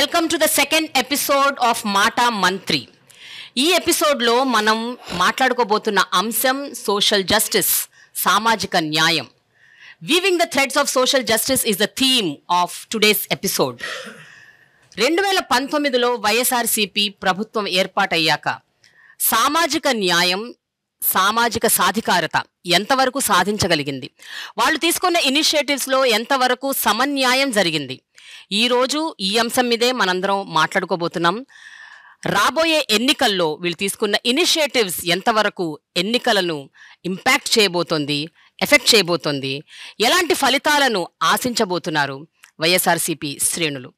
Welcome to the second episode of Mata మంత్రి. ఈ ఎపిసోడ్లో మనం మాట్లాడుకోబోతున్న అంశం సోషల్ జస్టిస్, సామాజిక న్యాయం. Weaving the threads of social justice is the theme of today's episode. 2019లో వైఎస్ఆర్సీపీ ప్రభుత్వం ఏర్పాటయ్యాక సామాజిక న్యాయం, సామాజిక సాధికారత ఎంతవరకు సాధించగలిగింది, వాళ్ళు తీసుకున్న ఇనిషియేటివ్స్లో ఎంతవరకు సమన్యాయం జరిగింది, ఈరోజు ఈ అంశం మీదే మనందరం మాట్లాడుకోబోతున్నాం. రాబోయే ఎన్నికల్లో వీళ్ళు తీసుకున్న ఇనిషియేటివ్స్ ఎంతవరకు ఎన్నికలను ఇంపాక్ట్ చేయబోతోంది, ఎఫెక్ట్ చేయబోతోంది, ఎలాంటి ఫలితాలను ఆశించబోతున్నారు వైఎస్ఆర్సీపీ శ్రేణులు.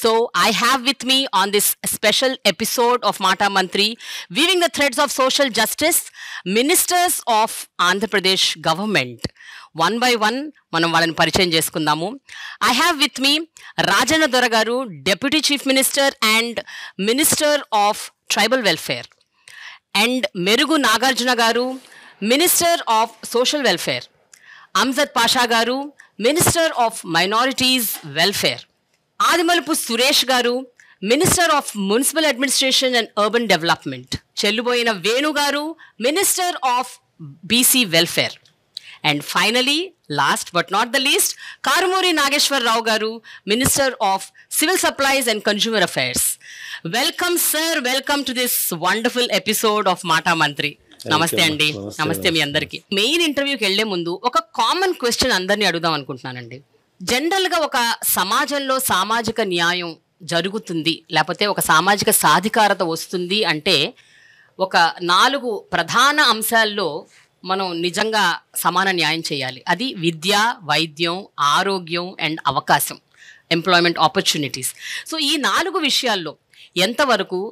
So I have with me on this special episode of Mata Mantri, weaving the threads of social justice, ministers of Andhra Pradesh government. One by one మనం వాళ్ళని పరిచయం చేసుకుందాము. I have with me Rajanna దొర గారు, Deputy Chief Minister and Minister of Tribal Welfare, and మెరుగు నాగార్జున గారు, Minister of Social Welfare, Amjad Pasha గారు, Minister of Minorities Welfare, Audimulapu Suresh garu, minister of municipal administration and urban development, Chelluboina Venu garu, minister of BC welfare, and finally last but not the least Karumuri Nageswara Rao garu, minister of civil supplies and consumer affairs. Welcome sir, welcome to this wonderful episode of Mata Mantri. నమస్తే అండి. నమస్తే మీ అందరికీ. Main ఇంటర్వ్యూకి వెళ్లే ముందు ఒక common question అందరినీ అడుగుదాం అనుకుంటున్నానండి. జనరల్గా ఒక సమాజంలో సామాజిక న్యాయం జరుగుతుంది, లేకపోతే ఒక సామాజిక సాధికారత వస్తుంది అంటే ఒక 4 ప్రధాన అంశాల్లో మనం నిజంగా సమాన న్యాయం చేయాలి. అది విద్య, వైద్యం, ఆరోగ్యం అండ్ అవకాశం, ఎంప్లాయ్మెంట్ ఆపర్చునిటీస్. సో ఈ 4 విషయాల్లో ఎంతవరకు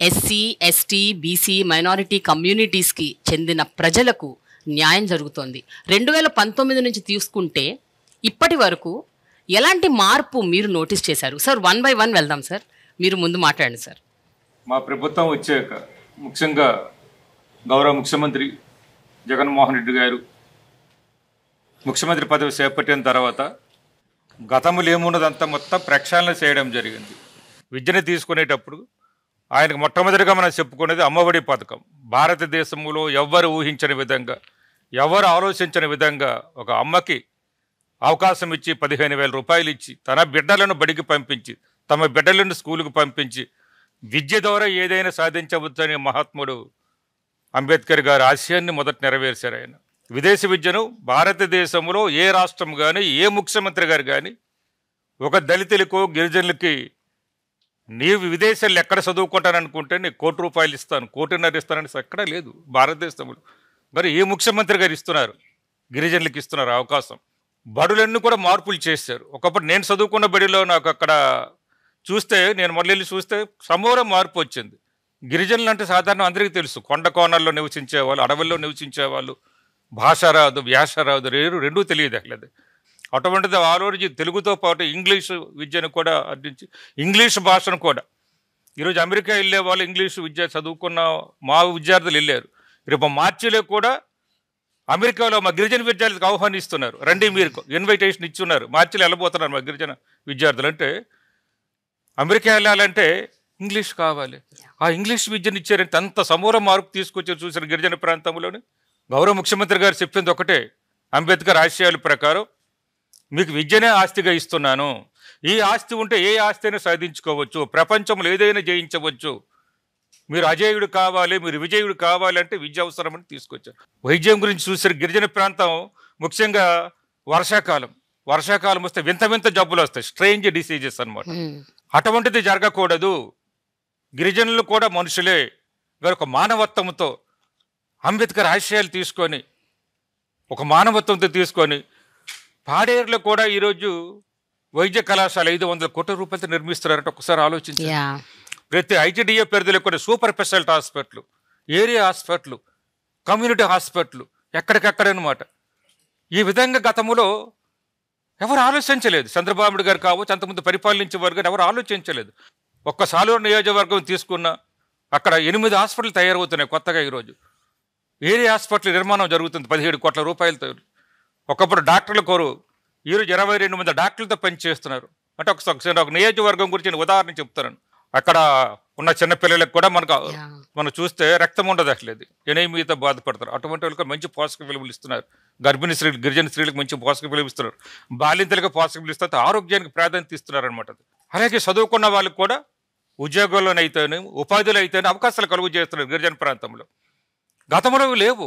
ఎస్సీ, ఎస్టీ, బీసీ, మైనారిటీ కమ్యూనిటీస్కి చెందిన ప్రజలకు న్యాయం జరుగుతోంది? 2019 నుంచి తీసుకుంటే ఇప్పటి వరకు ఎలాంటి మార్పు మీరు నోటీస్ చేశారు? సార్, 1 by 1 వెళ్దాం సార్. మీరు ముందు మాట్లాడండి సార్. మా ప్రభుత్వం వచ్చాక ముఖ్యంగా గౌరవ ముఖ్యమంత్రి జగన్మోహన్ రెడ్డి గారు ముఖ్యమంత్రి పదవి చేపట్టిన తర్వాత గతంలో ఏమున్నదంతా మొత్తం ప్రక్షాళన చేయడం జరిగింది. విద్యను తీసుకునేటప్పుడు ఆయనకు మొట్టమొదటిగా మనం చెప్పుకునేది అమ్మఒడి పథకం. భారతదేశంలో ఎవ్వరు ఊహించని విధంగా, ఎవరు ఆలోచించని విధంగా ఒక అమ్మకి అవకాశం ఇచ్చి 15,000 రూపాయలు ఇచ్చి తన బిడ్డలను బడికి పంపించి, తమ బిడ్డలను స్కూలుకు పంపించి విద్య ద్వారా ఏదైనా సాధించవచ్చని మహాత్ముడు అంబేద్కర్ గారి ఆశయాన్ని మొదట నెరవేర్చారు. ఆయన విదేశీ విద్యను భారతదేశంలో ఏ రాష్ట్రం కానీ, ఏ ముఖ్యమంత్రి గారు కానీ ఒక దళితులకు, గిరిజనులకి నీవు విదేశాల్లో ఎక్కడ చదువుకుంటాననుకుంటే నీకు ₹1,00,00,000 ఇస్తాను, ₹1,50,00,000 ఇస్తానని ఎక్కడా లేదు భారతదేశంలో. మరి ఏ ముఖ్యమంత్రి గారు ఇస్తున్నారు? గిరిజనులకు ఇస్తున్నారు అవకాశం. బడులన్నీ కూడా మార్పులు చేశారు. ఒకప్పుడు నేను చదువుకున్న బడిలో నాకు అక్కడ చూస్తే, నేను మళ్ళీ చూస్తే సమూల మార్పు వచ్చింది. గిరిజనులు అంటే సాధారణ అందరికీ తెలుసు, కొండ కోణాల్లో నివసించేవాళ్ళు, అడవుల్లో నివసించేవాళ్ళు, భాష రాదు, వ్యాస రాదు, రెండూ తెలియదు అట్లేదు. అటువంటిది ఆ రోజు తెలుగుతో పాటు ఇంగ్లీషు విద్యను కూడా అందించి, ఇంగ్లీష్ భాషను కూడా ఈరోజు అమెరికా వెళ్ళే వాళ్ళు ఇంగ్లీషు విద్య చదువుకున్న మా విద్యార్థులు వెళ్ళారు. రేపు మార్చిలో కూడా అమెరికాలో మా గిరిజన విద్యార్థులకు ఆహ్వానిస్తున్నారు, రండి మీరు ఇన్విటేషన్ ఇచ్చున్నారు, మార్చిలో వెళ్ళబోతున్నారు మా గిరిజన విద్యార్థులు. అంటే అమెరికా వెళ్ళాలంటే ఇంగ్లీష్ కావాలి. ఆ ఇంగ్లీష్ విద్యను ఇచ్చారంటే అంత సమూల మార్పు తీసుకొచ్చి చూసిన గిరిజన ప్రాంతంలోని గౌరవ ముఖ్యమంత్రి గారు చెప్పింది ఒకటే, అంబేద్కర్ ఆశయాల ప్రకారం మీకు విద్యనే ఆస్తిగా ఇస్తున్నాను, ఈ ఆస్తి ఉంటే ఏ ఆస్తి అయినా సాధించుకోవచ్చు, ప్రపంచంలో ఏదైనా జయించవచ్చు, మీరు అజేయుడు కావాలి, మీరు విజయుడు కావాలి అంటే విద్య అవసరమని తీసుకొచ్చారు. వైద్యం గురించి చూసారు. గిరిజన ప్రాంతం ముఖ్యంగా వర్షాకాలం వస్తే వింత వింత జబ్బులు వస్తాయి, స్ట్రేంజ్ డిసీజెస్ అనమాట. అటువంటిది జరగకూడదు. గిరిజనులు కూడా మనుషులే. ఒక మానవత్వంతో అంబేద్కర్ ఆశయాలు తీసుకొని, ఒక మానవత్వంతో తీసుకొని పాడేరులో కూడా ఈరోజు వైద్య కళాశాల 500 కోట్ల రూపాయలతో నిర్మిస్తున్నారంటే ఒకసారి ఆలోచించారు. ప్రతి ఐటీడీఏ పరిధిలో కూడా super speciality hospital, area hospital, community hospital ఎక్కడికక్కడనమాట. ఈ విధంగా గతంలో ఎవరు ఆలోచించలేదు. చంద్రబాబు నాయుడు గారు కావచ్చు, అంతకుముందు పరిపాలించే వారు కానీ ఎవరు ఆలోచించలేదు. ఒక్క సాలూరు నియోజకవర్గం తీసుకున్నా అక్కడ 8 హాస్పిటల్ తయారవుతున్నాయి కొత్తగా. ఈరోజు ఏరియా హాస్పిటల్ నిర్మాణం జరుగుతుంది 17 కోట్ల రూపాయలతో. ఒకప్పుడు డాక్టర్ల కోరు, ఈరోజు 22 మంది డాక్టర్లతో పనిచేస్తున్నారు. అంటే ఒక నియోజకవర్గం గురించి నేను ఉదాహరణ చెప్తాను. అక్కడ ఉన్న చిన్నపిల్లలకు కూడా మనం చూస్తే రక్తం ఉండదు, అసలు అది ఎనీమియాతో బాధపడతారు. అటువంటి వాళ్ళకి మంచి పోషక విలువలు ఇస్తున్నారు. గర్భిణీ స్త్రీలు, గిరిజన స్త్రీలకు మంచి పోషక విలువలు ఇస్తున్నారు. బాలింతలకు పోషక విలువలు ఇస్తారు. ఆరోగ్యానికి ప్రాధాన్యత ఇస్తున్నారు అనమాట. అలాగే చదువుకున్న వాళ్ళకి కూడా ఉద్యోగాల్లోనైతేనే, ఉపాధిలో అయితేనే అవకాశాలు కలుగు చేస్తున్నారు గిరిజన ప్రాంతంలో. గతంలో లేవు.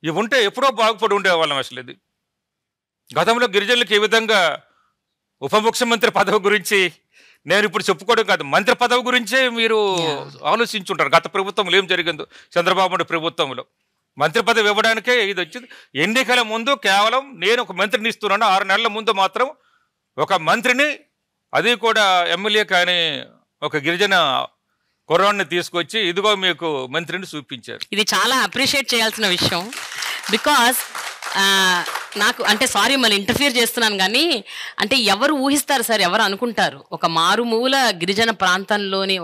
ఇవి ఉంటే ఎప్పుడో బాగుపడి ఉండేవాళ్ళం. అసలు ఇది గతంలో గిరిజనులకు ఏ విధంగా ఉప ముఖ్యమంత్రి పదవి గురించి నేను ఇప్పుడు చెప్పుకోవడం కాదు, మంత్రి పదవి గురించే మీరు ఆలోచించుంటారు. గత ప్రభుత్వంలో ఏం జరిగిందో, చంద్రబాబు నాయుడు ప్రభుత్వంలో మంత్రి పదవి ఇవ్వడానికే ఇది వచ్చింది. ఎన్నికల ముందు కేవలం నేను ఒక మంత్రిని ఇస్తున్నాను, 6 నెలల ముందు మాత్రం ఒక మంత్రిని, అది కూడా ఎమ్మెల్యే కానీ ఒక గిరిజన కుర్రాన్ని తీసుకొచ్చి ఇదిగో మీకు మంత్రిని చూపించారు. ఇది చాలా అప్రిషియేట్ చేయాల్సిన విషయం. బికాస్ నాకు అంటే సారీ మళ్ళీ ఇంటర్ఫియర్ చేస్తున్నాను, కానీ అంటే ఎవరు ఊహిస్తారు సార్, ఎవరు అనుకుంటారు ఒక మారుమూల గిరిజన ప్రాంతంలోని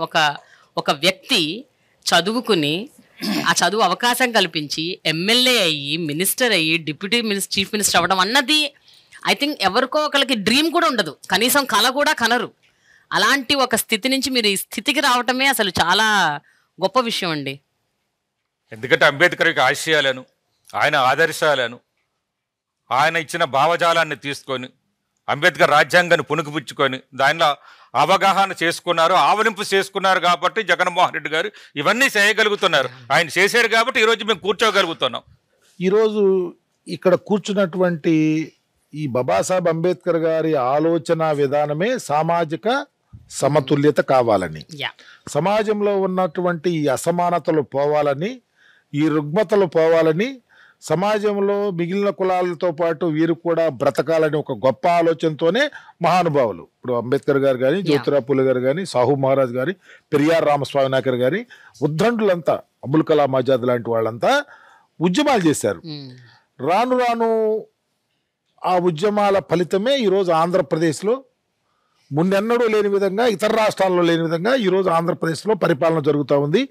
ఒక వ్యక్తి చదువుకుని ఆ చదువు అవకాశం కల్పించి ఎమ్మెల్యే అయ్యి, మినిస్టర్ అయ్యి, డిప్యూటీ చీఫ్ మినిస్టర్ అవ్వడం అన్నది ఐ థింక్ ఎవరికో ఒకరికి డ్రీమ్ కూడా ఉండదు, కనీసం కళ కూడా కనరు. అలాంటి ఒక స్థితి నుంచి మీరు ఈ స్థితికి రావటమే అసలు చాలా గొప్ప విషయం అండి. ఎందుకంటే అంబేద్కర్ యొక్క ఆశయాలను, ఆయన ఆదర్శాలను, ఆయన ఇచ్చిన భావజాలాన్ని తీసుకొని అంబేద్కర్ రాజ్యాంగాన్ని పుణుకుపుచ్చుకొని దానిలో అవగాహన చేసుకున్నారు, ఆవలింపు చేసుకున్నారు. కాబట్టి జగన్మోహన్ రెడ్డి గారు ఇవన్నీ చేయగలుగుతున్నారు. ఆయన చేశారు కాబట్టి ఈరోజు మేము కూర్చోగలుగుతున్నాం. ఈరోజు ఇక్కడ కూర్చున్నటువంటి ఈ బాబాసాహెబ్ అంబేద్కర్ గారి ఆలోచన విధానమే సామాజిక సమతుల్యత కావాలని, సమాజంలో ఉన్నటువంటి ఈ అసమానతలు పోవాలని, ఈ రుగ్మతలు పోవాలని, సమాజంలో మిగిలిన కులాలతో పాటు వీరు కూడా బ్రతకాలని ఒక గొప్ప ఆలోచనతోనే మహానుభావులు, ఇప్పుడు అంబేద్కర్ గారు కానీ, జ్యోతిరావు పూలే గారు కానీ, సాహు మహారాజ్ గారి, పెరియార్ రామస్వామి నాయకర్ గారి, ఉద్దండులంతా, అబుల్ కలాం ఆజాద్ లాంటి వాళ్ళంతా ఉద్యమాలు చేశారు. రాను రాను ఆ ఉద్యమాల ఫలితమే ఈరోజు ఆంధ్రప్రదేశ్లో మున్నెన్నడూ లేని విధంగా, ఇతర రాష్ట్రాల్లో లేని విధంగా ఈరోజు ఆంధ్రప్రదేశ్లో పరిపాలన జరుగుతూ ఉంది.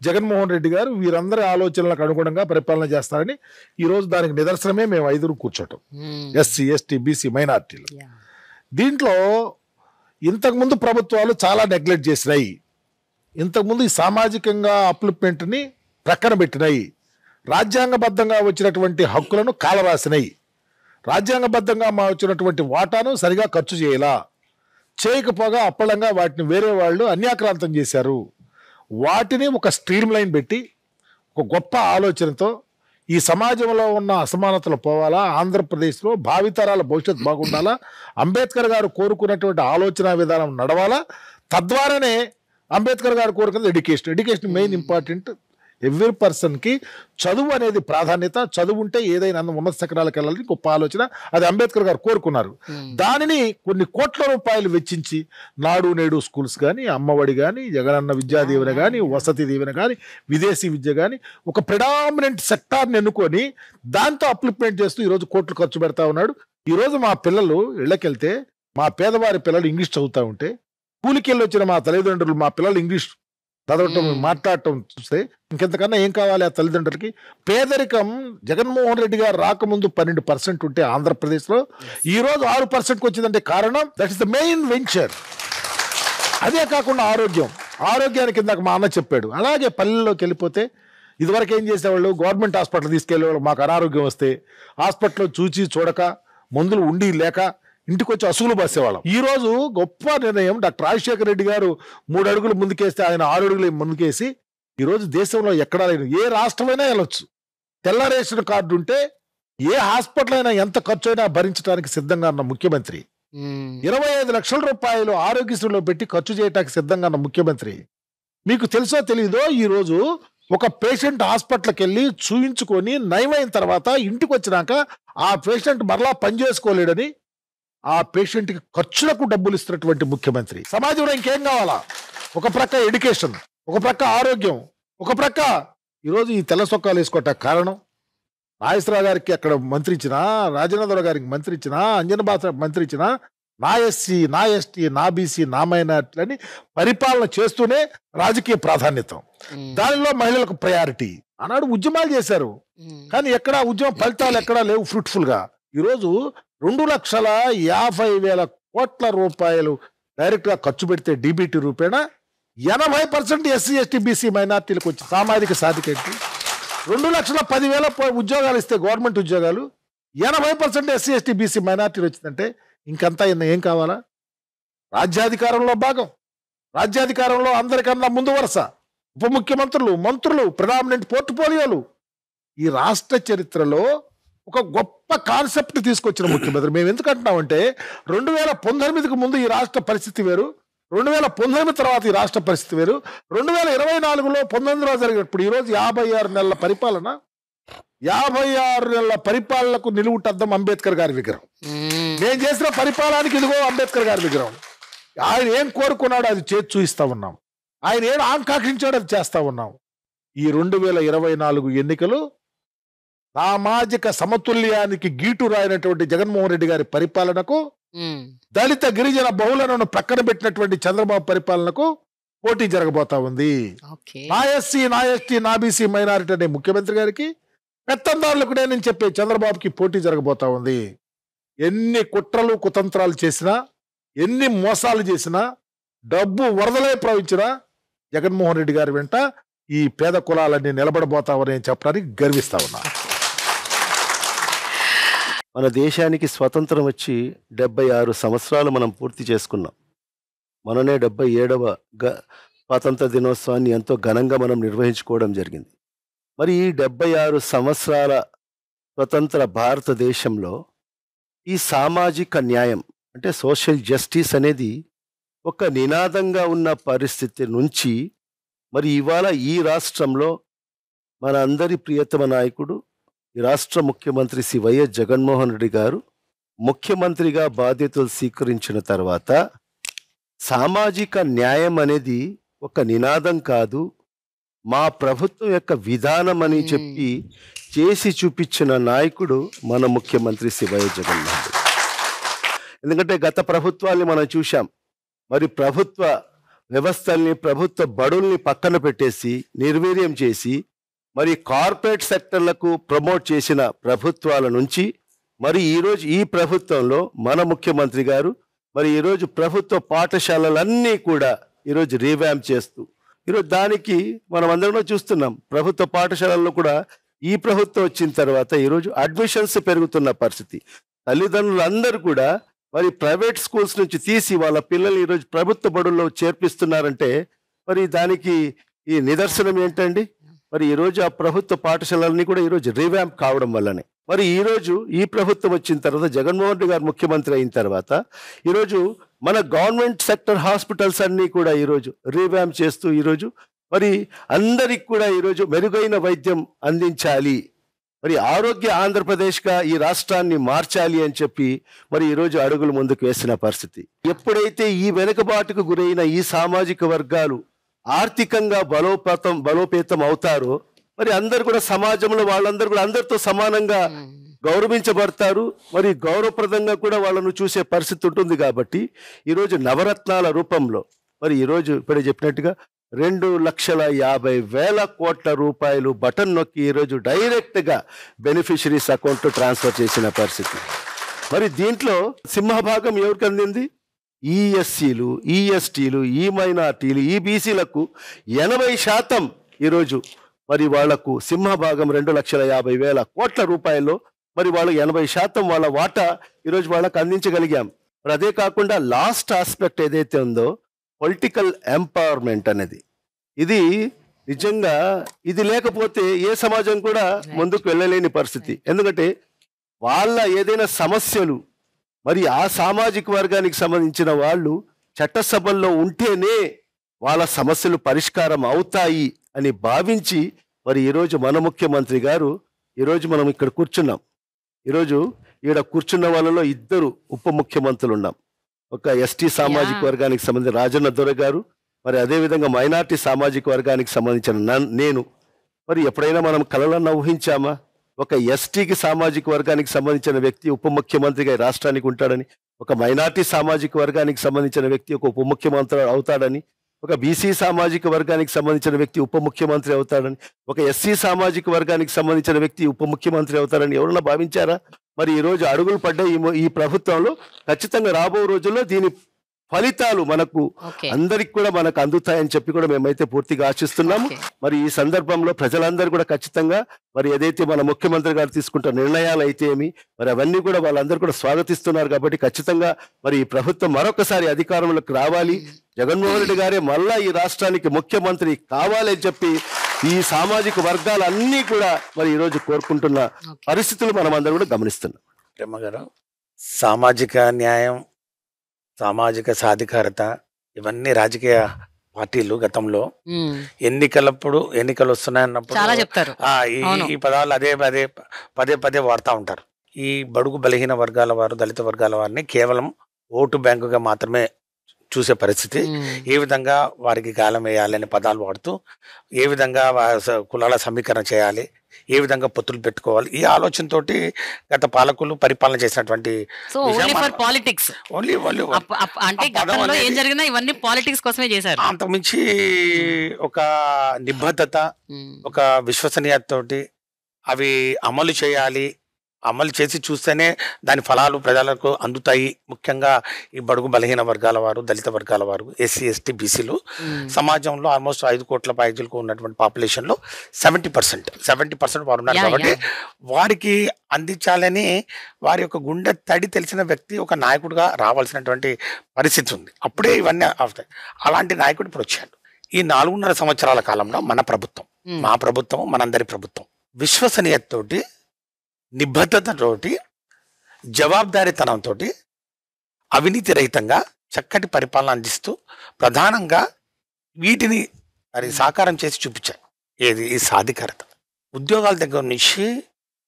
జగన్మోహన్ రెడ్డి గారు వీరందరి ఆలోచనలకు అనుగుణంగా పరిపాలన చేస్తారని ఈరోజు దానికి నిదర్శనమే మేము 5 కూర్చోటం, ఎస్సీ, ఎస్టీ, బీసీ, మైనార్టీలు. దీంట్లో ఇంతకుముందు ప్రభుత్వాలు చాలా నెగ్లెక్ట్ చేసినాయి. ఇంతకుముందు ఈ సామాజికంగా అప్లిప్మెంట్ని ప్రక్కన పెట్టినాయి. రాజ్యాంగబద్ధంగా వచ్చినటువంటి హక్కులను కాలరాసినాయి. రాజ్యాంగబద్ధంగా వచ్చినటువంటి వాటాను సరిగా ఖర్చు చేయకపోగా అప్పలంగా వాటిని వేరే వాళ్ళు అన్యాక్రాంతం చేశారు. వాటిని ఒక స్ట్రీమ్ లైన్ పెట్టి ఒక గొప్ప ఆలోచనతో ఈ సమాజంలో ఉన్న అసమానతలు పోవాలా, ఆంధ్రప్రదేశ్లో భావితరాల భవిష్యత్తు బాగుండాలా, అంబేద్కర్ గారు కోరుకున్నటువంటి ఆలోచన విధానం నడవాలా. తద్వారానే అంబేద్కర్ గారు కోరుకున్నది ఎడ్యుకేషన్ మెయిన్ ఇంపార్టెంట్. ఎవ్రీ పర్సన్కి చదువు అనేది ప్రాధాన్యత. చదువు ఉంటే ఏదైనా ఉన్నత శిఖరాలకు వెళ్ళాలని గొప్ప ఆలోచన, అది అంబేద్కర్ గారు కోరుకున్నారు. దానిని కొన్ని కోట్ల రూపాయలు వెచ్చించి నాడు నేడు స్కూల్స్ కానీ, అమ్మఒడి కానీ, జగనన్న విద్యా దీవెన కానీ, వసతి దీవెన కానీ, విదేశీ విద్య కానీ ఒక ప్రిడామినెంట్ సెక్టార్ని ఎన్నుకొని దాంతో అప్లిప్మెంట్ చేస్తూ ఈరోజు కోట్లు ఖర్చు పెడతా ఉన్నాడు. ఈరోజు మా పిల్లలు ఇళ్ళకెళ్తే, మా పేదవారి పిల్లలు ఇంగ్లీష్ చదువుతూ ఉంటే, కూలికి వెళ్ళి వచ్చిన మా తల్లిదండ్రులు మా పిల్లలు ఇంగ్లీష్ చదవటం, మాట్లాడటం చూస్తే ఇంకెంతకన్నా ఏం కావాలి ఆ తల్లిదండ్రులకి? పేదరికం జగన్మోహన్ రెడ్డి గారు రాకముందు 12% ఉంటే ఆంధ్రప్రదేశ్లో ఈరోజు 6%కి వచ్చిందంటే కారణం that is the main venture. అదే కాకుండా ఆరోగ్యానికి ఇందాక మా అన్న చెప్పాడు. అలాగే పల్లెల్లోకి వెళ్ళిపోతే ఇదివరకు ఏం చేసేవాళ్ళు, గవర్నమెంట్ హాస్పిటల్ తీసుకెళ్లేవాళ్ళు. మాకు అనారోగ్యం వస్తే హాస్పిటల్లో చూడక, మందులు ఉండి లేక ఇంటికి వచ్చి అసుగులు బసేవాళ్ళం. ఈ రోజు గొప్ప నిర్ణయం డాక్టర్ రాజశేఖర రెడ్డి గారు 3 అడుగులు ముందుకేస్తే ఆయన 6 అడుగులు ముందుకేసి ఈరోజు దేశంలో ఎక్కడా లేని ఏ రాష్ట్రమైనా వెళ్ళొచ్చు. తెల్ల రేషన్ కార్డు ఉంటే ఏ హాస్పిటల్ అయినా ఎంత ఖర్చు అయినా భరించడానికి సిద్ధంగా ఉన్న ముఖ్యమంత్రి, 25 లక్షల రూపాయలు ఆరోగ్యశ్రీలో పెట్టి ఖర్చు చేయడానికి సిద్ధంగా ఉన్న ముఖ్యమంత్రి. మీకు తెలుసో తెలీదో ఈరోజు ఒక పేషెంట్ హాస్పిటల్కి వెళ్ళి చూయించుకొని నయమైన తర్వాత ఇంటికి వచ్చినాక ఆ పేషెంట్ మరలా పనిచేసుకోలేడని ఆ పేషెంట్కి ఖర్చులకు డబ్బులు ఇస్తున్నటువంటి ముఖ్యమంత్రి. సమాజంలో ఇంకేం కావాలా? ఒక ప్రక్క ఎడ్యుకేషన్, ఒక ప్రక్క ఆరోగ్యం, ఒక ప్రక్క ఈరోజు ఈ తెల్ల సొక్కాలు వేసుకోవటానికి కారణం నాగేశ్వరరావు గారికి అక్కడ మంత్రి ఇచ్చినా, రాజేంద్ర గారికి మంత్రి ఇచ్చినా, అంజన్ బాస మంత్రి ఇచ్చినా, నా ఎస్సీ, నా ఎస్టీ, నా బీసీ, నా మైనార్టీ అని పరిపాలన చేస్తూనే రాజకీయ ప్రాధాన్యత, దానిలో మహిళలకు ప్రయారిటీ అన్నాడు. ఉద్యమాలు చేశారు, కానీ ఎక్కడా ఉద్యమం ఫలితాలు ఎక్కడా లేవు ఫ్రూట్ఫుల్ గా. ఈరోజు 2,50,000 కోట్ల రూపాయలు డైరెక్ట్గా ఖర్చు పెడితే డీబీటీ రూపేణ 80% ఎస్సీ ఎస్టీ బీసీ మైనార్టీలకు వచ్చి సామాజిక సాధికేంటి 2,10,000 ఉద్యోగాలు ఇస్తే గవర్నమెంట్ ఉద్యోగాలు 80% ఎస్సీ ఎస్టీ బీసీ మైనార్టీలు వచ్చిందంటే ఇంకంతా ఏం కావాలా? రాజ్యాధికారంలో భాగం, రాజ్యాధికారంలో అందరికన్నా ముందు వరుస, ఉప ముఖ్యమంత్రులు, మంత్రులు, ప్రెడామినెంట్ పోర్ట్ఫోలియోలు. ఈ రాష్ట్ర చరిత్రలో ఒక గొప్ప కాన్సెప్ట్ తీసుకొచ్చిన ముఖ్యమంత్రి. మేము ఎందుకు అంటున్నామంటే 2019కు ముందు ఈ రాష్ట్ర పరిస్థితి వేరు, 2019 తర్వాత ఈ రాష్ట్ర పరిస్థితి వేరు, 2024లో 19లో జరిగినప్పుడు ఈరోజు 56 నెలల పరిపాలన, 56 నెలల పరిపాలనకు నిలువుటద్దం అంబేద్కర్ గారి విగ్రహం. నేను చేసిన పరిపాలనకి ఇదిగో అంబేద్కర్ గారి విగ్రహం. ఆయన ఏం కోరుకున్నాడో అది చేసి చూపిస్తా ఉన్నాం, ఆయన ఏం ఆకాంక్షించాడో అది చేస్తా ఉన్నాం. ఈ 2024 ఎన్నికలు సామాజిక సమతుల్యానికి గీటు రాయినటువంటి జగన్మోహన్ రెడ్డి గారి పరిపాలనకు, దళిత గిరిజన బహుళలను ప్రక్కన పెట్టినటువంటి చంద్రబాబు పరిపాలనకు పోటీ జరగబోతా ఉంది. నా ఎస్సీ, నా ఎస్టీ, నా బీసీ మైనారిటీ అనే ముఖ్యమంత్రి గారికి, పెత్తందారులకు నేను చెప్పే చంద్రబాబుకి పోటీ జరగబోతా ఉంది. ఎన్ని కుట్రలు కుతంత్రాలు చేసినా, ఎన్ని మోసాలు చేసినా, డబ్బు వరదలే ప్రవహించినా జగన్మోహన్ రెడ్డి గారి వెంట ఈ పేద కులాలన్నీ నిలబడబోతామని చెప్పడానికి గర్విస్తా ఉన్నా. మన దేశానికి స్వతంత్రం వచ్చి 76 సంవత్సరాలు మనం పూర్తి చేసుకున్నాం. మననే 77వ స్వాతంత్ర దినోత్సవాన్ని ఎంతో ఘనంగా మనం నిర్వహించుకోవడం జరిగింది. మరి ఈ 76 సంవత్సరాల స్వతంత్ర భారతదేశంలో ఈ సామాజిక న్యాయం అంటే సోషల్ జస్టిస్ అనేది ఒక నినాదంగా ఉన్న పరిస్థితి నుంచి మరి ఇవాళ ఈ రాష్ట్రంలో మన అందరి ప్రియతమ నాయకుడు ఈ రాష్ట్ర ముఖ్యమంత్రి శ్రీ వైఎస్ జగన్మోహన్ రెడ్డి గారు ముఖ్యమంత్రిగా బాధ్యతలు స్వీకరించిన తర్వాత సామాజిక న్యాయం అనేది ఒక నినాదం కాదు, మా ప్రభుత్వం యొక్క విధానం అని చెప్పి చేసి చూపించిన నాయకుడు మన ముఖ్యమంత్రి శ్రీ వైఎస్ జగన్మోహన్ రెడ్డి. ఎందుకంటే గత ప్రభుత్వాల్ని మనం చూశాం. మరి ప్రభుత్వ వ్యవస్థల్ని, ప్రభుత్వ బడుల్ని పక్కన పెట్టేసి నిర్వీర్యం చేసి మరి కార్పొరేట్ సెక్టర్లకు ప్రమోట్ చేసిన ప్రభుత్వాల నుంచి మరి ఈరోజు ఈ ప్రభుత్వంలో మన ముఖ్యమంత్రి గారు మరి ఈరోజు ప్రభుత్వ పాఠశాలలన్నీ కూడా ఈరోజు రీవ్యాంప్ చేస్తూ ఈరోజు దానికి మనం అందరం చూస్తున్నాం. ప్రభుత్వ పాఠశాలల్లో కూడా ఈ ప్రభుత్వం వచ్చిన తర్వాత ఈరోజు అడ్మిషన్స్ పెరుగుతున్న పరిస్థితి. తల్లిదండ్రులందరూ కూడా మరి ప్రైవేట్ స్కూల్స్ నుంచి తీసి వాళ్ళ పిల్లల్ని ఈరోజు ప్రభుత్వ బడుల్లో చేర్పిస్తున్నారంటే మరి దానికి ఈ నిదర్శనం ఏంటండి? మరి ఈరోజు ఆ ప్రభుత్వ పాఠశాలన్నీ కూడా ఈరోజు రీవ్యాంప్ కావడం వల్లనే మరి ఈరోజు ఈ ప్రభుత్వం వచ్చిన తర్వాత జగన్మోహన్ రెడ్డి గారు ముఖ్యమంత్రి అయిన తర్వాత ఈరోజు మన గవర్నమెంట్ సెక్టర్ హాస్పిటల్స్ అన్నీ కూడా ఈరోజు రీవ్యాంప్ చేస్తూ ఈరోజు మరి అందరికి కూడా ఈరోజు మెరుగైన వైద్యం అందించాలి, మరి ఆరోగ్య ఆంధ్రప్రదేశ్గా ఈ రాష్ట్రాన్ని మార్చాలి అని చెప్పి మరి ఈరోజు అడుగులు ముందుకు వేసిన పరిస్థితి. ఎప్పుడైతే ఈ వెనుకబాటుకు గురైన ఈ సామాజిక వర్గాలు ఆర్థికంగా బలోపేతం అవుతారో మరి అందరు కూడా సమాజంలో వాళ్ళందరూ కూడా అందరితో సమానంగా గౌరవించబడతారు, మరి గౌరవప్రదంగా కూడా వాళ్ళను చూసే పరిస్థితి ఉంటుంది. కాబట్టి ఈరోజు నవరత్నాల రూపంలో మరి ఈరోజు ఇప్పుడే చెప్పినట్టుగా 2,50,000 కోట్ల రూపాయలు బటన్ నొక్కి ఈరోజు డైరెక్ట్గా బెనిఫిషరీస్ అకౌంట్ ట్రాన్స్ఫర్ చేసిన పరిస్థితి. మరి దీంట్లో సింహభాగం ఎవరికి అందింది? ఈ ఎస్సీలు, ఈ ఎస్టీలు, ఈ మైనార్టీలు, ఈ బీసీలకు 80% ఈరోజు మరి వాళ్లకు సింహభాగం 2,50,000 కోట్ల రూపాయల్లో మరి వాళ్ళు 80% వాళ్ళ వాటా ఈరోజు వాళ్ళకు అందించగలిగాం. మరి అదే కాకుండా లాస్ట్ ఆస్పెక్ట్ ఏదైతే ఉందో పొలిటికల్ ఎంపవర్మెంట్ అనేది, ఇది నిజంగా ఇది లేకపోతే ఏ సమాజం కూడా ముందుకు వెళ్ళలేని పరిస్థితి. ఎందుకంటే వాళ్ళ ఏదైనా సమస్యలు మరి ఆ సామాజిక వర్గానికి సంబంధించిన వాళ్ళు చట్టసభల్లో ఉంటేనే వాళ్ళ సమస్యలు పరిష్కారం అవుతాయి అని భావించి మరి ఈరోజు మన ముఖ్యమంత్రి గారు ఈరోజు మనం ఇక్కడ కూర్చున్నాం. ఈరోజు ఈడ కూర్చున్న వాళ్ళలో 2 ఉప ముఖ్యమంత్రులు ఉన్నాం. ఒక ఎస్టీ సామాజిక వర్గానికి సంబంధించిన రాజన్న దొర గారు, మరి అదేవిధంగా మైనార్టీ సామాజిక వర్గానికి సంబంధించిన నేను. మరి ఎప్పుడైనా మనం కలలన్నా ఊహించామా ఒక ఎస్టీకి సామాజిక వర్గానికి సంబంధించిన వ్యక్తి ఉప ముఖ్యమంత్రిగా రాష్ట్రానికి ఉంటాడని, ఒక మైనార్టీ సామాజిక వర్గానికి సంబంధించిన వ్యక్తి ఒక ఉప ముఖ్యమంత్రి అవుతాడని, ఒక బీసీ సామాజిక వర్గానికి సంబంధించిన వ్యక్తి ఉప ముఖ్యమంత్రి అవుతాడని, ఒక ఎస్సీ సామాజిక వర్గానికి సంబంధించిన వ్యక్తి ఉప ముఖ్యమంత్రి అవుతాడని ఎవరన్నా భావించారా? మరి ఈ రోజు అడుగులు పడ్డ ఈ ప్రభుత్వంలో ఖచ్చితంగా రాబో రోజుల్లో దీని ఫలితాలు మనకు ఓకే అందరికి కూడా మనకు అందుతాయని చెప్పి కూడా మేమైతే పూర్తిగా ఆశిస్తున్నాము. ఓకే మరి ఈ సందర్భంలో ప్రజలందరూ కూడా ఖచ్చితంగా మరి ఏదైతే మన ముఖ్యమంత్రి గారు తీసుకుంటున్న నిర్ణయాలు అయితే ఏమి మరి అవన్నీ కూడా వాళ్ళందరూ కూడా స్వాగతిస్తున్నారు. కాబట్టి ఖచ్చితంగా మరి ఈ ప్రభుత్వం మరొకసారి అధికారంలోకి రావాలి, జగన్మోహన్ రెడ్డి గారే మళ్ళా ఈ రాష్ట్రానికి ముఖ్యమంత్రి కావాలని చెప్పి ఈ సామాజిక వర్గాలన్నీ కూడా మరి ఈ రోజు కోరుకుంటున్న పరిస్థితులు మనం అందరం కూడా గమనిస్తున్నాం. ప్రేమ గారు, సామాజిక న్యాయం, సామాజిక సాధికారత ఇవన్నీ రాజకీయ పార్టీలు గతంలో ఎన్నికలు వస్తున్నాయన్నప్పుడు చాలా చెప్తారు. ఈ పదాలు పదే పదే వాడుతూ ఉంటారు. ఈ బడుగు బలహీన వర్గాల వారు, దళిత వర్గాల వారిని కేవలం ఓటు బ్యాంకుగా మాత్రమే చూసే పరిస్థితి. ఏ విధంగా వారికి గాలం వేయాలని పదాలు వాడుతూ, ఏ విధంగా కులాల సమీకరణ చేయాలి, ఏ విధంగా పొత్తులు పెట్టుకోవాలి, ఈ ఆలోచనతోటి గత పాలకులు పరిపాలన చేసినటువంటి అంతకుమించి ఒక నిబద్ధత, ఒక విశ్వసనీయతతోటి అవి అమలు చేయాలి, అమలు చేసి చూస్తేనే దాని ఫలాలు ప్రజలకు అందుతాయి. ముఖ్యంగా ఈ బడుగు బలహీన వర్గాల వారు, దళిత వర్గాల వారు, ఎస్సీ ఎస్టీ బీసీలు సమాజంలో ఆల్మోస్ట్ 5 కోట్ల పైజులకు ఉన్నటువంటి పాపులేషన్లో 70% వారు ఉన్నారు. కాబట్టి వారికి అందించాలని వారి యొక్క గుండె తడి తెలిసిన వ్యక్తి ఒక నాయకుడిగా రావాల్సినటువంటి పరిస్థితి ఉంది. అప్పుడే ఇవన్నీ అవుతాయి. అలాంటి నాయకుడు ఇప్పుడు వచ్చాడు. ఈ 4.5 సంవత్సరాల కాలంలో మన ప్రభుత్వం, మా ప్రభుత్వం, మనందరి ప్రభుత్వం విశ్వసనీయతతోటి, నిబద్ధతతోటి, జవాబుదారీతనంతో, అవినీతి రహితంగా చక్కటి పరిపాలన అందిస్తూ ప్రధానంగా వీటిని మరి సాకారం చేసి చూపించాయి. ఏది ఈ సాధికారత, ఉద్యోగాల దగ్గర నుంచి,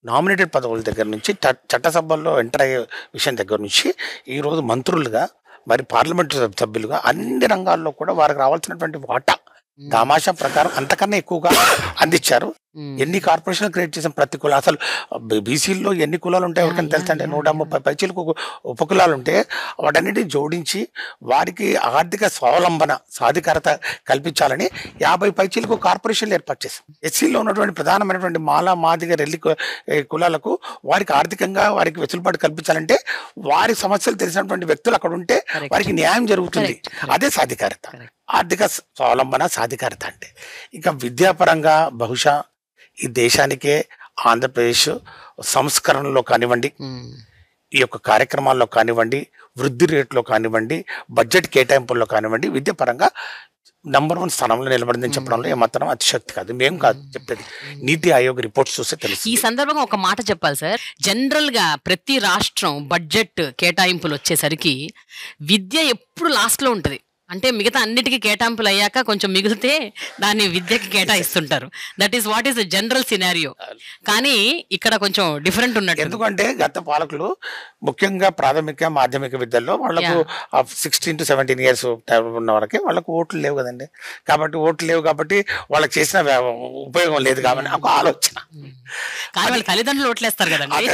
నామినేటెడ్ పదవుల దగ్గర నుంచి, చట్టసభల్లో ఎంటర్ అయ్యే విషయం దగ్గర నుంచి ఈరోజు మంత్రులుగా, మరి పార్లమెంటు సభ్యులుగా అన్ని రంగాల్లో కూడా వారికి రావాల్సినటువంటి వాటా దామాషా ప్రకారం అంతకన్నా ఎక్కువగా అందించారు. ఎన్ని కార్పొరేషన్ క్రియేట్ చేసిన ప్రతి కుల, అసలు బీసీల్లో ఎన్ని కులాలు ఉంటాయి ఎవరికైనా తెలుసా అంటే 130 పైచీలకు ఉపకులాలు ఉంటే వాటన్నిటిని జోడించి వారికి ఆర్థిక స్వావలంబన, సాధికారత కల్పించాలని 50 పైచీలకు కార్పొరేషన్లు ఏర్పాటు చేశారు. ఎస్సీలో ఉన్నటువంటి ప్రధానమైనటువంటి మాల, మాదిగ, రెల్లి కులాలకు వారికి ఆర్థికంగా వారికి వెసులుబాటు కల్పించాలంటే వారి సమస్యలు తెలిసినటువంటి వ్యక్తులు అక్కడ ఉంటే వారికి న్యాయం జరుగుతుంది. అదే సాధికారత, ఆర్థిక స్వావలంబన, సాధికారత అంటే. ఇక విద్యాపరంగా బహుశా ఈ దేశానికే ఆంధ్రప్రదేశ్ సంస్కరణలో కానివ్వండి, ఈ యొక్క కార్యక్రమాల్లో కానివ్వండి, వృద్ధి రేట్లో కానివ్వండి, బడ్జెట్ కేటాయింపుల్లో కానివ్వండి, విద్యాపరంగా నంబర్ 1 స్థానంలో నిలబడిందని చెప్పడంలో ఏమాత్రం అతిశక్తి కాదు. మేము కాదు చెప్పేది, నీతి ఆయోగ్ రిపోర్ట్స్ చూస్తే తెలుసు. ఈ సందర్భంగా ఒక మాట చెప్పాలి సార్. జనరల్ గా ప్రతి రాష్ట్రం బడ్జెట్ కేటాయింపులు వచ్చేసరికి విద్య ఎప్పుడు లాస్ట్ లో ఉంటది. అంటే మిగతా అన్నిటికీ కేటాయింపులు అయ్యాక కొంచెం మిగిలితే దాన్ని విద్యకి కేటాయిస్తుంటారు. That is what is the general scenario. కానీ ఇక్కడ కొంచెం డిఫరెంట్ ఉన్నట్టు. ఎందుకంటే గత పాలకులు ముఖ్యంగా ప్రాథమిక, మాధ్యమిక విద్యల్లో వాళ్ళకు 16 to 17 years ఉన్న వరకే వాళ్ళకు ఓట్లు లేవు కదండి. కాబట్టి ఓట్లు లేవు కాబట్టి వాళ్ళకి చేసిన ఉపయోగం లేదు కాబట్టి ఒక ఆలోచన. కానీ వాళ్ళ తల్లిదండ్రులు ఓట్లేస్తారు కదండి.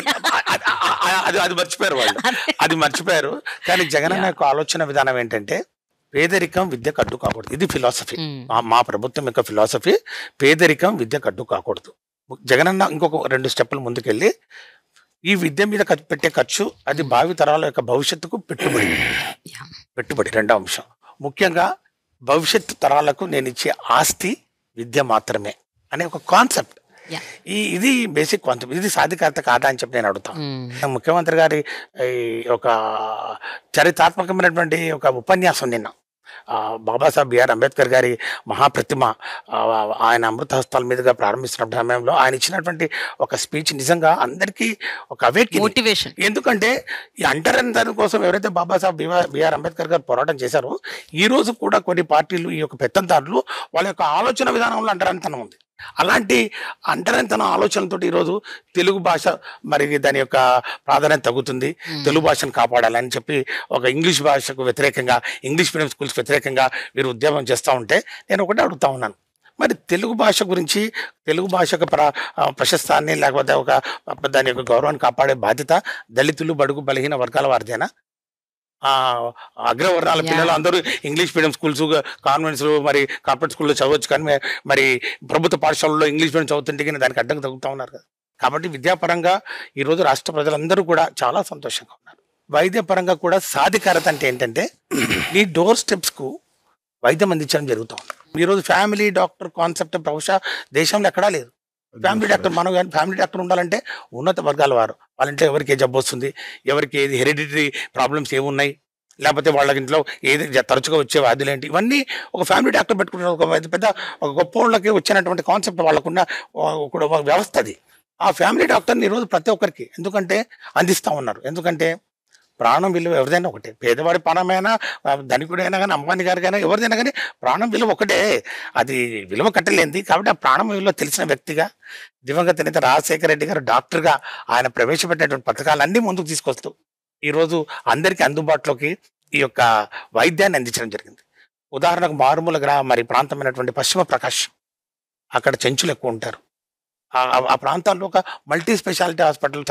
అది మర్చిపోయారు వాళ్ళు, అది మర్చిపోయారు. కానీ జగనన్న యొక్క ఆలోచన విధానం ఏంటంటే పేదరికం విద్యకు అడ్డు కాకూడదు. ఇది ఫిలాసఫీ, మా ప్రభుత్వం యొక్క ఫిలాసఫీ. పేదరికం విద్యకు అడ్డు కాకూడదు. జగనన్న ఇంకొక 2 స్టెప్పులు ముందుకెళ్ళి ఈ విద్య మీద పెట్టే ఖర్చు అది భావి తరాల యొక్క భవిష్యత్తుకు పెట్టుబడి. రెండో అంశం, ముఖ్యంగా భవిష్యత్తు తరాలకు నేను ఇచ్చే ఆస్తి విద్య మాత్రమే అనే ఒక కాన్సెప్ట్. ఇది బేసిక్ కాన్సెప్ట్. ఇది సాధికారత కాదా అని చెప్పి నేను అడుగుతాను. ముఖ్యమంత్రి గారి ఒక చరిత్రాత్మకమైనటువంటి ఒక ఉపన్యాసం నిన్న బాబాసాహెబ్ బిఆర్ అంబేద్కర్ గారి మహాప్రతిమ ఆయన అమృతహస్తాల మీదుగా ప్రారంభిస్తున్న సమయంలో ఆయన ఇచ్చినటువంటి ఒక స్పీచ్ నిజంగా అందరికీ ఒక మోటివేషన్. ఎందుకంటే ఈ అంటరానితనం కోసం ఎవరైతే బాబాసాహెబ్ బిఆర్ అంబేద్కర్ గారు పోరాటం చేశారో ఈ రోజు కూడా కొన్ని పార్టీలు, ఈ యొక్క పెత్తందారులు వాళ్ళ యొక్క ఆలోచన విధానంలో అంటరానితనం ఉంది. అలాంటి అంటరానితనం ఆలోచనలతో ఈరోజు తెలుగు భాష మరి దాని యొక్క ప్రాధాన్యత తగ్గుతుంది, తెలుగు భాషను కాపాడాలని చెప్పి ఒక ఇంగ్లీష్ భాషకు వ్యతిరేకంగా, ఇంగ్లీష్ మీడియం స్కూల్స్ వ్యతిరేకంగా వీరు ఉద్యమం చేస్తూ ఉంటే నేను ఒకటే అడుగుతా ఉన్నాను, మరి తెలుగు భాష గురించి, తెలుగు భాష యొక్క ప్రశస్తాన్ని లేకపోతే ఒక దాని యొక్క గౌరవాన్ని కాపాడే బాధ్యత దళితులు, బడుగు బలహీన వర్గాల వారిదేనా? అగ్రవర్ణాల పిల్లలు అందరూ ఇంగ్లీష్ మీడియం స్కూల్స్, కాన్వెంట్స్, మరి కార్పొరేట్ స్కూల్లో చదవచ్చు. కానీ మరి ప్రభుత్వ పాఠశాలలో ఇంగ్లీష్ మీడియం చదువుతుంటే దానికి అడ్డంగా తగ్గుతూ ఉన్నారు కదా. కాబట్టి విద్యాపరంగా ఈరోజు రాష్ట్ర ప్రజలందరూ కూడా చాలా సంతోషంగా ఉన్నారు. వైద్యపరంగా కూడా సాధికారత అంటే ఏంటంటే ఈ డోర్ స్టెప్స్కు వైద్యం అందించడం జరుగుతూ ఉంది. ఈరోజు ఫ్యామిలీ డాక్టర్ కాన్సెప్ట్ బహుశా దేశంలో ఎక్కడా లేదు. ఫ్యామిలీ డాక్టర్ మనం కానీ ఫ్యామిలీ డాక్టర్ ఉండాలంటే ఉన్నత వర్గాల వారు, వాళ్ళ ఇంట్లో ఎవరికి ఏ జబ్బు వస్తుంది, ఎవరికి ఏది హెరిడిటరీ ప్రాబ్లమ్స్ ఏమున్నాయి, లేకపోతే వాళ్ళ ఇంట్లో ఏది తరచుగా వచ్చే వ్యాధులు ఏంటి, ఇవన్నీ ఒక ఫ్యామిలీ డాక్టర్ పెట్టుకుంటారు. ఒక పెద్ద ఒక గొప్ప వాళ్ళకి వచ్చినటువంటి కాన్సెప్ట్ వాళ్ళకున్న ఒక వ్యవస్థ అది. ఆ ఫ్యామిలీ డాక్టర్ని ఈరోజు ప్రతి ఒక్కరికి ఎందుకంటే అందిస్తూ ఉన్నారు. ఎందుకంటే ప్రాణం విలువ ఎవరిదైనా ఒకటే, పేదవాడి ప్రాణమైనా ధనికుడైనా కానీ అంబానీ గారికైనా ఎవరిదైనా కానీ ప్రాణం విలువ ఒకటే, అది విలువ కట్టలేంది. కాబట్టి ఆ ప్రాణం విలువ తెలిసిన వ్యక్తిగా దివంగత నేత రాజశేఖర రెడ్డి గారు డాక్టర్గా ఆయన ప్రవేశపెట్టినటువంటి పథకాలన్నీ ముందుకు తీసుకొస్తూ ఈరోజు అందరికీ అందుబాటులోకి ఈ యొక్క వైద్యాన్ని అందించడం జరిగింది. ఉదాహరణకు మారుమూల మరి ప్రాంతమైనటువంటి పశ్చిమ ప్రకాశం, అక్కడ చెంచులు ఎక్కువ ఉంటారు. ఆ ప్రాంతాల్లో ఒక మల్టీ స్పెషాలిటీ హాస్పిటల్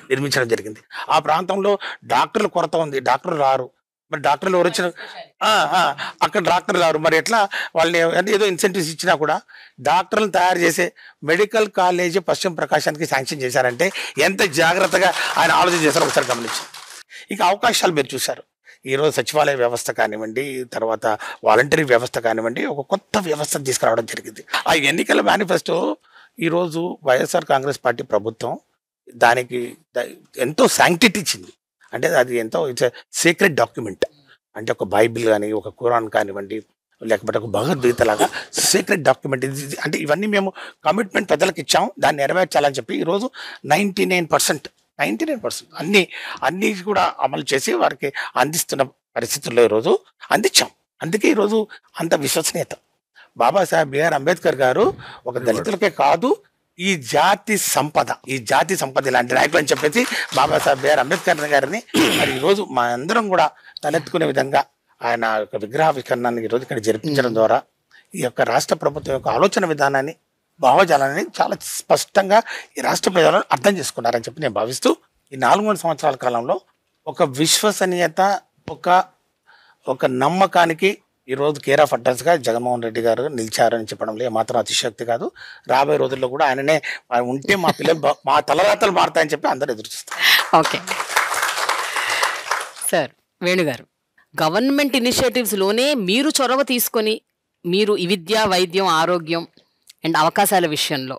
నిర్మించడం జరిగింది. ఆ ప్రాంతంలో డాక్టర్ల కొరత ఉంది, డాక్టర్లు రారు. మరి డాక్టర్లు ఎవరు వచ్చిన అక్కడ డాక్టర్లు రారు. మరి ఎట్లా వాళ్ళని ఏదో ఇన్సెంటివ్స్ ఇచ్చినా కూడా డాక్టర్లను తయారు చేసే మెడికల్ కాలేజీ పశ్చిమ ప్రకాశానికి శాంక్షన్ చేశారంటే ఎంత జాగ్రత్తగా ఆయన ఆలోచన చేశారో ఒకసారి గమనించి. ఇక అవకాశాలు మీరు చూశారు. ఈరోజు సచివాలయ వ్యవస్థ కానివ్వండి, తర్వాత వాలంటరీ వ్యవస్థ కానివ్వండి, ఒక కొత్త వ్యవస్థ తీసుకురావడం జరిగింది. ఆ ఎన్నికల మేనిఫెస్టో ఈరోజు వైఎస్ఆర్ కాంగ్రెస్ పార్టీ ప్రభుత్వం దానికి ఎంతో శాంక్టిటీ ఇచ్చింది. అంటే అది ఎంతో ఇట్స్ సీక్రెట్ డాక్యుమెంట్. అంటే ఒక బైబిల్ కానీ, ఒక ఖురాన్ కానివ్వండి, లేకపోతే ఒక భగవద్గీత లాగా సీక్రెట్ డాక్యుమెంట్ ఇది. అంటే ఇవన్నీ మేము కమిట్మెంట్ పెద్దలకు ఇచ్చాం, దాన్ని నెరవేర్చాలని చెప్పి ఈరోజు 99% అన్నీ కూడా అమలు చేసి వారికి అందిస్తున్న పరిస్థితుల్లో ఈరోజు అందించాం. అందుకే ఈరోజు అంత విశ్వసనీయత. బాబాసాహెబ్ బిఆర్ అంబేద్కర్ గారు ఒక దళితులకే కాదు, ఈ జాతి సంపద ఇలాంటి నాయకులు అని చెప్పేసి బాబాసాహెబ్ బిఆర్ అంబేద్కర్ గారిని మరి ఈరోజు మా అందరం కూడా తలెత్తుకునే విధంగా ఆయన యొక్క విగ్రహావిష్కరణాన్ని ఈరోజు ఇక్కడ జరిపించడం ద్వారా ఈ యొక్క రాష్ట్ర ప్రభుత్వం యొక్క ఆలోచన విధానాన్ని, భావజాలాన్ని చాలా స్పష్టంగా ఈ రాష్ట్ర ప్రజలు అర్థం చేసుకున్నారని చెప్పి నేను భావిస్తూ ఈ 4 సంవత్సరాల కాలంలో ఒక విశ్వసనీయత, ఒక నమ్మకానికి ఈరోజు కేర్ ఆఫ్ అడ్రస్గా జగన్మోహన్ రెడ్డి గారు నిలిచారని చెప్పడంలో ఏమాత్రం అతిశయోక్తి కాదు. రాబోయే రోజుల్లో కూడా ఆయననే ఉంటే మా పిల్లలు మా తలరాతలు మారుతాయని చెప్పి అందరూ ఎదురు చూస్తారు. ఓకే సార్, వేణుగారు, గవర్నమెంట్ ఇనిషియేటివ్స్లోనే మీరు చొరవ తీసుకొని మీరు ఈ విద్య, వైద్యం, ఆరోగ్యం అండ్ అవకాశాల విషయంలో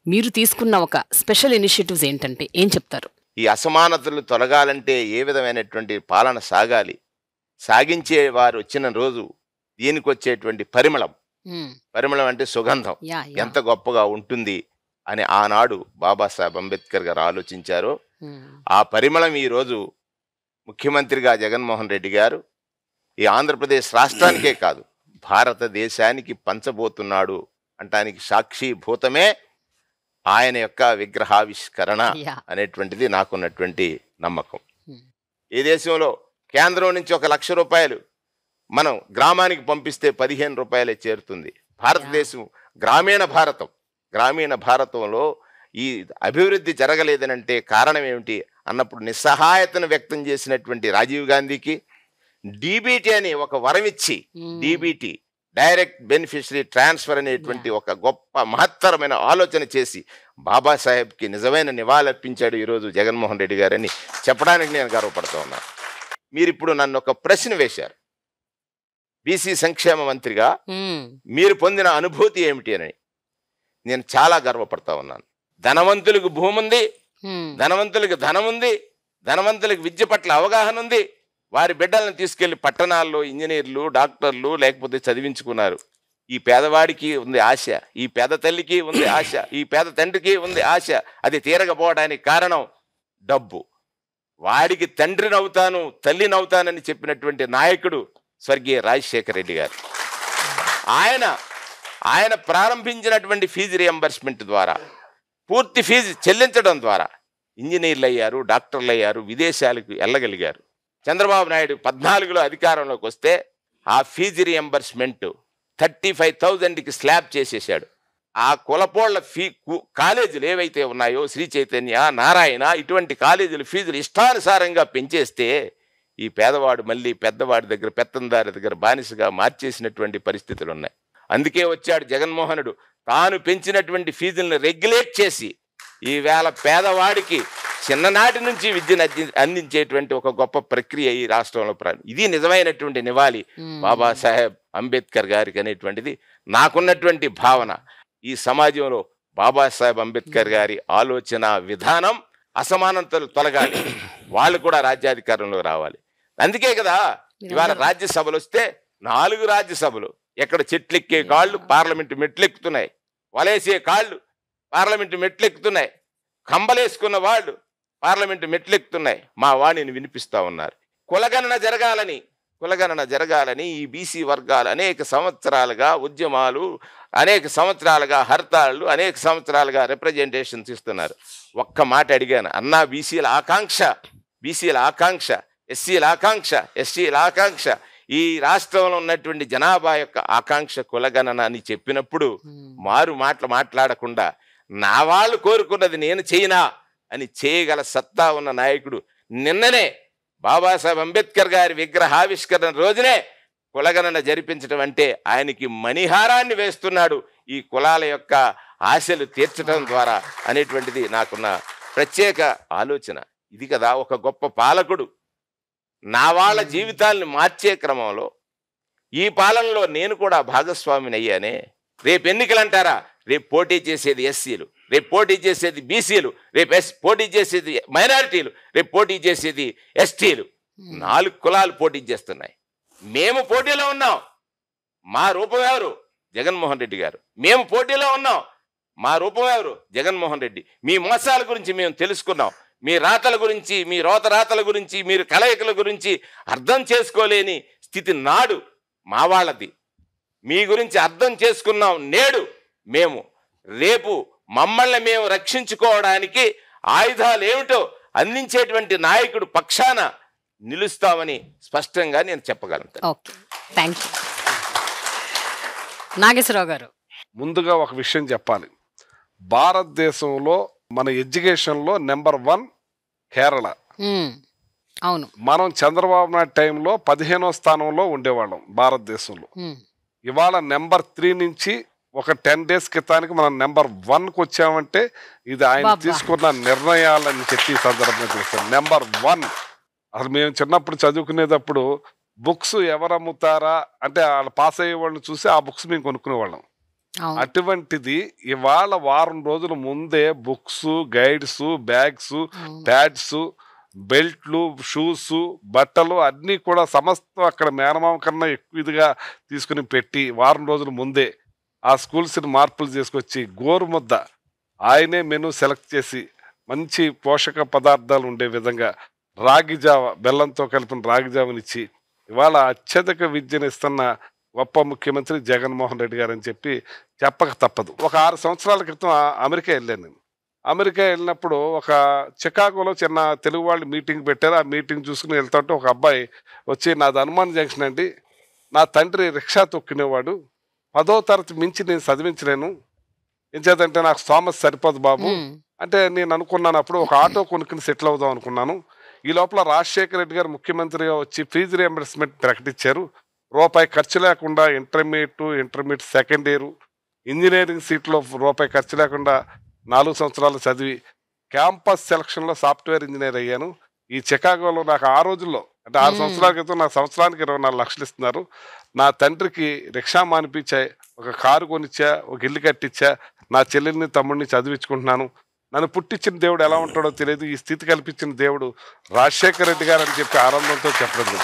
మీరు తీసుకున్న ఒక స్పెషల్ ఇనిషియేటివ్స్ ఏంటంటే ఏం చెప్తారు? ఈ అసమానతలు తొలగాలంటే ఏ విధమైనటువంటి పాలన సాగాలి, సాగించే వారు వచ్చిన రోజు దీనికి వచ్చేటువంటి పరిమళం అంటే సుగంధం ఎంత గొప్పగా ఉంటుంది అని ఆనాడు బాబాసాహెబ్ అంబేద్కర్ గారు ఆలోచించారో ఆ పరిమళం ఈరోజు ముఖ్యమంత్రిగా జగన్మోహన్ రెడ్డి గారు ఈ ఆంధ్రప్రదేశ్ రాష్ట్రానికే కాదు భారతదేశానికి పంచబోతున్నాడు అంటానికి సాక్షిభూతమే ఆయన యొక్క విగ్రహావిష్కరణ అనేటువంటిది నాకున్నటువంటి నమ్మకం. ఈ దేశంలో కేంద్రం నుంచి 1 లక్ష రూపాయలు మనం గ్రామానికి పంపిస్తే 15 రూపాయలే చేరుతుంది. భారతదేశం గ్రామీణ భారతంలో ఈ అభివృద్ధి జరగలేదనంటే కారణం ఏమిటి అన్నప్పుడు నిస్సహాయతను వ్యక్తం చేసినటువంటి రాజీవ్ గాంధీకి డీబీటీ అని ఒక వరం ఇచ్చి, డీబీటీ డైరెక్ట్ బెనిఫిషరీ ట్రాన్స్ఫర్ అనేటువంటి ఒక గొప్ప మహత్తరమైన ఆలోచన చేసి బాబాసాహెబ్కి నిజమైన నివాళులర్పించాడు ఈరోజు జగన్మోహన్ రెడ్డి గారని చెప్పడానికి నేను గర్వపడుతూ ఉన్నాను. మీరు ఇప్పుడు నన్ను ఒక ప్రశ్న వేశారు, బీసీ సంక్షేమ మంత్రిగా మీరు పొందిన అనుభూతి ఏమిటి అని. నేను చాలా గర్వపడతా ఉన్నాను. ధనవంతులకు భూమి ఉంది, ధనవంతులకు ధనం ఉంది, ధనవంతులకు విద్య పట్ల అవగాహన ఉంది. వారి బిడ్డలను తీసుకెళ్లి పట్టణాల్లో ఇంజనీర్లు, డాక్టర్లు లేకపోతే చదివించుకున్నారు. ఈ పేదవాడికి ఉంది ఆశ, ఈ పేద తల్లికి ఉంది ఆశ, ఈ పేద తండ్రికి ఉంది ఆశ. అది తీరకపోవడానికి కారణం డబ్బు. వాడికి తండ్రిని అవుతాను, తల్లిని అవుతానని చెప్పినటువంటి నాయకుడు స్వర్గీయ రాజశేఖర రెడ్డి గారు. ఆయన ప్రారంభించినటువంటి ఫీజు రియంబర్స్మెంట్ ద్వారా, పూర్తి ఫీజు చెల్లించడం ద్వారా ఇంజనీర్లు అయ్యారు, డాక్టర్లు అయ్యారు, విదేశాలకు వెళ్ళగలిగారు. చంద్రబాబు నాయుడు 14లో అధికారంలోకి వస్తే ఆ ఫీజు రియంబర్స్మెంట్ 35,000కి స్లాబ్ చేసేసాడు. ఆ కులపోళ్ల కాలేజీలు ఏవైతే ఉన్నాయో, శ్రీ చైతన్య, నారాయణ, ఇటువంటి కాలేజీలు ఫీజులు ఇష్టానుసారంగా పెంచేస్తే ఈ పేదవాడు మళ్ళీ పెద్దవాడి దగ్గర, పెత్తందారి దగ్గర బానిసగా మార్చేసినటువంటి పరిస్థితులు ఉన్నాయి. అందుకే వచ్చాడు జగన్మోహనుడు, తాను పెంచినటువంటి ఫీజులను రెగ్యులేట్ చేసి ఈవేళ పేదవాడికి చిన్ననాటి నుంచి విద్యను అందించేటువంటి ఒక గొప్ప ప్రక్రియ ఈ రాష్ట్రంలో ఇది నిజమైనటువంటి నివాళి బాబాసాహెబ్ అంబేద్కర్ గారికి అనేటువంటిది నాకున్నటువంటి భావన. ఈ సమాజంలో బాబాసాహెబ్ అంబేద్కర్ గారి ఆలోచన విధానం అసమానతలు తొలగాలి, వాళ్ళు కూడా రాజ్యాధికారంలో రావాలి. అందుకే కదా ఇవాళ రాజ్యసభలు వస్తే 4 రాజ్యసభలు, ఎక్కడ చెట్లెక్కే కాళ్ళు పార్లమెంటు మెట్లెక్కుతున్నాయి, వలేసే కాళ్ళు పార్లమెంటు మెట్లెక్కుతున్నాయి, కంబలేసుకున్న వాళ్ళు పార్లమెంటు మెట్లెక్కుతున్నాయి. మా వాణిని వినిపిస్తా ఉన్నారు. కులగణన జరగాలని ఈ బీసీ వర్గాలు అనేక సంవత్సరాలుగా ఉద్యమాలు, అనేక సంవత్సరాలుగా హర్తాళ్ళు, అనేక సంవత్సరాలుగా రిప్రజెంటేషన్స్ ఇస్తున్నారు. ఒక్క మాట అడిగాను, అన్నా బీసీల ఆకాంక్ష, ఎస్సీల ఆకాంక్ష, ఎస్టీల ఆకాంక్ష, ఈ రాష్ట్రంలో ఉన్నటువంటి జనాభా యొక్క ఆకాంక్ష కులగణన అని చెప్పినప్పుడు మారు మాట్లాడకుండా నా వాళ్ళు కోరుకున్నది నేను చేయనా అని చేయగల సత్తా ఉన్న నాయకుడు నిన్ననే బాబాసాహెబ్ అంబేద్కర్ గారి విగ్రహావిష్కరణ రోజునే కులగణన జరిపించడం అంటే ఆయనకి మణిహారాన్ని వేస్తున్నాడు ఈ కులాల యొక్క ఆశలు తీర్చడం ద్వారా అనేటువంటిది నాకున్న ప్రత్యేక ఆలోచన. ఇది కదా ఒక గొప్ప పాలకుడు. నా వాళ్ళ జీవితాలను మార్చే క్రమంలో ఈ పాలనలో నేను కూడా భాగస్వామిని అయ్యానే. రేపు ఎన్నికలు అంటారా, రేపు పోటీ చేసేది ఎస్సీలు, రేపు పోటీ చేసేది బీసీలు, రేపు పోటీ చేసేది మైనారిటీలు, రేపు పోటీ చేసేది ఎస్టీలు. 4 కులాలు పోటీ చేస్తున్నాయి. మేము పోటీలో ఉన్నాం. మా రూపం ఎవరు? జగన్మోహన్ రెడ్డి గారు. మేము పోటీలో ఉన్నాం. మా రూపం ఎవరు? జగన్మోహన్ రెడ్డి. మీ మోసాల గురించి మేము తెలుసుకున్నాం. మీ రాతల గురించి, మీ రాతల గురించి, మీరు కలయికల గురించి అర్థం చేసుకోలేని స్థితి నాడు మా వాళ్ళది. మీ గురించి అర్థం చేసుకున్నాం నేడు మేము. రేపు మమ్మల్ని మేము రక్షించుకోవడానికి ఆయుధాలు ఏమిటో అందించేటువంటి నాయకుడు పక్షాన నిలుస్తామని స్పష్టంగా నేను చెప్పగలను. Okay, thank you. నాగేశ్వరరావు గారు, ముందుగా ఒక విషయం చెప్పాలి. భారతదేశంలో మన ఎడ్యుకేషన్లో నెంబర్ 1 కేరళ. అవును, మనం చంద్రబాబు నాయుడు టైంలో 15వ స్థానంలో ఉండేవాళ్ళం భారతదేశంలో. ఇవాళ నెంబర్ 3 నుంచి ఒక 10 days క్రితానికి మనం నెంబర్ 1కు వచ్చామంటే ఇది ఆయన తీసుకున్న నిర్ణయాలని చెప్పి ఈ సందర్భంగా చూస్తాం. నెంబర్ 1. అసలు మేము చిన్నప్పుడు చదువుకునేటప్పుడు బుక్స్ ఎవరు అమ్ముతారా అంటే వాళ్ళు పాస్ అయ్యే వాళ్ళని చూసి ఆ బుక్స్ మేము కొనుక్కునేవాళ్ళం. అటువంటిది ఇవాళ వారం రోజుల ముందే బుక్స్, గైడ్స్, బ్యాగ్స్, ప్యాడ్స్, బెల్ట్లు, షూస్, బట్టలు అన్నీ కూడా సమస్తం అక్కడ మేనమామ కన్నా ఎక్కువ ఇదిగా తీసుకుని పెట్టి వారం రోజుల ముందే ఆ స్కూల్స్ని మార్పులు చేసుకొచ్చి గోరుముద్ద ఆయనే మెనూ సెలెక్ట్ చేసి మంచి పోషక పదార్థాలు ఉండే విధంగా రాగి జావ, బెల్లంతో కలిపిన రాగి జావనిచ్చి ఇవాళ అత్యధిక విద్యను ఇస్తున్న గొప్ప ముఖ్యమంత్రి జగన్మోహన్ రెడ్డి గారు అని చెప్పి చెప్పక తప్పదు. ఒక 6 సంవత్సరాల క్రితం అమెరికా వెళ్ళాను నేను. అమెరికా వెళ్ళినప్పుడు ఒక చికాగోలో చిన్న తెలుగు వాళ్ళు మీటింగ్ పెట్టారు. ఆ మీటింగ్ చూసుకుని వెళ్తుంటే ఒక అబ్బాయి వచ్చి, నాది హనుమాన్ జంక్షన్ అండి, నా తండ్రి రిక్షా తొక్కినేవాడు, 10వ తరగతి మించి నేను చదివించలేను, ఏం చేద్దంటే నాకు స్తోమత సరిపోదు బాబు అంటే నేను అనుకున్నాను. అప్పుడు ఒక ఆటో కొనుక్కుని సెటిల్ అవుదాం అనుకున్నాను. ఈ లోపల రాజశేఖర రెడ్డి గారు ముఖ్యమంత్రిగా వచ్చి ఫీజు రియంబర్స్మెంట్ ప్రకటించారు. రూపాయి ఖర్చు లేకుండా ఇంటర్మీడియట్ సెకండ్ ఇయర్ ఇంజనీరింగ్ సీట్లో రూపాయి ఖర్చు లేకుండా 4 సంవత్సరాలు చదివి క్యాంపస్ సెలక్షన్లో సాఫ్ట్వేర్ ఇంజనీర్ అయ్యాను. ఈ చికాగోలో నాకు ఆ రోజుల్లో అంటే 6 సంవత్సరాల క్రితం నాకు సంవత్సరానికి 24 లక్షలు ఇస్తున్నారు. నా తండ్రికి రిక్షా మానిపించా, ఒక కారు కొనిచ్చా, ఒక ఇల్లు కట్టించా, నా చెల్లెల్ని తమ్ముడిని చదివించుకుంటున్నాను. నన్ను పుట్టించిన దేవుడు ఎలా ఉంటాడో తెలియదు, ఈ స్థితి కల్పించిన దేవుడు రాజశేఖర రెడ్డి గారు అని చెప్పి ఆనందంతో చెప్పడం.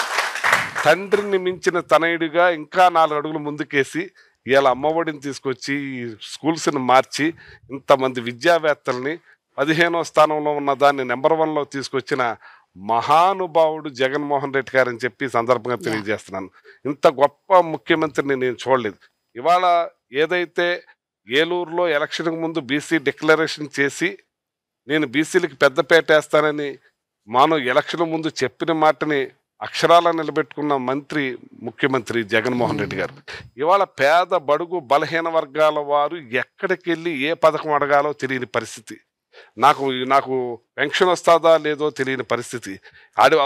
తండ్రిని మించిన తనయుడిగా ఇంకా 4 అడుగులు ముందుకేసి ఇవాళ అమ్మఒడిని తీసుకొచ్చి స్కూల్స్ని మార్చి ఇంతమంది విద్యావేత్తల్ని 15వ స్థానంలో ఉన్న దాన్ని నెంబర్ 1లో తీసుకొచ్చిన మహానుభావుడు జగన్మోహన్ రెడ్డి గారు అని చెప్పి సందర్భంగా తెలియజేస్తున్నాను. ఇంత గొప్ప ముఖ్యమంత్రిని నేను చూడలేదు. ఇవాళ ఏదైతే ఏలూరులో ఎలక్షన్కి ముందు బీసీ డిక్లరేషన్ చేసి నేను బీసీలకి పెద్దపేట వేస్తానని మాను ఎలక్షన్ ముందు చెప్పిన మాటని అక్షరాల నిలబెట్టుకున్న ముఖ్యమంత్రి జగన్మోహన్ రెడ్డి గారు ఇవాళ పేద బడుగు బలహీన వర్గాల వారు ఎక్కడికి వెళ్ళి ఏ పథకం అడగాలో తెలియని పరిస్థితి. నాకు పెన్షన్ వస్తుందా లేదో తెలియని పరిస్థితి.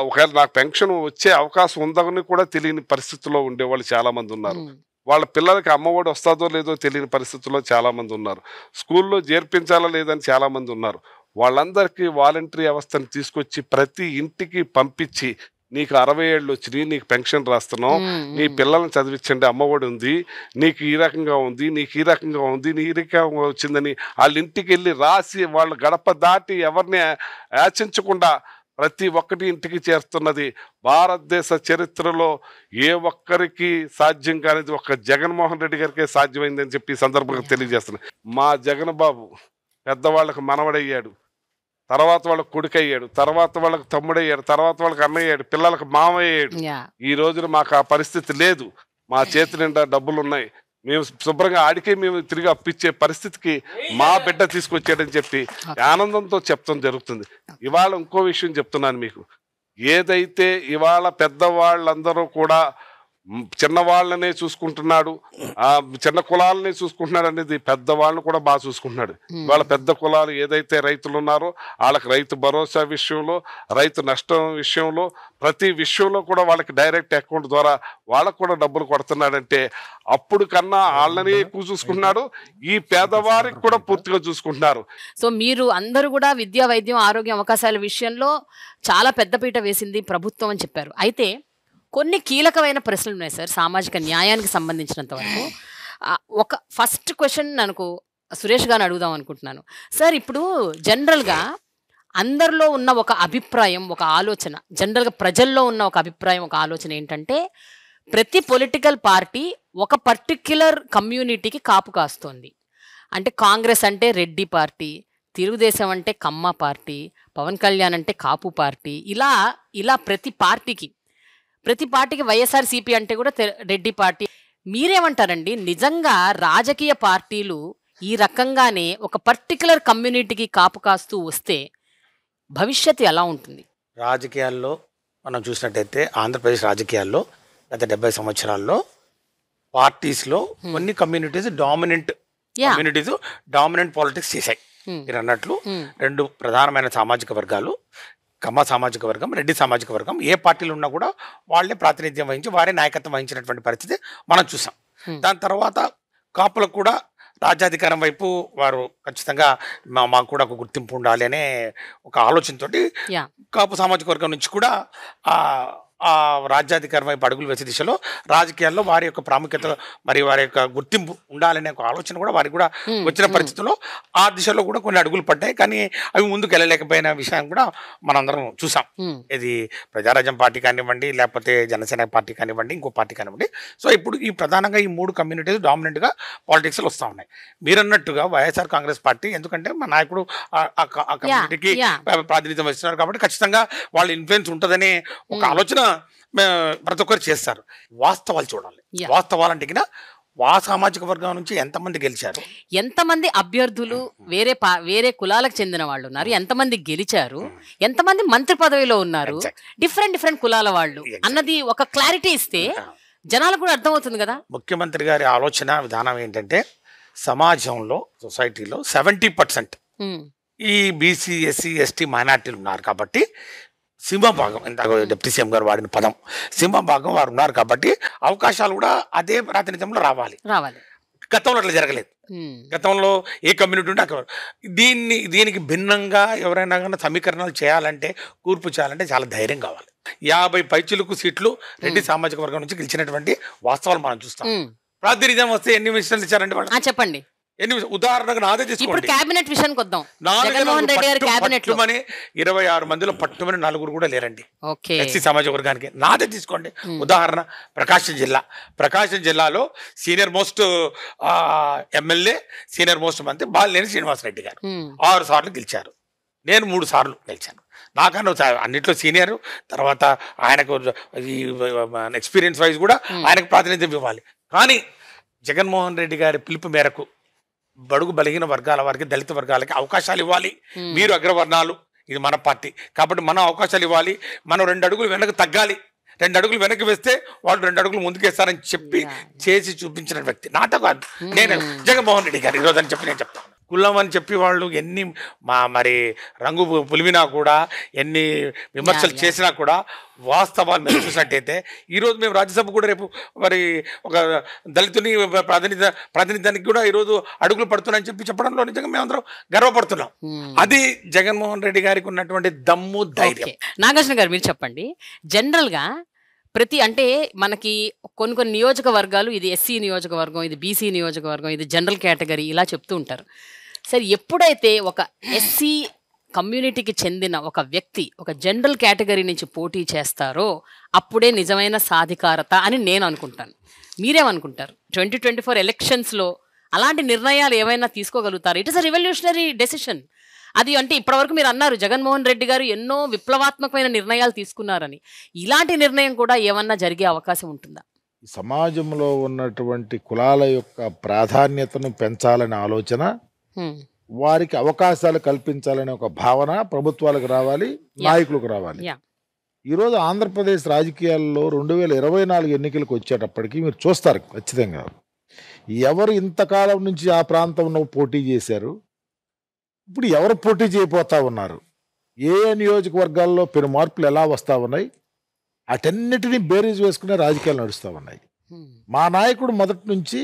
ఒకవేళ నాకు పెన్షన్ వచ్చే అవకాశం ఉందని కూడా తెలియని పరిస్థితిలో ఉండేవాళ్ళు చాలా మంది ఉన్నారు. వాళ్ళ పిల్లలకి అమ్మఒడి వస్తుందో లేదో తెలియని పరిస్థితుల్లో చాలామంది ఉన్నారు. స్కూల్లో చేర్పించాలా లేదని చాలామంది ఉన్నారు. వాళ్ళందరికీ వాలంటరీ వ్యవస్థను తీసుకొచ్చి ప్రతి ఇంటికి పంపించి, నీకు 60 ఏళ్ళు వచ్చినాయి, నీకు పెన్షన్ రాస్తున్నాం, నీ పిల్లల్ని చదివించండి, అమ్మఒడి ఉంది, నీకు ఈ రకంగా ఉంది, నీకు ఈ రకంగా ఉంది, నీ ఈ రకంగా వచ్చిందని వాళ్ళ ఇంటికి వెళ్ళి రాసి వాళ్ళ గడప దాటి ఎవరిని యాచించకుండా ప్రతి ఒక్కటి ఇంటికి చేరుతున్నది భారతదేశ చరిత్రలో ఏ ఒక్కరికి సాధ్యం కానిది ఒక్క జగన్మోహన్ రెడ్డి గారికే సాధ్యమైందని చెప్పి ఈ సందర్భంగా తెలియజేస్తున్నాను. మా జగన్ బాబు పెద్దవాళ్ళకు మనవడయ్యాడు, తర్వాత వాళ్ళకి కొడుకయ్యాడు, తర్వాత వాళ్ళకి తమ్ముడయ్యాడు, తర్వాత వాళ్ళకి అన్నయ్యాడు, పిల్లలకు మామయ్యాడు. ఈ రోజున మాకు ఆ పరిస్థితి లేదు. మా చేతి నిండా డబ్బులు ఉన్నాయి, మేము శుభ్రంగా ఆడికే మేము తిరిగి అప్పిచ్చే పరిస్థితికి మా బిడ్డ తీసుకొచ్చాడని చెప్పి ఆనందంతో చెప్పడం జరుగుతుంది. ఇవాళ ఇంకో విషయం చెప్తున్నాను మీకు. ఏదైతే ఇవాళ పెద్దవాళ్ళందరూ కూడా చిన్నవాళ్ళనే చూసుకుంటున్నాడు, ఆ చిన్న కులాలనే చూసుకుంటున్నాడు అనేది పెద్దవాళ్ళని కూడా బాగా చూసుకుంటున్నాడు. వాళ్ళ పెద్ద కులాలు ఏదైతే రైతులు ఉన్నారో వాళ్ళకి రైతు భరోసా విషయంలో, రైతు నష్టం విషయంలో, ప్రతి విషయంలో కూడా వాళ్ళకి డైరెక్ట్ అకౌంట్ ద్వారా వాళ్ళకు కూడా డబ్బులు కొడుతున్నాడంటే అప్పుడు కన్నా వాళ్ళని ఎక్కువ చూసుకుంటున్నాడు, ఈ పేదవారికి కూడా పూర్తిగా చూసుకుంటున్నారు. సో మీరు అందరూ కూడా విద్యా, వైద్యం, ఆరోగ్యం అవకాశాల విషయంలో చాలా పెద్దపీట వేసింది ప్రభుత్వం అని చెప్పారు. అయితే కొన్ని కీలకమైన ప్రశ్నలు ఉన్నాయి సార్ సామాజిక న్యాయానికి సంబంధించినంత వరకు. ఒక ఫస్ట్ క్వశ్చన్ నాకు సురేష్ గారిని అడుగుదాం అనుకుంటున్నాను. సార్, ఇప్పుడు జనరల్గా అందరిలో ఉన్న ఒక అభిప్రాయం, ఒక ఆలోచన, జనరల్గా ప్రజల్లో ఉన్న ఒక అభిప్రాయం, ఒక ఆలోచన ఏంటంటే ప్రతి పొలిటికల్ పార్టీ ఒక పర్టిక్యులర్ కమ్యూనిటీకి కాపు కాస్తోంది. అంటే కాంగ్రెస్ అంటే రెడ్డి పార్టీ, తెలుగుదేశం అంటే కమ్మ పార్టీ, పవన్ కళ్యాణ్ అంటే కాపు పార్టీ, ఇలా ప్రతి పార్టీకి వైఎస్ఆర్సీపీ అంటే కూడా రెడ్డి పార్టీ. మీరేమంటారండి, నిజంగా రాజకీయ పార్టీలు ఈ రకంగానే ఒక పర్టికులర్ కమ్యూనిటీకి కాపు కాస్తూ వస్తే భవిష్యత్తు ఎలా ఉంటుంది? రాజకీయాల్లో మనం చూసినట్టయితే ఆంధ్రప్రదేశ్ రాజకీయాల్లో గత 70 సంవత్సరాల్లో పార్టీస్లో కొన్ని డామినెంట్ పాలిటిక్స్ చేశాయి. మీరు అన్నట్లు 2 ప్రధానమైన సామాజిక వర్గాలు, కమ్మ సామాజిక వర్గం, రెడ్డి సామాజిక వర్గం, ఏ పార్టీలు ఉన్నా కూడా వాళ్ళే ప్రాతినిధ్యం వహించి వారే నాయకత్వం వహించినటువంటి పరిస్థితి మనం చూసాం. దాని తర్వాత కాపులకు కూడా రాజ్యాధికారం వైపు వారు ఖచ్చితంగా మాకు కూడా ఒక గుర్తింపు ఉండాలి అనే ఒక ఆలోచనతోటి కాపు సామాజిక వర్గం నుంచి కూడా ఆ రాజ్యాధికారం వైపు అడుగులు వేసే దిశలో రాజకీయాల్లో వారి యొక్క ప్రాముఖ్యత మరియు వారి యొక్క గుర్తింపు ఉండాలనే ఒక ఆలోచన కూడా వారికి కూడా వచ్చిన పరిస్థితుల్లో ఆ దిశలో కూడా కొన్ని అడుగులు పడ్డాయి. కానీ అవి ముందుకు వెళ్ళలేకపోయిన విషయం కూడా మనందరం చూసాం. ఇది ప్రజారాజ్యం పార్టీ కానివ్వండి, లేకపోతే జనసేన పార్టీ కానివ్వండి, ఇంకో పార్టీ కానివ్వండి. సో ఇప్పుడు ఈ ప్రధానంగా ఈ 3 కమ్యూనిటీస్ డామినెంట్గా పాలిటిక్స్లో వస్తూ ఉన్నాయి. మీరన్నట్టుగా వైఎస్ఆర్ కాంగ్రెస్ పార్టీ, ఎందుకంటే మా నాయకుడు ఆ కమ్యూనిటీకి ప్రాతినిధ్యం వహిస్తున్నారు కాబట్టి ఖచ్చితంగా వాళ్ళ ఇన్ఫ్లుయెన్స్ ఉంటుందనే ఒక ఆలోచన ప్రతి ఒక్కరు చేస్తారు. వాస్తవాలు చూడాలి. వాస్తవాలంటే సామాజిక వర్గం నుంచి ఎంతమంది గెలిచారు, ఎంతమంది అభ్యర్థులు వేరే కులాలకు చెందిన వాళ్ళు ఉన్నారు, ఎంతమంది గెలిచారు, ఎంతమంది మంత్రి పదవిలో ఉన్నారు, డిఫరెంట్ కులాల వాళ్ళు అన్నది ఒక క్లారిటీ ఇస్తే జనాలకు కూడా అర్థమవుతుంది కదా. ముఖ్యమంత్రి గారి ఆలోచన విధానం ఏంటంటే సమాజంలో, సొసైటీలో 70% ఈ బీసీ, ఎస్సీ, ఎస్టీ మైనార్టీలు ఉన్నారు కాబట్టి సింహభాగం, ఇందాక డిప్యూటీ సీఎం గారు వాడిన పదం సింహభాగం వారు ఉన్నారు కాబట్టి అవకాశాలు కూడా అదే ప్రాతినిధ్యంలో రావాలి. గతంలో అట్లా జరగలేదు. గతంలో ఏ కమ్యూనిటీ ఉంటే అక్కడ దీనికి భిన్నంగా ఎవరైనా కానీ సమీకరణాలు చేయాలంటే, కూర్పు చేయాలంటే చాలా ధైర్యం కావాలి. 50 పైచిలుకు సీట్లు రెడ్డి సామాజిక వర్గం నుంచి గెలిచినటువంటి వాస్తవాలు మనం చూస్తాం. ప్రాతినిధ్యం వస్తే ఎన్ని విషయాలు ఇచ్చారంటే వాళ్ళు చెప్పండి. ఉదాహరణకు నాదే తీసుకోండి. కేబినెట్ విషయానికి వద్దాం. జగన్మోహన్ రెడ్డి గారి కేబినెట్ లో 26 మందిలో పట్టుమని 4 కూడా లేరండి ఎస్సీ సామాజిక వర్గానికి. నాదే తీసుకోండి ఉదాహరణ. ప్రకాశం జిల్లాలో senior most MLA, senior most మంత్రి బాలినేని శ్రీనివాసరెడ్డి గారు 6 సార్లు గెలిచారు. నేను 3 సార్లు గెలిచాను. నాకన్నా అన్నింటిలో సీనియర్. తర్వాత ఆయనకు ఎక్స్పీరియన్స్ వైజ్ కూడా ఆయనకు ప్రాతినిధ్యం ఇవ్వాలి. కానీ జగన్మోహన్ రెడ్డి గారి పిలుపు మేరకు బడుగు బలహీన వర్గాల వారికి, దళిత వర్గాలకి అవకాశాలు ఇవ్వాలి. మీరు అగ్రవర్ణాలు, ఇది మన పార్టీ కాబట్టి మనం అవకాశాలు ఇవ్వాలి. మనం 2 అడుగులు వెనక్కి తగ్గాలి. 2 అడుగులు వెనక్కి వేస్తే వాళ్ళు 2 అడుగులు ముందుకేస్తారని చెప్పి చేసి చూపించిన వ్యక్తి నాతో కాదు, నేను జగన్మోహన్ రెడ్డి గారు ఈరోజు అని చెప్పి నేను చెప్తాను. కులం అని చెప్పి వాళ్ళు ఎన్ని మరి రంగు పులిమినా కూడా, ఎన్ని విమర్శలు చేసినా కూడా వాస్తవాలు మేము చూసినట్టయితే ఈరోజు మేము రాజ్యసభ కూడా రేపు మరి ఒక దళితుని ప్రాతినిధ్యానికి కూడా ఈరోజు అడుగులు పడుతున్నాయని చెప్పడంలో నిజంగా మేమందరం గర్వపడుతున్నాం. అది జగన్మోహన్ రెడ్డి గారికి ఉన్నటువంటి దమ్ము, ధైర్యం. నాగార్జున గారు మీరు చెప్పండి, జనరల్గా అంటే మనకి కొన్ని నియోజకవర్గాలు, ఇది ఎస్సీ నియోజకవర్గం, ఇది బీసీ నియోజకవర్గం, ఇది జనరల్ కేటగిరీ ఇలా చెప్తూ ఉంటారు. సరే, ఎప్పుడైతే ఒక ఎస్సీ కమ్యూనిటీకి చెందిన ఒక వ్యక్తి ఒక జనరల్ కేటగిరీ నుంచి పోటీ చేస్తారో అప్పుడే నిజమైన సాధికారత అని నేను అనుకుంటాను. మీరేమనుకుంటారు? 2024 ఎలక్షన్స్లో అలాంటి నిర్ణయాలు ఏమైనా తీసుకోగలుగుతారు? It is a revolutionary decision. అది అంటే ఇప్పటివరకు మీరు అన్నారు జగన్మోహన్ రెడ్డి గారు ఎన్నో విప్లవాత్మకమైన నిర్ణయాలు తీసుకున్నారని. ఇలాంటి నిర్ణయం కూడా ఏమన్నా జరిగే అవకాశం ఉంటుందా? సమాజంలో ఉన్నటువంటి కులాల యొక్క ప్రాధాన్యతను పెంచాలనే ఆలోచన, వారికి అవకాశాలు కల్పించాలనే ఒక భావన ప్రభుత్వాలకు రావాలి, నాయకులకు రావాలి. ఈరోజు ఆంధ్రప్రదేశ్ రాజకీయాల్లో 2024 ఎన్నికలకు వచ్చేటప్పటికి మీరు చూస్తారు ఖచ్చితంగా ఎవరు ఇంతకాలం నుంచి ఆ ప్రాంతంలో పోటీ చేశారు, ఇప్పుడు ఎవరు పోటీ చేయబోతా ఉన్నారు, ఏ నియోజకవర్గాల్లో పెను మార్పులు ఎలా వస్తూ ఉన్నాయి, అటన్నిటినీ బేరీజ్ వేసుకునే రాజకీయాలు నడుస్తూ ఉన్నాయి. మా నాయకుడు మొదటి నుంచి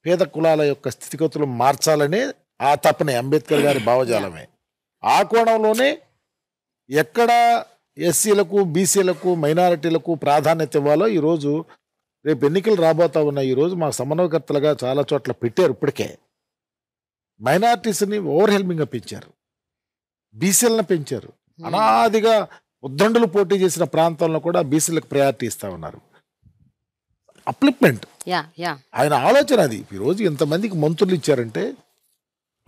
పేద కులాల యొక్క స్థితిగతులు మార్చాలనే ఆ తప్పనే అంబేద్కర్ గారి భావజాలమే. ఆ కోణంలోనే ఎక్కడ ఎస్సీలకు, బీసీలకు, మైనారిటీలకు ప్రాధాన్యత ఇవ్వాలో ఈరోజు రేపు ఎన్నికలు రాబోతా ఉన్నాయి. ఈరోజు మా సమన్వయకర్తలుగా చాలా చోట్ల పెట్టారు. ఇప్పటికే మైనారిటీస్ని ఓవర్హెల్మింగ్గా పెంచారు, బీసీలను పెంచారు. అనాదిగా ఉద్దండులు పోటీ చేసిన ప్రాంతంలో కూడా బీసీలకు ప్రయారిటీ ఇస్తా ఉన్నారు. అప్లిప్మెంట్ ఆయన ఆలోచన అది. ఈరోజు ఇంతమందికి మంత్రులు ఇచ్చారంటే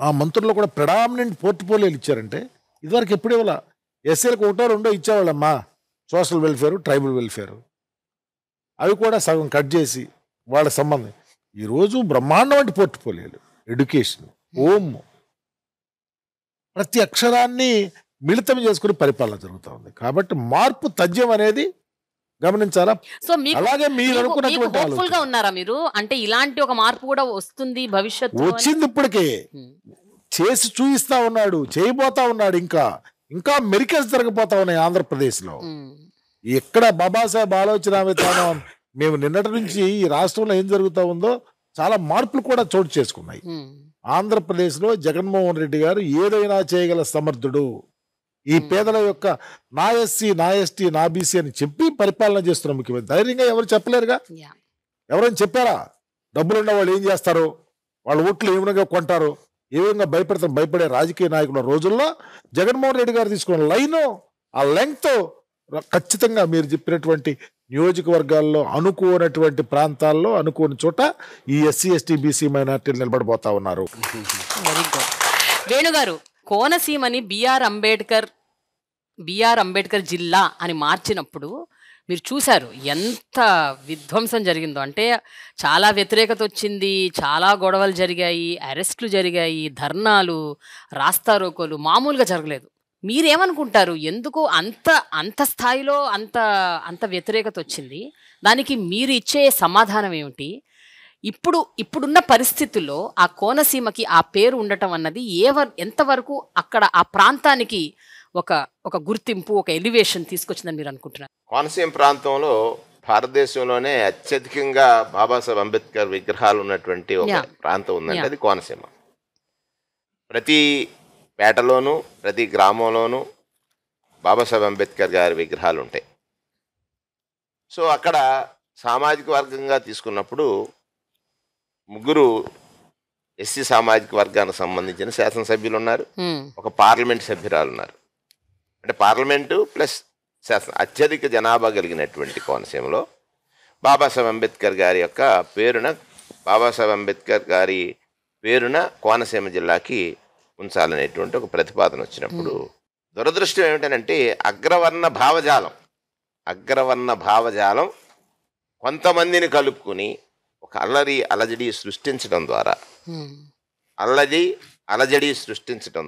ఆ మంత్రుల్లో కూడా ప్రెడామినెంట్ పోర్ట్ఫోలియోలు ఇచ్చారంటే ఇదివరకు ఎప్పుడు ఇవ్వాల. ఎస్సీలకు 1-2 ఇచ్చేవాళ్ళమ్మా, సోషల్ వెల్ఫేరు, ట్రైబల్ వెల్ఫేరు, అవి కూడా సగం కట్ చేసి వాళ్ళ సంబంధం. ఈరోజు బ్రహ్మాండం వంటి పోర్ట్ఫోలియోలు, ఎడ్యుకేషన్, హోమ్, ప్రతి అక్షరాన్ని మిళితం చేసుకుని పరిపాలన జరుగుతూ ఉంది. కాబట్టి మార్పు తథ్యం అనేది గమనించాలా. సో అలాగే మీరు అనుకున్నటువంటి ఉన్నారా మీరు? అంటే ఇలాంటి ఒక మార్పు కూడా వస్తుంది భవిష్యత్తు వచ్చింది, ఇప్పటికే చేసి చూపిస్తా ఉన్నాడు, చేయబోతా ఉన్నాడు. ఇంకా మెరికల్స్ జరగబోతా ఉన్నాయి ఆంధ్రప్రదేశ్లో. ఎక్కడ బాబాసాహెబ్ ఆలోచన విధానం మేము నిన్నటి నుంచి ఈ రాష్ట్రంలో ఏం జరుగుతూ ఉందో చాలా మార్పులు కూడా చోటు చేసుకున్నాయి. ఆంధ్రప్రదేశ్లో జగన్మోహన్ రెడ్డి గారు ఏదైనా చేయగల సమర్థుడు. ఈ పేదల యొక్క నా ఎస్సీ, నా ఎస్టీ, నా బీసీ అని చెప్పి పరిపాలన చేస్తున్న ముఖ్యమంత్రి. ధైర్యంగా ఎవరు చెప్పలేరుగా. ఎవరైనా చెప్పారా? డబ్బులు ఉన్న వాళ్ళు ఏం చేస్తారు, వాళ్ళ ఓట్లు ఏ విధంగా కొంటారు, ఏ విధంగా భయపడే రాజకీయ నాయకుల రోజుల్లో జగన్మోహన్ రెడ్డి గారు తీసుకున్న లైను, ఆ లెంగ్త్ ఖచ్చితంగా మీరు చెప్పినటువంటి నియోజకవర్గాల్లో అనుకోనటువంటి ప్రాంతాల్లో అనుకోని చోట ఈ ఎస్సీ, ఎస్టీ, బీసీ మైనార్టీలు నిలబడిపోతా ఉన్నారు. Very good. వేణుగారు, కోనసీమని బిఆర్ అంబేద్కర్ జిల్లా అని మార్చినప్పుడు మీరు చూశారు ఎంత విధ్వంసం జరిగిందో. అంటే చాలా వ్యతిరేకత వచ్చింది, చాలా గొడవలు జరిగాయి, అరెస్టులు జరిగాయి, ధర్నాలు, రాస్తారోకోలు మామూలుగా జరగలేదు. మీరేమనుకుంటారు, ఎందుకు అంత స్థాయిలో అంత వ్యతిరేకత వచ్చింది? దానికి మీరు ఇచ్చే సమాధానం ఏమిటి? ఇప్పుడున్న పరిస్థితుల్లో ఆ కోనసీమకి ఆ పేరు ఉండటం అన్నది ఎంతవరకు అక్కడ ఆ ప్రాంతానికి ఒక గుర్తింపు, ఒక ఎలివేషన్ తీసుకొచ్చిందని మీరు అనుకుంటున్నారు? కోనసీమ ప్రాంతంలో భారతదేశంలోనే అత్యధికంగా బాబాసాహెబ్ అంబేద్కర్ విగ్రహాలు ఉన్నటువంటి ఒక ప్రాంతం ఉందంటే అది కోనసీమ. ప్రతి పేటలోనూ ప్రతి గ్రామంలోనూ బాబాసాహెబ్ అంబేద్కర్ గారి విగ్రహాలు ఉంటాయి. సో అక్కడ సామాజిక వర్గంగా తీసుకున్నప్పుడు 3 ఎస్సీ సామాజిక వర్గానికి సంబంధించిన శాసనసభ్యులు ఉన్నారు, ఒక పార్లమెంట్ సభ్యురాలు ఉన్నారు. అంటే పార్లమెంటు ప్లస్ అత్యధిక జనాభా కలిగినటువంటి కోనసీమలో బాబాసాహెబ్ అంబేద్కర్ గారి యొక్క పేరున కోనసీమ జిల్లాకి ఉంచాలనేటువంటి ఒక ప్రతిపాదన వచ్చినప్పుడు దురదృష్టం ఏమిటంటే అగ్రవర్ణ భావజాలం కొంతమందిని కలుపుకుని ఒక అలజడి సృష్టించడం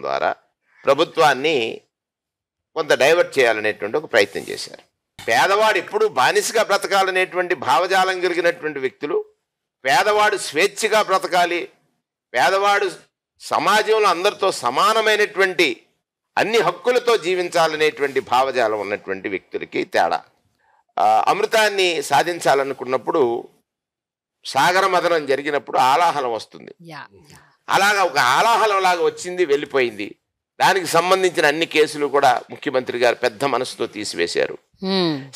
ద్వారా ప్రభుత్వాన్ని కొంత డైవర్ట్ చేయాలనేటువంటి ఒక ప్రయత్నం చేశారు. పేదవాడు ఎప్పుడు బానిసగా బ్రతకాలనేటువంటి భావజాలం కలిగినటువంటి వ్యక్తులు, పేదవాడు స్వేచ్ఛగా బ్రతకాలి, పేదవాడు సమాజంలో అందరితో సమానమైనటువంటి అన్ని హక్కులతో జీవించాలనేటువంటి భావజాలం ఉన్నటువంటి వ్యక్తులకి తేడా. అమృతాన్ని సాధించాలనుకున్నప్పుడు సాగర మదనం జరిగినప్పుడు ఆలాహలం వస్తుంది. అలాగా ఒక ఆలాహలం లాగా వచ్చింది, వెళ్ళిపోయింది. దానికి సంబంధించిన అన్ని కేసులు కూడా ముఖ్యమంత్రి గారు పెద్ద మనసుతో తీసివేశారు.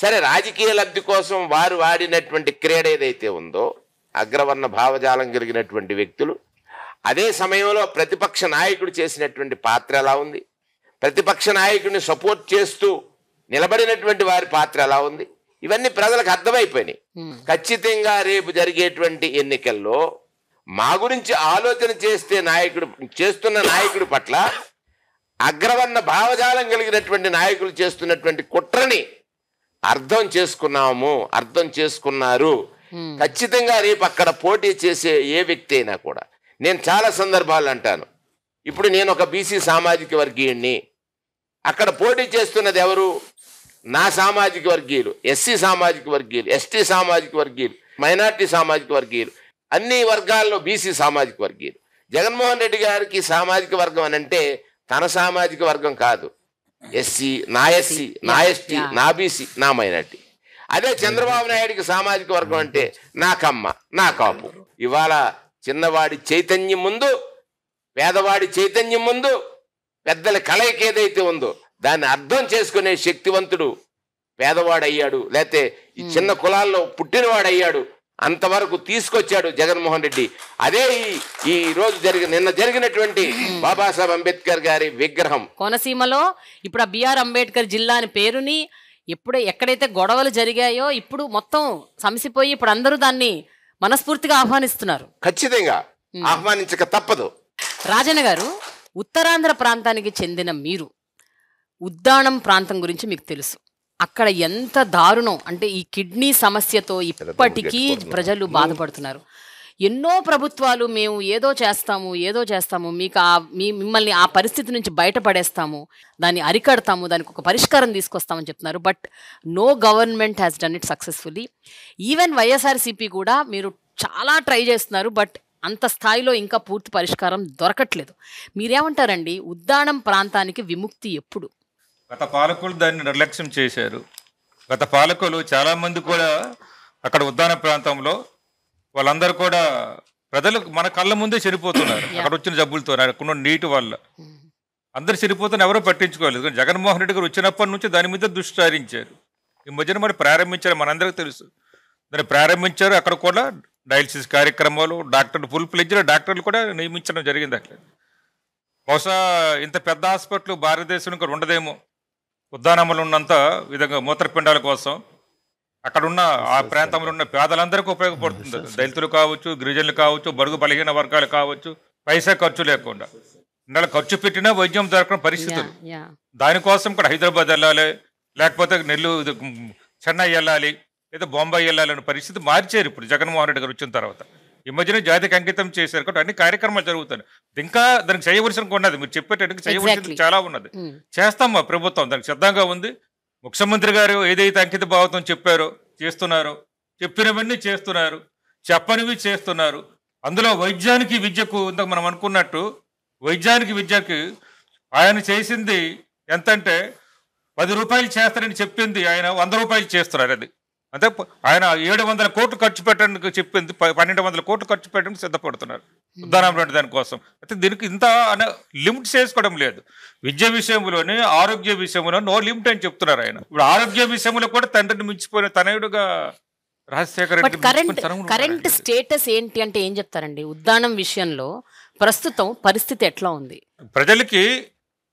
సరే, రాజకీయ లబ్ధి కోసం వారు వాడినటువంటి క్రీడ ఏదైతే ఉందో, అగ్రవర్ణ భావజాలం కలిగినటువంటి వ్యక్తులు, అదే సమయంలో ప్రతిపక్ష నాయకుడు చేసినటువంటి పాత్ర ఎలా ఉంది, ప్రతిపక్ష నాయకుడిని సపోర్ట్ చేస్తూ నిలబడినటువంటి వారి పాత్ర ఎలా ఉంది, ఇవన్నీ ప్రజలకు అర్థమైపోయినాయి. ఖచ్చితంగా రేపు జరిగేటువంటి ఎన్నికల్లో మా గురించి ఆలోచన చేస్తున్న నాయకుడి పట్ల అగ్రవర్ణ భావజాలం కలిగినటువంటి నాయకులు చేస్తున్నటువంటి కుట్రని అర్థం చేసుకున్నారు. ఖచ్చితంగా రేపు అక్కడ పోటీ చేసే ఏ వ్యక్తి అయినా కూడా, నేను చాలా సందర్భాలు అంటాను, ఇప్పుడు నేను ఒక బీసీ సామాజిక వర్గీయుడిని, అక్కడ పోటీ చేస్తున్నది ఎవరు? నా సామాజిక వర్గీయులు, ఎస్సీ సామాజిక వర్గీయులు, ఎస్టీ సామాజిక వర్గీయులు, మైనార్టీ సామాజిక వర్గీయులు, అన్ని వర్గాల్లో బీసీ సామాజిక వర్గీయులు. జగన్మోహన్ రెడ్డి గారికి సామాజిక వర్గం అని అంటే తన సామాజిక వర్గం కాదు, ఎస్సీ, నా ఎస్టీ, నా బీసీ, నా మైనార్టీ. అదే చంద్రబాబు నాయుడికి సామాజిక వర్గం అంటే నా కమ్మ, నా కాపు. ఇవాళ చిన్నవాడి చైతన్యం ముందు, పేదవాడి చైతన్యం ముందు, పెద్దల కలయిక ఏదైతే ఉందో దాన్ని అర్థం చేసుకునే శక్తివంతుడు పేదవాడయ్యాడు, లేకపోతే ఈ చిన్న కులాల్లో పుట్టినవాడయ్యాడు. అంతవరకు తీసుకొచ్చాడు జగన్మోహన్ రెడ్డి. అదే ఈ రోజు నిన్న జరిగినటువంటి బాబాసాహెబ్ అంబేద్కర్ గారి విగ్రహం కోనసీమలో ఇప్పుడు ఆ బిఆర్ అంబేద్కర్ జిల్లా అని పేరుని ఎక్కడైతే గొడవలు జరిగాయో ఇప్పుడు మొత్తం సమసిపోయి ఇప్పుడు అందరూ దాన్ని మనస్ఫూర్తిగా ఆహ్వానిస్తున్నారు. ఖచ్చితంగా ఆహ్వానించక తప్పదు. రాజన్న గారు, ఉత్తరాంధ్ర ప్రాంతానికి చెందిన మీరు, ఉద్దానం ప్రాంతం గురించి మీకు తెలుసు. అక్కడ ఎంత దారుణం అంటే ఈ కిడ్నీ సమస్యతో ఇప్పటికీ ప్రజలు బాధపడుతున్నారు. ఎన్నో ప్రభుత్వాలు మేము ఏదో చేస్తాము మీకు మిమ్మల్ని ఆ పరిస్థితి నుంచి బయటపడేస్తాము, దాన్ని అరికడతాము, దానికి ఒక పరిష్కారం తీసుకొస్తామని చెప్తున్నారు. But no government has done it successfully. Even YSRCP కూడా మీరు చాలా ట్రై చేస్తున్నారు, బట్ అంత స్థాయిలో ఇంకా పూర్తి పరిష్కారం దొరకట్లేదు. మీరేమంటారండి? ఉద్దానం ప్రాంతానికి విముక్తి ఎప్పుడు? గత పాలకులు దాన్ని నిర్లక్ష్యం చేశారు. గత పాలకులు చాలామంది కూడా అక్కడ ఉద్దాన ప్రాంతంలో వాళ్ళందరూ కూడా ప్రజలు మన కళ్ళ ముందే చనిపోతున్నారు. అక్కడ వచ్చిన జబ్బులతో, అక్కడ నీటి వల్ల అందరు చనిపోతున్న ఎవరో పట్టించుకోలేదు. జగన్మోహన్ రెడ్డి గారు వచ్చినప్పటి నుంచి దాని మీద దృష్టి సారించారు. ఈ మధ్యన మరి ప్రారంభించారు, మనందరికీ తెలుసు. దాన్ని ప్రారంభించారు. అక్కడ కూడా డయాలసిస్ కార్యక్రమాలు, ఫుల్ ఫ్లెడ్జ్డ్ డాక్టర్లు కూడా నియమించడం జరిగింది. అట్లా బహుశా ఇంత పెద్ద హాస్పిటల్ భారతదేశంలో ఇక్కడ ఉండదేమో. ఉద్దానంలో ఉన్నంత విధంగా మూత్రపిండాల కోసం అక్కడున్న ఆ ప్రాంతంలో ఉన్న పేదలందరికీ ఉపయోగపడుతుంది. దళితులు కావచ్చు, గిరిజనులు కావచ్చు, బడుగు బలహీన వర్గాలు కావచ్చు, పైసా ఖర్చు లేకుండా. ఇందులో ఖర్చు పెట్టినా వైద్యం దొరకని పరిస్థితులు. దానికోసం ఇక్కడ హైదరాబాద్ వెళ్ళాలి, లేకపోతే చెన్నై వెళ్ళాలి, లేదా బొంబాయి వెళ్ళాలనే పరిస్థితి మార్చారు ఇప్పుడు జగన్మోహన్ రెడ్డి గారు వచ్చిన తర్వాత. ఈ మధ్యన జాతికి అంకితం చేశారు కాబట్టి అన్ని కార్యక్రమాలు జరుగుతాయి. ఇంకా దానికి చేయవలసిన ఉన్నది, మీరు చెప్పేటట్టుగా చేయవలసింది చాలా ఉన్నది. చేస్తాం, మా ప్రభుత్వం దానికి సిద్ధంగా ఉంది. ముఖ్యమంత్రి గారు ఏదైతే అంకిత భావంతో చేస్తున్నారో చెప్పినవన్నీ చేస్తున్నారు, చెప్పనివి చేస్తున్నారు. అందులో వైద్యానికి విద్యకు ఇంతకు మనం అనుకున్నట్టు వైద్యానికి విద్యకి ఆయన చేసింది ఎంతంటే 10 రూపాయలు చేస్తారని చెప్పింది ఆయన 100 రూపాయలు చేస్తున్నారు. అది అంటే ఆయన 700 కోట్లు ఖర్చు పెట్టడానికి చెప్పింది 1200 కోట్లు ఖర్చు పెట్టడానికి సిద్ధపడుతున్నారు ఉద్దానం లాంటి దానికోసం. అయితే దీనికి ఇంత లిమిట్ చేసుకోవడం లేదు. విద్య విషయంలోనే, ఆరోగ్య విషయంలో నో లిమిట్ అని చెప్తున్నారు ఆయన. ఇప్పుడు ఆరోగ్య విషయంలో కూడా తండ్రిని మించిపోయిన తనయుడుగా రాజశేఖర రెడ్డి. కరెంట్ స్టేటస్ ఏంటి అంటే ఏం చెప్తారండి? ఉద్దానం విషయంలో ప్రస్తుతం పరిస్థితి ఎట్లా ఉంది? ప్రజలకి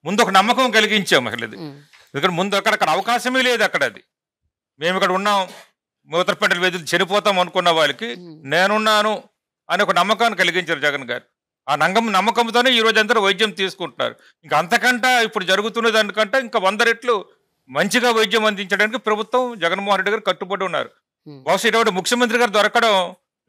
ముందు ఒక నమ్మకం కలిగించాం అసలు. ఎందుకంటే ముందు అక్కడ అవకాశమే లేదు. అక్కడ అది మేము ఇక్కడ ఉన్నాం, మూత్రపిండల వ్యాధులు చనిపోతాం అనుకున్న వాళ్ళకి నేనున్నాను అని ఒక నమ్మకాన్ని కలిగించారు జగన్ గారు. ఆ నమ్మకంతోనే ఈ రోజు అందరూ వైద్యం తీసుకుంటున్నారు. ఇంకా అంతకంటే ఇప్పుడు జరుగుతున్న దానికంటే ఇంకా 100 రెట్లు మంచిగా వైద్యం అందించడానికి ప్రభుత్వం జగన్మోహన్ రెడ్డి గారు కట్టుబడి ఉన్నారు. బహుశా ఇటువంటి ముఖ్యమంత్రి గారు దొరకడం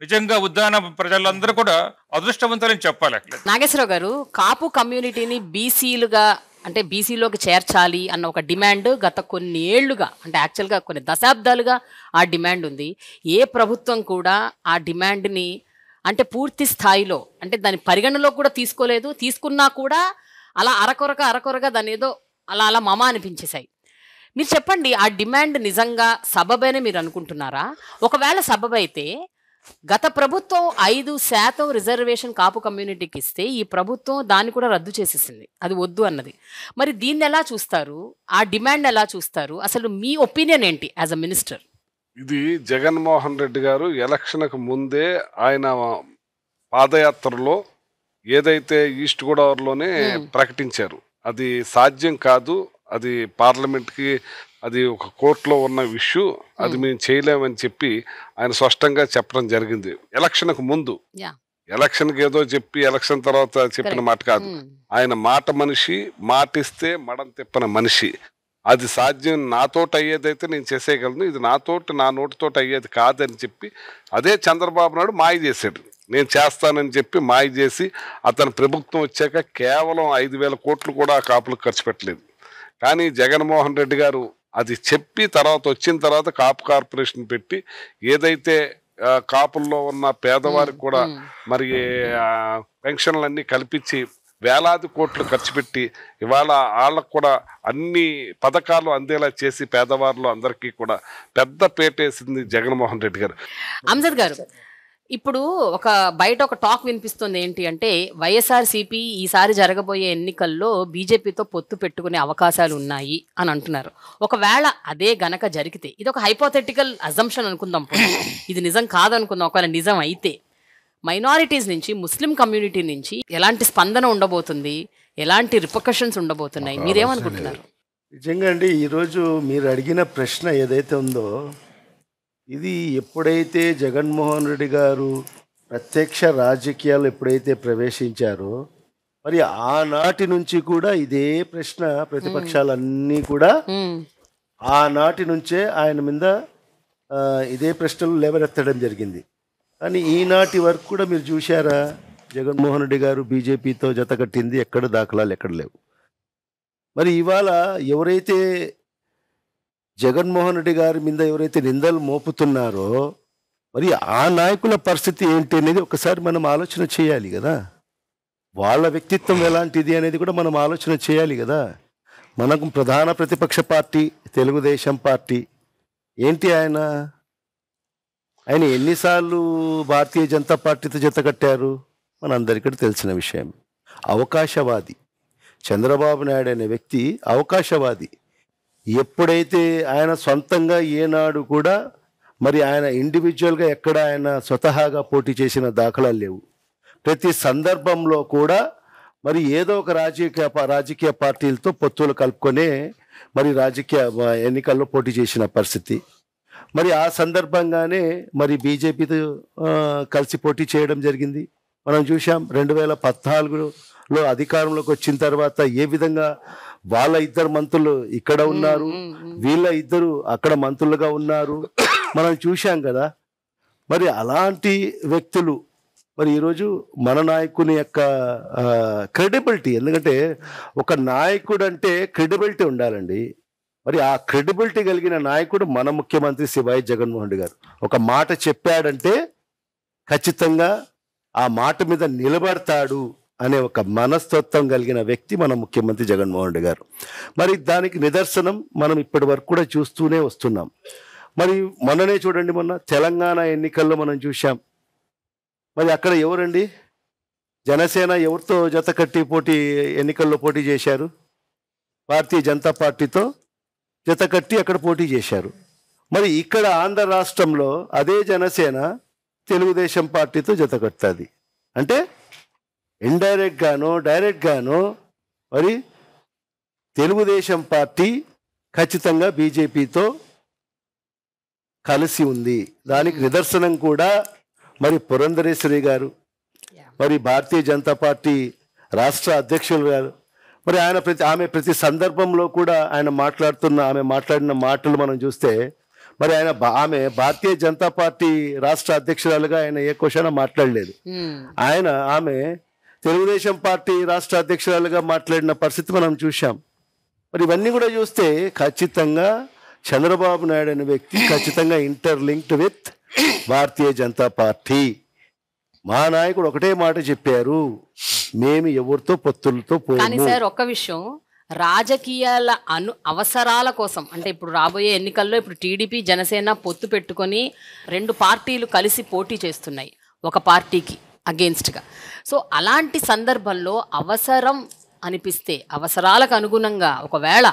నిజంగా ఉద్దాన ప్రజలందరూ కూడా అదృష్టవంతులని చెప్పాలి. నాగేశ్వరరావు గారు, కాపు కమ్యూనిటీని బీసీలుగా అంటే బీసీలోకి చేర్చాలి అన్న ఒక డిమాండ్ గత కొన్ని ఏళ్లుగా, అంటే యాక్చువల్గా కొన్ని దశాబ్దాలుగా ఆ డిమాండ్ ఉంది. ఏ ప్రభుత్వం కూడా ఆ డిమాండ్ని అంటే పూర్తి స్థాయిలో అంటే దాని పరిగణలో కూడా తీసుకోలేదు, తీసుకున్నా కూడా అలా అరకొరగా దాని ఏదో అలా అలా మమ అనిపించేశాయి. మీరు చెప్పండి, ఆ డిమాండ్ నిజంగా సబబేనే మీరు అనుకుంటున్నారా? ఒకవేళ సబబైతే గత ప్రభుత్వం 5% రిజర్వేషన్ కాపు కమ్యూనిటీకి ఇస్తే ఈ ప్రభుత్వం దాన్ని కూడా రద్దు చేసేసింది, అది వద్దు అన్నది. మరి దీన్ని ఎలా చూస్తారు, ఆ డిమాండ్ ఎలా చూస్తారు? అసలు మీ ఒపీనియన్ ఏంటి యాజ్ అ మినిస్టర్? ఇది జగన్మోహన్ రెడ్డి గారు ఎలక్షన్కు ముందే ఆయన పాదయాత్రలో ఏదైతే ఈస్ట్ గోదావరిలోనే ప్రకటించారు, అది సాధ్యం కాదు, అది పార్లమెంట్కి అది ఒక కోర్టులో ఉన్న ఇష్యూ, అది మేము చేయలేమని చెప్పి ఆయన స్పష్టంగా చెప్పడం జరిగింది ఎలక్షన్కు ముందు. ఎలక్షన్కి ఏదో చెప్పి ఎలక్షన్ తర్వాత చెప్పిన మాట కాదు. ఆయన మాట మనిషి, మాటిస్తే మడం తిప్పని మనిషి. అది సాధ్యం, నాతోటి అయ్యేదైతే నేను చేసేయగలను, ఇది నా నోటితోటి అయ్యేది కాదని చెప్పి అదే చంద్రబాబు నాయుడు మాయ చేశాడు. నేను చేస్తానని చెప్పి మాయ చేసి అతని ప్రభుత్వం వచ్చాక కేవలం 5,000 కోట్లు కూడా కాపులకు ఖర్చు పెట్టలేదు. కానీ జగన్మోహన్ రెడ్డి గారు అది చెప్పి తర్వాత వచ్చిన తర్వాత కాపు కార్పొరేషన్ పెట్టి ఏదైతే కాపుల్లో ఉన్న పేదవారికి కూడా మరి పెన్షన్లన్నీ కల్పించి వేలాది కోట్లు ఖర్చు పెట్టి ఇవాళ వాళ్ళకు కూడా అన్ని పథకాలు అందేలా చేసి పేదవారిలో అందరికీ కూడా పెద్ద పేటేసింది జగన్మోహన్ రెడ్డి గారు. అమ్జద్ గారు, ఇప్పుడు బయట ఒక టాక్ వినిపిస్తుంది, ఏంటి అంటే వైఎస్ఆర్సీపీ ఈసారి జరగబోయే ఎన్నికల్లో బీజేపీతో పొత్తు పెట్టుకునే అవకాశాలు ఉన్నాయి అని అంటున్నారు. ఒకవేళ అదే గనక జరిగితే, ఇది ఒక హైపోథెటికల్ అజంప్షన్ అనుకుందాం, ఇది నిజం కాదనుకుందాం, ఒకవేళ నిజం అయితే మైనారిటీస్ నుంచి, ముస్లిం కమ్యూనిటీ నుంచి ఎలాంటి స్పందన ఉండబోతుంది, ఎలాంటి రిపర్కషన్స్ ఉండబోతున్నాయి, మీరేమనుకుంటున్నారు? నిజంగా అండి, ఈరోజు మీరు అడిగిన ప్రశ్న ఏదైతే ఉందో, ఇది ఎప్పుడైతే జగన్మోహన్ రెడ్డి గారు ప్రత్యక్ష రాజకీయాలు ఎప్పుడైతే ప్రవేశించారో, మరి ఆనాటి నుంచి కూడా ఇదే ప్రశ్న ప్రతిపక్షాలన్నీ కూడా ఆనాటి నుంచే ఆయన మీద ఇదే ప్రశ్నలు లేవనెత్తడం జరిగింది. కానీ ఈనాటి వరకు కూడా మీరు చూశారా, జగన్మోహన్ రెడ్డి గారు బీజేపీతో జత కట్టింది ఎక్కడ దాఖలాలు ఎక్కడ లేవు. మరి ఇవాళ ఎవరైతే జగన్మోహన్ రెడ్డి గారి మీద ఎవరైతే నిందలు మోపుతున్నారో, మరి ఆ నాయకుల పరిస్థితి ఏంటి అనేది ఒకసారి మనం ఆలోచన చేయాలి కదా. వాళ్ళ వ్యక్తిత్వం ఎలాంటిది అనేది కూడా మనం ఆలోచన చేయాలి కదా. మనకు ప్రధాన ప్రతిపక్ష పార్టీ తెలుగుదేశం పార్టీ, ఏంటి ఆయన ఎన్నిసార్లు భారతీయ జనతా పార్టీతో జత కట్టారు మనందరికీ తెలిసిన విషయం. అవకాశవాది చంద్రబాబు నాయుడు అనే వ్యక్తి అవకాశవాది. ఎప్పుడైతే ఆయన సొంతంగా ఏనాడు కూడా మరి ఆయన ఇండివిజువల్గా ఎక్కడ ఆయన స్వతహాగా పోటీ చేసిన దాఖలాలు లేవు. ప్రతి సందర్భంలో కూడా మరి ఏదో ఒక రాజకీయ పార్టీలతో పొత్తులు కలుపుకొనే మరి రాజకీయ ఎన్నికల్లో పోటీ చేసిన పరిస్థితి. మరి ఆ సందర్భంగానే మరి బీజేపీతో కలిసి పోటీ చేయడం జరిగింది. మనం చూసాం 2014లో అధికారంలోకి వచ్చిన తర్వాత ఏ విధంగా వాళ్ళ ఇద్దరు మంత్రులు ఇక్కడ ఉన్నారు, వీళ్ళ ఇద్దరు అక్కడ మంత్రులుగా ఉన్నారు, మనం చూశాం కదా. మరి అలాంటి వ్యక్తులు మరి ఈరోజు మన నాయకుని యొక్క క్రెడిబిలిటీ, ఎందుకంటే ఒక నాయకుడు అంటే క్రెడిబిలిటీ ఉండాలండి. మరి ఆ క్రెడిబిలిటీ కలిగిన నాయకుడు మన ముఖ్యమంత్రి శ్రీ వైఎస్ జగన్మోహన్ రెడ్డి గారు. ఒక మాట చెప్పాడంటే ఖచ్చితంగా ఆ మాట మీద నిలబడతాడు అనే ఒక మనస్తత్వం కలిగిన వ్యక్తి మన ముఖ్యమంత్రి జగన్మోహన్ రెడ్డి గారు. మరి దానికి నిదర్శనం మనం ఇప్పటి వరకు కూడా చూస్తూనే వస్తున్నాం. మరి మొన్ననే చూడండి, మొన్న తెలంగాణ ఎన్నికల్లో మనం చూసాం. మరి అక్కడ ఎవరండి, జనసేన ఎవరితో జత కట్టి ఎన్నికల్లో పోటీ చేశారు? భారతీయ జనతా పార్టీతో జత కట్టి అక్కడ పోటీ చేశారు. మరి ఇక్కడ ఆంధ్ర రాష్ట్రంలో అదే జనసేన తెలుగుదేశం పార్టీతో జత కడుతుంది. అంటే ఇండైరెక్ట్గానో డైరెక్ట్గానో మరి తెలుగుదేశం పార్టీ ఖచ్చితంగా బీజేపీతో కలిసి ఉంది. దానికి నిదర్శనం కూడా మరి పురంధరేశ్వరి గారు, మరి భారతీయ జనతా పార్టీ రాష్ట్ర అధ్యక్షులు గారు, మరి ఆమె ప్రతి సందర్భంలో కూడా ఆమె మాట్లాడిన మాటలు మనం చూస్తే, మరి ఆమె భారతీయ జనతా పార్టీ రాష్ట్ర అధ్యక్షురాలుగా ఆయన ఏ క్వశ్చన్ మాట్లాడలేదు. ఆమె తెలుగుదేశం పార్టీ రాష్ట్ర అధ్యక్షురాలుగా మాట్లాడిన పరిస్థితి మనం చూసాం. మరి ఇవన్నీ కూడా చూస్తే ఖచ్చితంగా చంద్రబాబు నాయుడు అనే వ్యక్తి ఖచ్చితంగా interlinked with Bharatiya Janata party. మా నాయకుడు ఒకటే మాట చెప్పారు, మేము ఎవరితో పొత్తులతో కానీ పోము. సార్ ఒక్క విషయం, రాజకీయాల అవసరాల కోసం అంటే ఇప్పుడు రాబోయే ఎన్నికల్లో ఇప్పుడు టీడీపీ జనసేన పొత్తు పెట్టుకొని 2 పార్టీలు కలిసి పోటీ చేస్తున్నాయి ఒక పార్టీకి అగేన్స్ట్గా. సో అలాంటి సందర్భంలో అవసరం అనిపిస్తే, అవసరాలకు అనుగుణంగా ఒకవేళ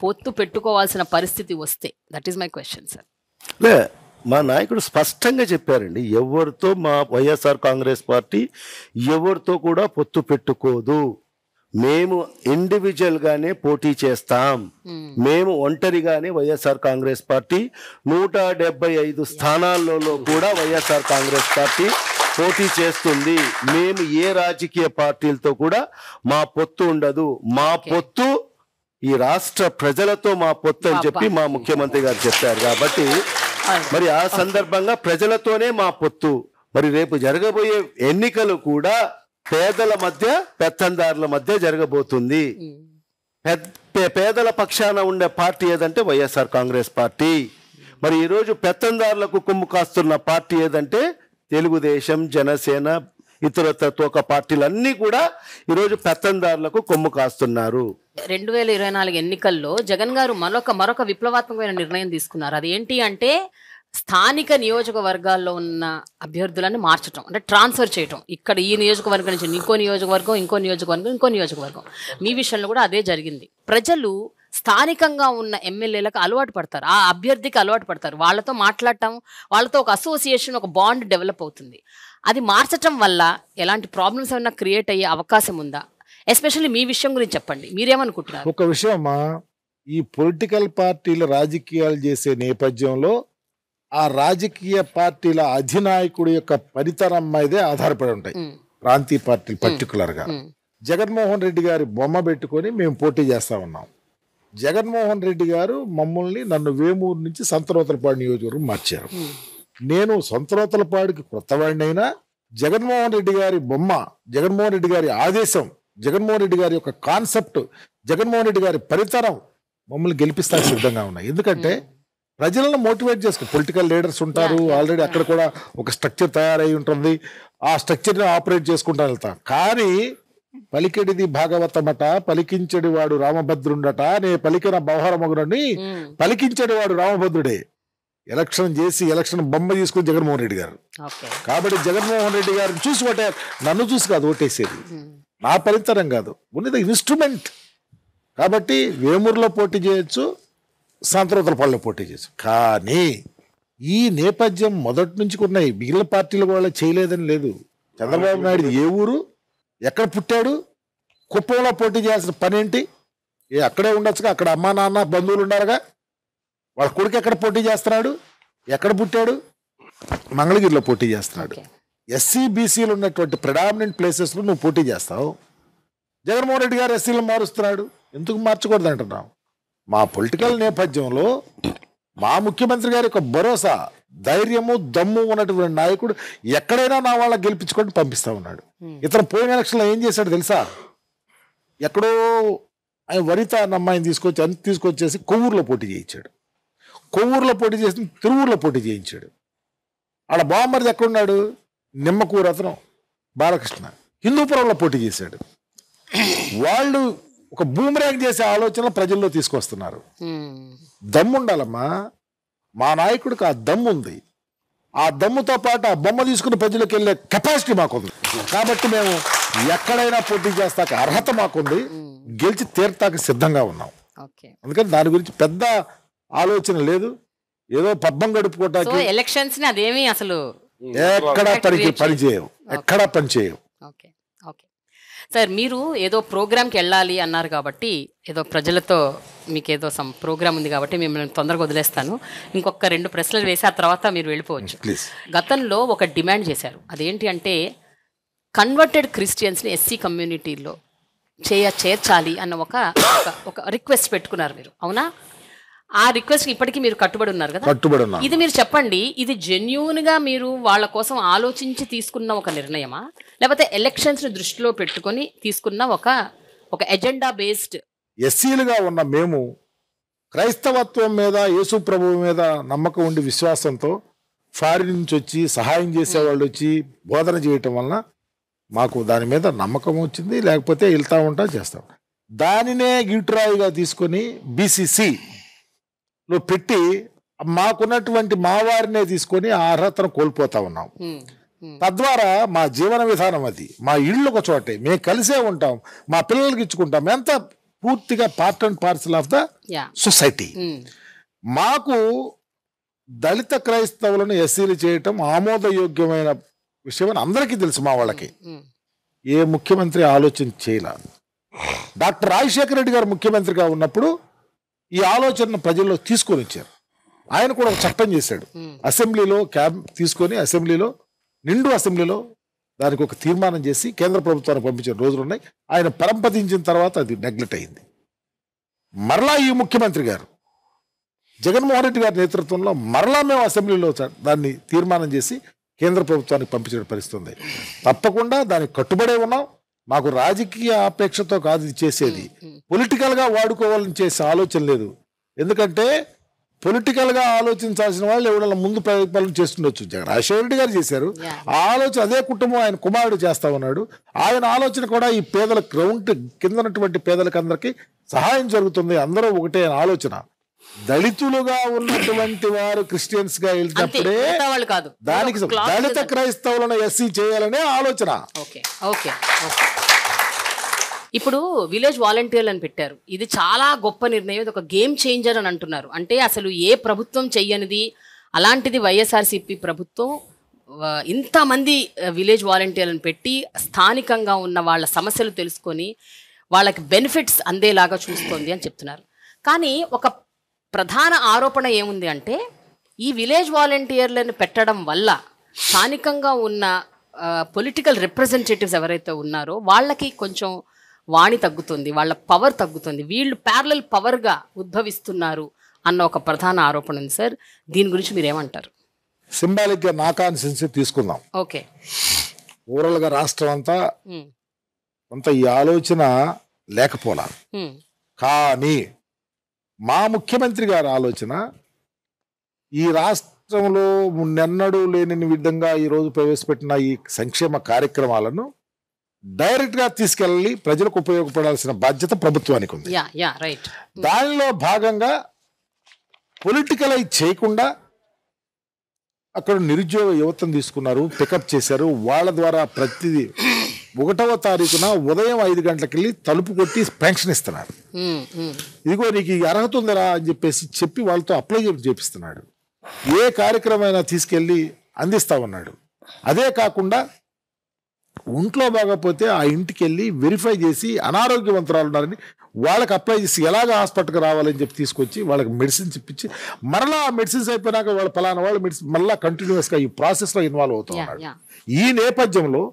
పొత్తు పెట్టుకోవాల్సిన పరిస్థితి వస్తే, that is my question sir. లే, మా నాయకుడు స్పష్టంగా చెప్పారండి, ఎవరితో మా వైఎస్ఆర్ కాంగ్రెస్ పార్టీ ఎవరితో కూడా పొత్తు పెట్టుకోదు. మేము ఇండివిజువల్గానే పోటీ చేస్తాం. మేము ఒంటరిగానే వైఎస్ఆర్ కాంగ్రెస్ పార్టీ 175 స్థానాలలో కూడా వైఎస్ఆర్ కాంగ్రెస్ పార్టీ పోటీ చేస్తుంది. మేము ఏ రాజకీయ పార్టీలతో కూడా మా పొత్తు ఉండదు. మా పొత్తు ఈ రాష్ట్ర ప్రజలతో మా పొత్తు అని చెప్పి మా ముఖ్యమంత్రి గారు చెప్పారు. కాబట్టి మరి ఆ సందర్భంగా ప్రజలతోనే మా పొత్తు. మరి రేపు జరగబోయే ఎన్నికలు కూడా పేదల మధ్య పెత్తందారుల మధ్య జరగబోతుంది. పేదల పక్షాన ఉండే పార్టీ ఏదంటే వైఎస్ఆర్ కాంగ్రెస్ పార్టీ. మరి ఈరోజు పెత్తందారులకు కొమ్ము కాస్తున్న పార్టీ ఏదంటే తెలుగుదేశం, జనసేన, ఇతరత్ర తోక పార్టీలన్నీ కూడా ఈరోజు పెత్తందారులకు కొమ్ము కాస్తున్నారు. 2024 ఎన్నికల్లో జగన్ గారు మరొక విప్లవాత్మకమైన నిర్ణయం తీసుకున్నారు. అదేంటి అంటే స్థానిక నియోజకవర్గాల్లో ఉన్న అభ్యర్థులను మార్చడం, అంటే ట్రాన్స్ఫర్ చేయటం. ఇక్కడ ఈ నియోజకవర్గం నుంచి ఇంకో నియోజకవర్గం. మీ విషయంలో కూడా అదే జరిగింది. ప్రజలు స్థానికంగా ఉన్న ఎమ్మెల్యేలకు అలవాటు పడతారు, ఆ అభ్యర్థికి అలవాటు పడతారు. వాళ్ళతో మాట్లాడటం, వాళ్ళతో ఒక అసోసియేషన్, ఒక బాండ్ డెవలప్ అవుతుంది. అది మార్చటం వల్ల ఎలాంటి ప్రాబ్లమ్స్ ఏమైనా క్రియేట్ అయ్యే అవకాశం ఉందా? ఎస్పెషల్లీ మీ విషయం గురించి చెప్పండి, మీరేమనుకుంటున్నారు? ఒక విషయం అమ్మా, ఈ పొలిటికల్ పార్టీల రాజకీయాలు చేసే నేపథ్యంలో ఆ రాజకీయ పార్టీల అధినాయకుడి యొక్క పనితనం మీదే ఆధారపడి ఉంటాయి. ప్రాంతీయ పార్టీలు పర్టికులర్గా జగన్మోహన్ రెడ్డి గారి బొమ్మ పెట్టుకొని మేము పోటీ చేస్తా ఉన్నాం. జగన్మోహన్ రెడ్డి గారు నన్ను వేమూరు నుంచి సంతనూతలపాడు నియోజకవర్గం మార్చారు. నేను సంతనూతలపాడుకి కొత్తవాడినైనా జగన్మోహన్ రెడ్డి గారి బొమ్మ, జగన్మోహన్ రెడ్డి గారి ఆదేశం, జగన్మోహన్ రెడ్డి గారి యొక్క కాన్సెప్ట్, జగన్మోహన్ రెడ్డి గారి పరితరం మమ్మల్ని గెలిపిస్తానికి సిద్ధంగా ఉన్నాయి. ఎందుకంటే ప్రజలను మోటివేట్ చేసుకో, పొలిటికల్ లీడర్స్ ఉంటారు ఆల్రెడీ, అక్కడ కూడా ఒక స్ట్రక్చర్ తయారై ఉంటుంది. ఆ స్ట్రక్చర్ని ఆపరేట్ చేసుకుంటా వెళ్తాం. కానీ పలికెడిది భాగవతమట, పలికించడి వాడు రామభద్రుండట, నే పలికిన బౌహరమగునని పలికించడి వాడు రామభద్రుడే. ఎలక్షన్ చేసి ఎలక్షన్ బొమ్మ తీసుకుని జగన్మోహన్ రెడ్డి గారు. కాబట్టి జగన్మోహన్ రెడ్డి గారిని చూసి నన్ను చూసి కాదు ఓటేసేది, నా పరితరం కాదు, ఉన్నది ఇన్స్ట్రుమెంట్. కాబట్టి వేమూరులో పోటీ చేయొచ్చు, సంతనూతలపాడులో పోటీ చేయొచ్చు. కానీ ఈ నేపథ్యం మొదటి నుంచి ఉన్నాయి. మిగిలిన పార్టీలు కూడా చేయలేదని లేదు. చంద్రబాబు నాయుడు ఏ ఊరు, ఎక్కడ పుట్టాడు, కుప్పంలో పోటీ చేయాల్సిన పని ఏంటి? అక్కడే ఉండొచ్చుగా, అక్కడ అమ్మా నాన్న బంధువులు ఉన్నారుగా. వాళ్ళ కొడుకు ఎక్కడ పోటీ చేస్తున్నాడు, ఎక్కడ పుట్టాడు? మంగళగిరిలో పోటీ చేస్తున్నాడు. ఎస్సీ బీసీలు ఉన్నటువంటి ప్రెడామినెంట్ ప్లేసెస్లో నువ్వు పోటీ చేస్తావు. జగన్మోహన్ రెడ్డి గారు ఎస్సీలు మారుస్తున్నాడు, ఎందుకు మార్చకూడదు అంటున్నావు? మా పొలిటికల్ నేపథ్యంలో మా ముఖ్యమంత్రి గారి యొక్క భరోసా, ధైర్యము, దమ్ము ఉన్నటువంటి నాయకుడు ఎక్కడైనా నా వాళ్ళకి గెలిపించుకొని పంపిస్తా ఉన్నాడు. ఇతను పోయిన ఎలక్షన్లో ఏం చేశాడు తెలుసా? ఎక్కడో ఆయన వనిత అన్న అమ్మాయిని తీసుకొచ్చేసి కొవ్వూరులో పోటీ చేయించాడు. కొవ్వూరులో పోటీ చేసి తిరువూరులో పోటీ చేయించాడు. ఆడ బామ్మరిది ఎక్కడున్నాడు? నిమ్మకూరు అతను బాలకృష్ణ హిందూపురంలో పోటీ చేశాడు. వాళ్ళు ఒక బూమరాంగ్ చేసే ఆలోచన ప్రజల్లో తీసుకొస్తున్నారు. దమ్ము ఉండాలమ్మా. మా నాయకుడికి ఆ దమ్ము ఉంది. ఆ దమ్ముతో పాటు ఆ బొమ్మ తీసుకుని ప్రజలకు వెళ్ళే కెపాసిటీ మాకుంది. కాబట్టి మేము ఎక్కడైనా పోటీ చేస్తాక అర్హత మాకుంది, గెలిచి తీర్తాక సిద్ధంగా ఉన్నాం. అందుకని దాని గురించి పెద్ద ఆలోచన లేదు. ఏదో పబ్బం గడుపుకోవటానికి ఎలక్షన్స్ అదేమి అసలు ఎక్కడా పనిచేయవు. సార్, మీరు ఏదో ప్రోగ్రామ్కి వెళ్ళాలి అన్నారు కాబట్టి, ఏదో ప్రజలతో మీకు ఏదో ప్రోగ్రామ్ ఉంది కాబట్టి మిమ్మల్ని తొందరగా వదిలేస్తాను. ఇంకొక 2 ప్రశ్నలు వేసి ఆ తర్వాత మీరు వెళ్ళిపోవచ్చు. గతంలో ఒక డిమాండ్ చేశారు, అదేంటి అంటే కన్వర్టెడ్ క్రిస్టియన్స్ని ఎస్సీ కమ్యూనిటీలో చేర్చాలి అన్న ఒక రిక్వెస్ట్ పెట్టుకున్నారు మీరు, అవునా? ఆ రిక్వెస్ట్ ఇప్పటికీ మీరు కట్టుబడి ఉన్నారు కదా? ఇది మీరు చెప్పండి, ఇది జెన్యూన్గా మీరు వాళ్ళ కోసం ఆలోచించి తీసుకున్న ఒక నిర్ణయమా, లేకపోతే ఎలక్షన్స్ ని దృష్టిలో పెట్టుకొని తీసుకున్న ఒక ఎజెండా బేస్డ్? ఎస్సీలుగా ఉన్న మేము క్రైస్తవత్వం మీద, యేసు ప్రభువు మీద నమ్మకం ఉండి విశ్వాసంతో ఫారిన్ నుంచి వచ్చి సహాయం చేసేవాళ్ళు వచ్చి బోధన చేయటం వలన మాకు దాని మీద నమ్మకం వచ్చింది. లేకపోతే వెళ్తా ఉంటా చేస్తాం. దానినే గిట్రాయిగా తీసుకొని బీసీసీలో పెట్టి మాకున్నటువంటి మా వారినే తీసుకొని ఆ అర్హతను కోల్పోతా ఉన్నాం. తద్వారా మా జీవన విధానం అది, మా ఇళ్ళు ఒక చోటే, మేము కలిసే ఉంటాం, మా పిల్లలకి ఇచ్చుకుంటాం, ఎంత పూర్తిగా part and parcel of the society. మాకు దళిత క్రైస్తవులను ఎస్సీలు చేయటం ఆమోదయోగ్యమైన విషయం అని అందరికీ తెలుసు. మా వాళ్ళకి ఏ ముఖ్యమంత్రి ఆలోచన చేయలే. డాక్టర్ రాజశేఖర రెడ్డి గారు ముఖ్యమంత్రిగా ఉన్నప్పుడు ఈ ఆలోచనను ప్రజల్లో తీసుకొని వచ్చారు. ఆయన కూడా ఒక చట్టం చేశాడు. అసెంబ్లీలో తీసుకొని నిండు అసెంబ్లీలో దానికి ఒక తీర్మానం చేసి కేంద్ర ప్రభుత్వానికి పంపించిన రోజులు ఉన్నాయి. ఆయన పరంపదించిన తర్వాత అది నెగ్లెక్ట్ అయింది. మరలా ఈ ముఖ్యమంత్రి గారు జగన్మోహన్ రెడ్డి గారి నేతృత్వంలో మరలా మేము అసెంబ్లీలో దాన్ని తీర్మానం చేసి కేంద్ర ప్రభుత్వానికి పంపించిన పరిస్థితి ఉంది. తప్పకుండా దానికి కట్టుబడే ఉన్నాం. మాకు రాజకీయ ఆపేక్షతో కాదు ఇది చేసేది, పొలిటికల్గా వాడుకోవాలని చేసే ఆలోచన లేదు. ఎందుకంటే పొలిటికల్గా ఆలోచించాల్సిన వాళ్ళు ఎవరైనా ముందు పరిపాలన చేస్తుండొచ్చు. రాజశేఖర రెడ్డి గారు చేశారు ఆ ఆలోచన, అదే కుటుంబం ఆయన కుమారుడు చేస్తా ఉన్నాడు. ఆయన ఆలోచన కూడా ఈ పేదల గ్రౌండ్ కిందనటువంటి పేదలకు అందరికీ సహాయం జరుగుతుంది, అందరూ ఒకటే ఆలోచన. దళితులుగా ఉన్నటువంటి వారు క్రిస్టియన్స్ గా వెళ్తున్నప్పుడే దానికి దళిత క్రైస్తవులను ఎస్సీ చేయాలనే ఆలోచన. ఇప్పుడు విలేజ్ వాలంటీర్లు అని పెట్టారు. ఇది చాలా గొప్ప నిర్ణయం, ఇది ఒక గేమ్ చేంజర్ అని అంటున్నారు. అంటే అసలు ఏ ప్రభుత్వం చెయ్యనిది అలాంటిది వైఎస్ఆర్సీపీ ప్రభుత్వం ఇంతమంది విలేజ్ వాలంటీర్లను పెట్టి స్థానికంగా ఉన్న వాళ్ళ సమస్యలు తెలుసుకొని వాళ్ళకి బెనిఫిట్స్ అందేలాగా చూస్తోంది అని చెప్తున్నారు. కానీ ఒక ప్రధాన ఆరోపణ ఏముంది అంటే ఈ విలేజ్ వాలంటీర్లను పెట్టడం వల్ల స్థానికంగా ఉన్న పొలిటికల్ రిప్రజెంటేటివ్స్ ఎవరైతే ఉన్నారో వాళ్ళకి కొంచెం వాణి తగ్గుతుంది, వాళ్ళ పవర్ తగ్గుతుంది, వీళ్ళు ప్యారలల్ పవర్గా ఉద్భవిస్తున్నారు అన్న ఒక ప్రధాన ఆరోపణ ఉంది. సార్, దీని గురించి మీరేమంటారు? సింబాలిక్గా నా కాన్సెన్సీ తీసుకుందాం. ఓకే, ఓవరాల్గా రాష్ట్రం అంతా కొంత ఈ ఆలోచన లేకపోలా, కానీ మా ముఖ్యమంత్రి గారి ఆలోచన ఈ రాష్ట్రంలో నిన్నడూ లేని విధంగా ఈరోజు ప్రవేశపెట్టిన ఈ సంక్షేమ కార్యక్రమాలను డైరెక్ట్గా తీసుకెళ్ళి ప్రజలకు ఉపయోగపడాల్సిన బాధ్యత ప్రభుత్వానికి ఉంది. దానిలో భాగంగా పొలిటికలైజ్ చేయకుండా అక్కడ నిరుద్యోగ యువతను తీసుకున్నారు, పికప్ చేశారు. వాళ్ళ ద్వారా ప్రతిదీ 1వ తారీఖున ఉదయం 5 గంటలకు వెళ్ళి తలుపు కొట్టి పెన్షన్ ఇస్తున్నారు. ఇదిగో నీకు అర్హత ఉందిరా అని చెప్పి వాళ్ళతో అప్లై చేపిస్తున్నాడు. ఏ కార్యక్రమమైనా తీసుకెళ్ళి అందిస్తా ఉన్నాడు. అదే కాకుండా ఒంట్లో బాగపోతే ఆ ఇంటికి వెళ్ళి వెరిఫై చేసి అనారోగ్యవంతురాలు ఉన్నారని వాళ్ళకి అప్లై చేసి ఎలాగ హాస్పిటల్కి రావాలని చెప్పి తీసుకొచ్చి వాళ్ళకి మెడిసిన్స్ ఇప్పించి మరలా ఆ మెడిసిన్స్ అయిపోయినాక వాళ్ళు ఫలానా వాళ్ళు మెడిసిన్ మళ్ళీ కంటిన్యూస్గా ఈ ప్రాసెస్లో ఇన్వాల్వ్ అవుతూ ఉన్నాడు. ఈ నేపథ్యంలో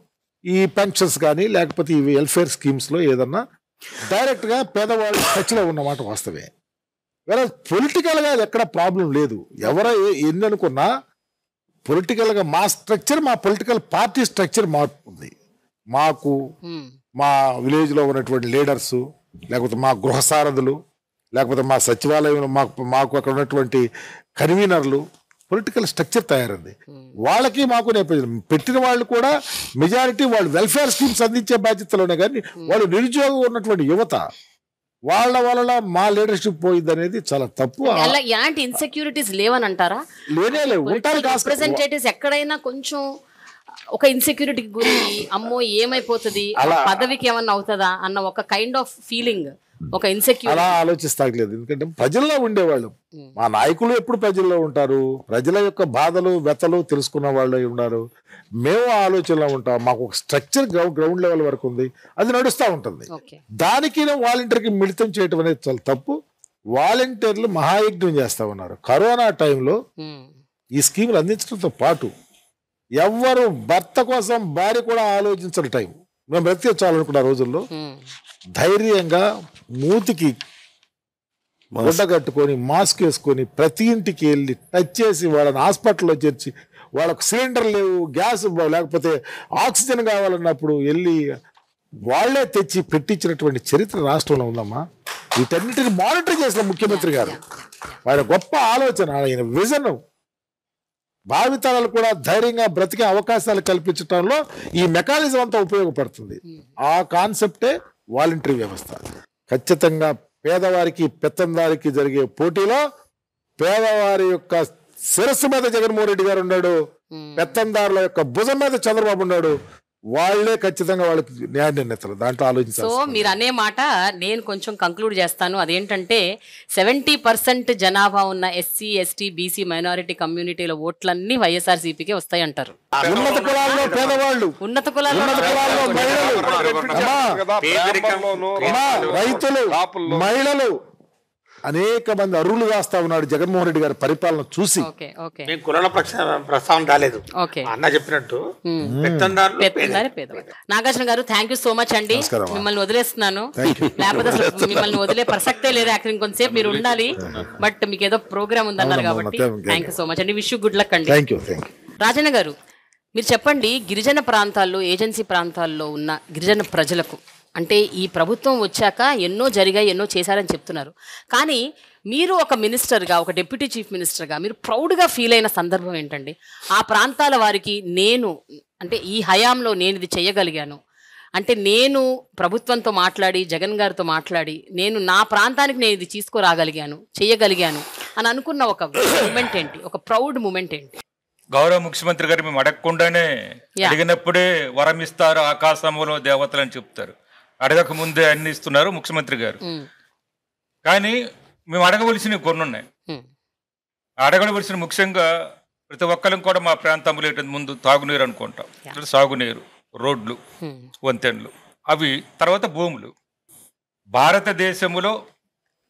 ఈ పెన్షన్స్ కానీ లేకపోతే ఈ వెల్ఫేర్ స్కీమ్స్లో ఏదన్నా డైరెక్ట్గా పేదవాళ్ళు టచ్లో ఉన్నమాట వాస్తవే. వేరే పొలిటికల్గా ఎక్కడ ప్రాబ్లం లేదు. ఎవరో ఎన్ని అనుకున్నా పొలిటికల్గా మా స్ట్రక్చర్, మా పొలిటికల్ పార్టీ స్ట్రక్చర్ మార్పు ఉంది. మాకు మా విలేజ్లో ఉన్నటువంటి లీడర్సు, లేకపోతే మా గృహసారథులు, లేకపోతే మా సచివాలయంలో మాకు అక్కడ ఉన్నటువంటి కన్వీనర్లు, పొలిటికల్ స్ట్రక్చర్ తయారైంది. వాళ్ళకి మాకు నేపథ్యం పెట్టిన వాళ్ళు కూడా మెజారిటీ వాళ్ళు వెల్ఫేర్ స్కీమ్స్ అందించే బాధ్యతలోనే, కానీ వాళ్ళు నిరుద్యోగం ఉన్నటువంటి యువత వాళ్ళ వల్ల మా లీడర్షిప్ పోయింది అనేది చాలా తప్పు. ఎలాంటి ఇన్సెక్యూరిటీస్ లేవని అంటారా? లేనే లేవు. రిప్రజెంటేటివ్స్ ఎక్కడైనా కొంచెం ఒక ఇన్సెక్యూరిటీకి గురి, అమ్మో ఏమైపోతుంది, పదవికి ఏమన్నా అవుతుందా అన్న ఒక కైండ్ ఆఫ్ ఫీలింగ్, ఒక ఇన్సెక్యూరిటీ అలా ఆలోచిస్తాగలేదు. ఎందుకంటే ప్రజల్లో ఉండేవాళ్ళు, మా నాయకులు ఎప్పుడు ప్రజల్లో ఉంటారు, ప్రజల యొక్క బాధలు వ్యతలు తెలుసుకున్న వాళ్ళు ఉన్నారు. మేము ఆలోచనలో ఉంటాం. మాకు ఒక స్ట్రక్చర్ గ్రౌండ్ లెవెల్ వరకు ఉంది, అది నడుస్తూ ఉంటుంది. దానికి వాలంటీర్కి మిళితం చేయటం అనేది చాలా తప్పు. వాలంటీర్లు మహాయజ్ఞం చేస్తా ఉన్నారు. కరోనా టైంలో ఈ స్కీములు అందించడంతో పాటు ఎవ్వరు భర్త కోసం భార్య కూడా ఆలోచించిన టైం మేము బ్రతికించాలనుకున్న రోజుల్లో ధైర్యంగా మూతికి గుడ్డ కట్టుకొని మాస్క్ వేసుకొని ప్రతి ఇంటికి వెళ్ళి టచ్ చేసి వాళ్ళని హాస్పిటల్లో చేర్చి వాళ్ళకు సిలిండర్ లేవు, గ్యాస్ లేకపోతే ఆక్సిజన్ కావాలన్నప్పుడు వెళ్ళి వాళ్లే తెచ్చి పెట్టించినటువంటి చరిత్ర రాష్ట్రంలో ఉందమ్మా. వీటన్నిటిని మానిటర్ చేసిన ముఖ్యమంత్రి గారు, ఆయన గొప్ప ఆలోచన, ఆయన విజన్ భావితరాలు కూడా ధైర్యంగా బ్రతికే అవకాశాలు కల్పించడంలో ఈ మెకానిజం అంతా ఉపయోగపడుతుంది. ఆ కాన్సెప్టే వాలంటరీ వ్యవస్థ. ఖచ్చితంగా పేదవారికి పెత్తందారికి జరిగే పోటీలో పేదవారి యొక్క శిరస్సు మీద జగన్మోహన్ రెడ్డి గారు ఉన్నాడు, పెత్తందారుల యొక్క భుజం మీద చంద్రబాబు ఉన్నాడు. వాళ్లే ఖచ్చితంగా వాళ్ళకి న్యాయ నిర్ణేతలు. దాంట్లో ఆలోచించాలి. సో మీరు అనే మాట నేను కొంచెం కంక్లూడ్ చేస్తాను. అదేంటంటే 70% జనాభా ఉన్న ఎస్సీ, ఎస్టీ, బీసీ, మైనారిటీ కమ్యూనిటీల ఓట్లన్నీ వైఎస్ఆర్సీపీకే వస్తాయి అంటారు. ఉన్నత కులాల్లో పేదవాళ్ళు, ఉన్నత కులాల్లో రైతులు, మహిళలు, అనేక మంది అర్హులు కాస్తా ఉన్నాడు జగన్మోహన్ రెడ్డి గారి పరిపాలన చూసి. మేము కులాల ప్రస్తావన రాలేదు. అన్న చెప్పినట్టు నాగార్జున గారు థ్యాంక్ యూ సో మచ్ అండి. మిమ్మల్ని వదిలేస్తున్నాను, లేకపోతే అసలు మిమ్మల్ని వదిలే ప్రసక్తే లేదు. యాక్చువల్లీ కొంతసేపు మీరు ఉండాలి, బట్ మీకు ఏదో ప్రోగ్రామ్ ఉందన్నారు కాబట్టి థ్యాంక్ యూ సో మచ్ అండి. విష్ యూ గుడ్ లక్ అండి. రాజన్న గారు మీరు చెప్పండి, గిరిజన ప్రాంతాల్లో, ఏజెన్సీ ప్రాంతాల్లో ఉన్న గిరిజన ప్రజలకు అంటే ఈ ప్రభుత్వం వచ్చాక ఎన్నో జరిగాయి, ఎన్నో చేశారని చెప్తున్నారు. కానీ మీరు ఒక మినిస్టర్గా, ఒక డిప్యూటీ చీఫ్ మినిస్టర్గా మీరు ప్రౌడ్గా ఫీల్ అయిన సందర్భం ఏంటండి? ఆ ప్రాంతాల వారికి నేను అంటే ఈ హయాంలో నేను ఇది చేయగలిగాను అంటే, నేను ప్రభుత్వంతో మాట్లాడి, జగన్ గారితో మాట్లాడి, నేను నా ప్రాంతానికి నేను ఇది తీసుకురాగలిగాను, చేయగలిగాను అని అనుకున్న ఒక మూమెంట్ ఏంటి? ఒక ప్రౌడ్ మూమెంట్ ఏంటి? గౌరవ ముఖ్యమంత్రి గారు మేము అడగకుండానే అడిగినప్పుడే వరం ఇస్తారు, ఆకాశంలో దేవతలు అని చెప్తారు. అడగక ముందే అన్ని ఇస్తున్నారు ముఖ్యమంత్రి గారు. కానీ మేము అడగవలసినవి కొన్ని ఉన్నాయి. అడగవలసిన ముఖ్యంగా ప్రతి ఒక్కరికి కూడా మా ప్రాంతంలో ముందు తాగునీరు అనుకుంటాం, సాగునీరు, రోడ్లు, వంతెనలు, అవి తర్వాత భూములు. భారతదేశంలో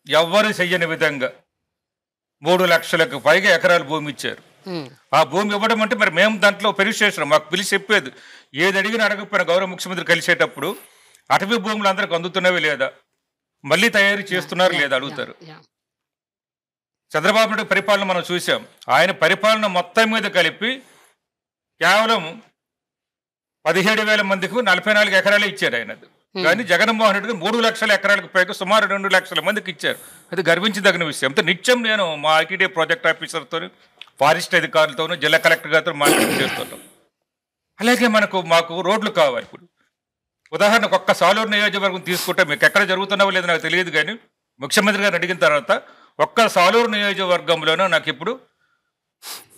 ఎవ్వరు చెయ్యని విధంగా 3 లక్షలకు పైగా ఎకరాల భూమి ఇచ్చారు. ఆ భూమి ఇవ్వడం అంటే మరి మేము దాంట్లో పెరిచేసినాం. మాకు పిలిచి చెప్పేది, ఏది అడిగినా అడగకపోయినా గౌరవ ముఖ్యమంత్రి కలిసేటప్పుడు అటవీ భూములు అందరికి అందుతున్నవి లేదా, మళ్ళీ తయారు చేస్తున్నారు లేదా అడుగుతారు. చంద్రబాబు నాయుడు పరిపాలన మనం చూసాం. ఆయన పరిపాలన మొత్తం మీద కలిపి కేవలం 17,000 మందికి 44 ఎకరాలే ఇచ్చారు ఆయన. కానీ జగన్మోహన్ రెడ్డికి 3 లక్షల ఎకరాలకు పైగా సుమారు 2 లక్షల మందికి ఇచ్చారు. అది గర్వించదగిన విషయం. అంటే నిత్యం నేను మా ఐటీడీ ప్రాజెక్ట్ ఆఫీసర్తో, ఫారెస్ట్ అధికారులతోనూ, జిల్లా కలెక్టర్ గారితో మాట్లాడి చేస్తుంటాం. అలాగే మాకు రోడ్లు కావాలి. ఇప్పుడు ఉదాహరణకు ఒక్క సాలూరు నియోజకవర్గం తీసుకుంటే, మీకు ఎక్కడ జరుగుతున్నావో లేదో నాకు తెలియదు, కానీ ముఖ్యమంత్రి గారిని అడిగిన తర్వాత ఒక్క సాలూరు నియోజకవర్గంలోనూ నాకు ఇప్పుడు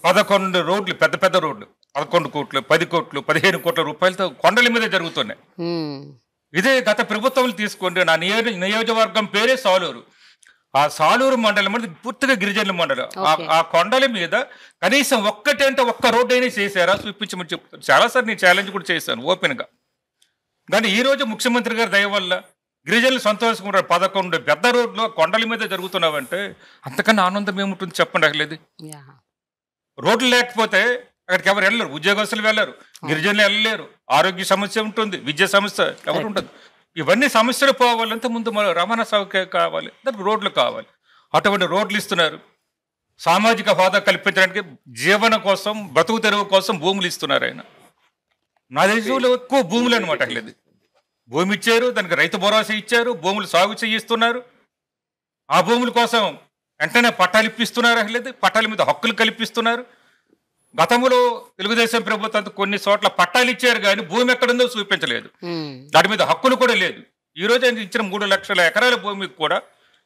11 రోడ్లు, పెద్ద పెద్ద రోడ్లు, 11 కోట్లు, 10 కోట్లు, 15 కోట్ల రూపాయలతో కొండల మీద జరుగుతున్నాయి. ఇదే గత ప్రభుత్వాలు తీసుకోండి. నా నియోజకవర్గం పేరే సాలూరు. ఆ సాలూరు మండలం అనేది పూర్తిగా గిరిజనుల మండలం. ఆ కొండల మీద కనీసం ఒక్క రోడ్డు అయినా చేశారా చూపించమని చెప్తాను. చాలాసార్లు నేను ఛాలెంజ్ కూడా చేశాను ఓపెన్గా. కానీ ఈ రోజు ముఖ్యమంత్రి గారి దయ వల్ల గిరిజనులు సంతోషంగా 11 పెద్ద రోడ్లు కొండల మీద జరుగుతున్నావంటే అంతకన్నా ఆనందం ఏముంటుంది చెప్పండి. అసలు రోడ్లు లేకపోతే అక్కడికి ఎవరు వెళ్ళరు, ఉద్యోగస్తులు వెళ్ళరు, గిరిజనులు వెళ్ళలేరు, ఆరోగ్య సమస్య ఉంటుంది, విద్యా సమస్య ఎవరు ఉంటుంది. ఇవన్నీ సమస్యలు పోవాలంటే ముందు మన రవాణా సౌకర్యం కావాలి, దానికి రోడ్లు కావాలి. అటువంటి రోడ్లు ఇస్తున్నారు. సామాజిక హోదా కల్పించడానికి జీవన కోసం, బతుకు తెరువు కోసం భూములు ఇస్తున్నారు ఆయన. నా దేశంలో ఎక్కువ భూములు అనమాట. అట్లేదు భూమి ఇచ్చారు, దానికి రైతు భరోసా ఇచ్చారు, భూములు సాగు చేయిస్తున్నారు. ఆ భూముల కోసం వెంటనే పట్టాలు ఇప్పిస్తున్నారు. అట్లేదు పట్టాల మీద హక్కులు కల్పిస్తున్నారు. గతంలో తెలుగుదేశం ప్రభుత్వం కొన్ని చోట్ల పట్టాలు ఇచ్చారు, కానీ భూమి ఎక్కడుందో చూపించలేదు, దాని మీద హక్కులు కూడా లేదు. ఈ రోజు ఆయన ఇచ్చిన 3 లక్షల ఎకరాల భూమికి కూడా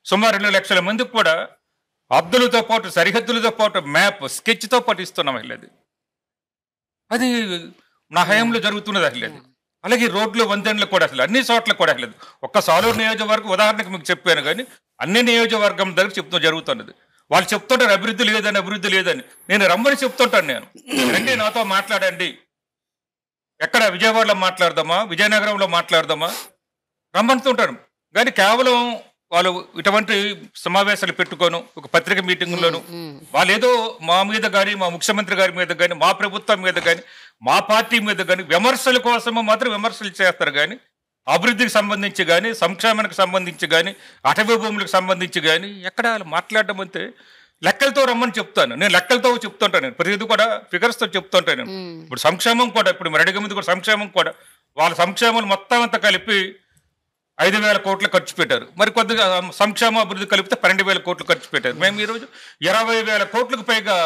సుమారు 2 లక్షల మందికి కూడా హద్దులతో పాటు, సరిహద్దులతో పాటు మ్యాప్, స్కెచ్తో పాటు ఇస్తున్నాం. అట్లేదు అది నా హయాంలో జరుగుతున్నది. అట్లేదు అలాగే రోడ్లు, వంతెనలు కూడా అసలు అన్ని చోట్ల కూడా అట్లేదు. ఒక్క సాలూరు నియోజకవర్గం ఉదాహరణకు మీకు చెప్పాను, కానీ అన్ని నియోజకవర్గం దగ్గర జరుగుతున్నది. వాళ్ళు చెప్తుంటారు అభివృద్ధి లేదని. నేను రమ్మని చెప్తుంటాను. నేను రండి నాతో మాట్లాడండి, ఎక్కడ విజయవాడలో మాట్లాడదామా, విజయనగరంలో మాట్లాడదామా రమ్మంటుంటారు. కానీ కేవలం వాళ్ళు ఇటువంటి సమావేశాలు పెట్టుకోను, ఒక పత్రిక మీటింగ్లోను వాళ్ళు ఏదో మా మీద కానీ, మా ముఖ్యమంత్రి గారి మీద కానీ, మా ప్రభుత్వం మీద కానీ, మా పార్టీ మీద కానీ విమర్శల కోసము మాత్రం విమర్శలు చేస్తారు. కానీ అభివృద్ధికి సంబంధించి కానీ, సంక్షేమానికి సంబంధించి కానీ, అటవీ భూములకు సంబంధించి కానీ ఎక్కడ మాట్లాడడం అంతే. లెక్కలతో రమ్మని చెప్తాను నేను, లెక్కలతో చెప్తుంటాను నేను, ప్రతిదీ కూడా ఫిగర్స్తో చెప్తుంటాను నేను. ఇప్పుడు సంక్షేమం కూడా, ఇప్పుడు మరి అడిగే ముందు కూడా సంక్షేమం కూడా వాళ్ళ సంక్షేమాలు మొత్తం అంతా కలిపి 5,000 కోట్లు ఖర్చు పెట్టారు. మరి కొద్దిగా సంక్షేమ అభివృద్ధి కలిపితే 12,000 కోట్లు ఖర్చు పెట్టారు. మేము ఈరోజు 20,000 కోట్లకు పైగా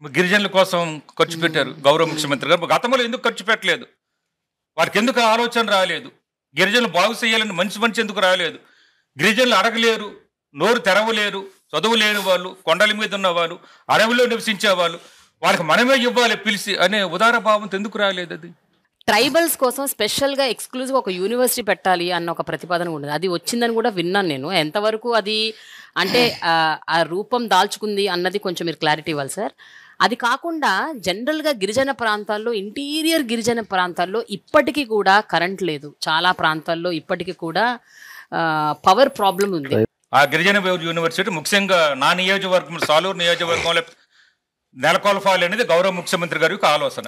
గిరిజనుల కోసం ఖర్చు పెట్టారు గౌరవ ముఖ్యమంత్రి గారు. గతంలో ఎందుకు ఖర్చు పెట్టలేదు? వారికి ఎందుకు ఆలోచన రాలేదు? గిరిజనులు బాగు చేయాలని మంచి ఎందుకు రాలేదు? గిరిజనులు అడగలేరు, నోరు తెరవలేరు, చదువు లేని వాళ్ళు, కొండల మీద ఉన్న వాళ్ళు, అడవిలో నివసించే వాళ్ళు, వారికి మనమే ఇవ్వాలి పిలిచి అనే ఉదార భావంతో ఎందుకు రాలేదు? అది ట్రైబల్స్ కోసం స్పెషల్గా ఎక్స్క్లూజివ్ ఒక యూనివర్సిటీ పెట్టాలి అన్న ఒక ప్రతిపాదన ఉండదు. అది వచ్చిందని కూడా విన్నాను నేను. ఎంతవరకు అది అంటే ఆ రూపం దాల్చుకుంది అన్నది కొంచెం మీరు క్లారిటీ ఇవ్వాలి సార్. అది కాకుండా జనరల్గా గిరిజన ప్రాంతాల్లో, ఇంటీరియర్ గిరిజన ప్రాంతాల్లో ఇప్పటికీ కూడా కరెంట్ లేదు. చాలా ప్రాంతాల్లో ఇప్పటికీ కూడా పవర్ ప్రాబ్లం ఉంది. ఆ గిరిజన యూనివర్సిటీ ముఖ్యంగా నా నియోజకవర్గం సాలూరు నియోజకవర్గంలో నెలకొల్పాలి అనేది గౌరవ ముఖ్యమంత్రి గారి యొక్క ఆలోచన,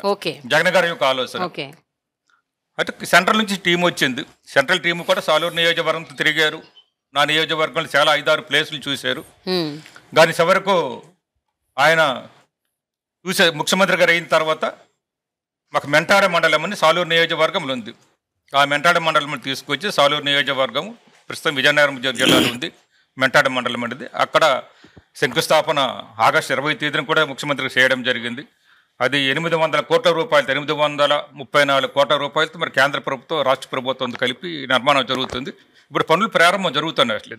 జగన్ గారి యొక్క ఆలోచన. అయితే సెంట్రల్ నుంచి టీం వచ్చింది. సెంట్రల్ టీం కూడా సాలూరు నియోజకవర్గంతో తిరిగారు. నా నియోజకవర్గంలో చాలా 5-6 ప్లేసులు చూశారు. కానీ చివరకు ఆయన ముఖ్యమంత్రి గారు అయిన తర్వాత మాకు మెంటాడ మండలం అని సాలూరు నియోజకవర్గంలో ఉంది. ఆ మెంటాడ మండలం తీసుకొచ్చి సాలూరు నియోజకవర్గం ప్రస్తుతం విజయనగరం జిల్లాలో ఉంది. మెంటాడ మండలం అనేది అక్కడ శంకుస్థాపన ఆగస్టు 20వ తేదీన కూడా ముఖ్యమంత్రికి చేయడం జరిగింది. అది 800 కోట్ల రూపాయలతో 834 కోట్ల రూపాయలతో మరి కేంద్ర ప్రభుత్వం రాష్ట్ర ప్రభుత్వం కలిపి నిర్మాణం జరుగుతుంది. ఇప్పుడు పనులు ప్రారంభం జరుగుతున్నాయి. అసలు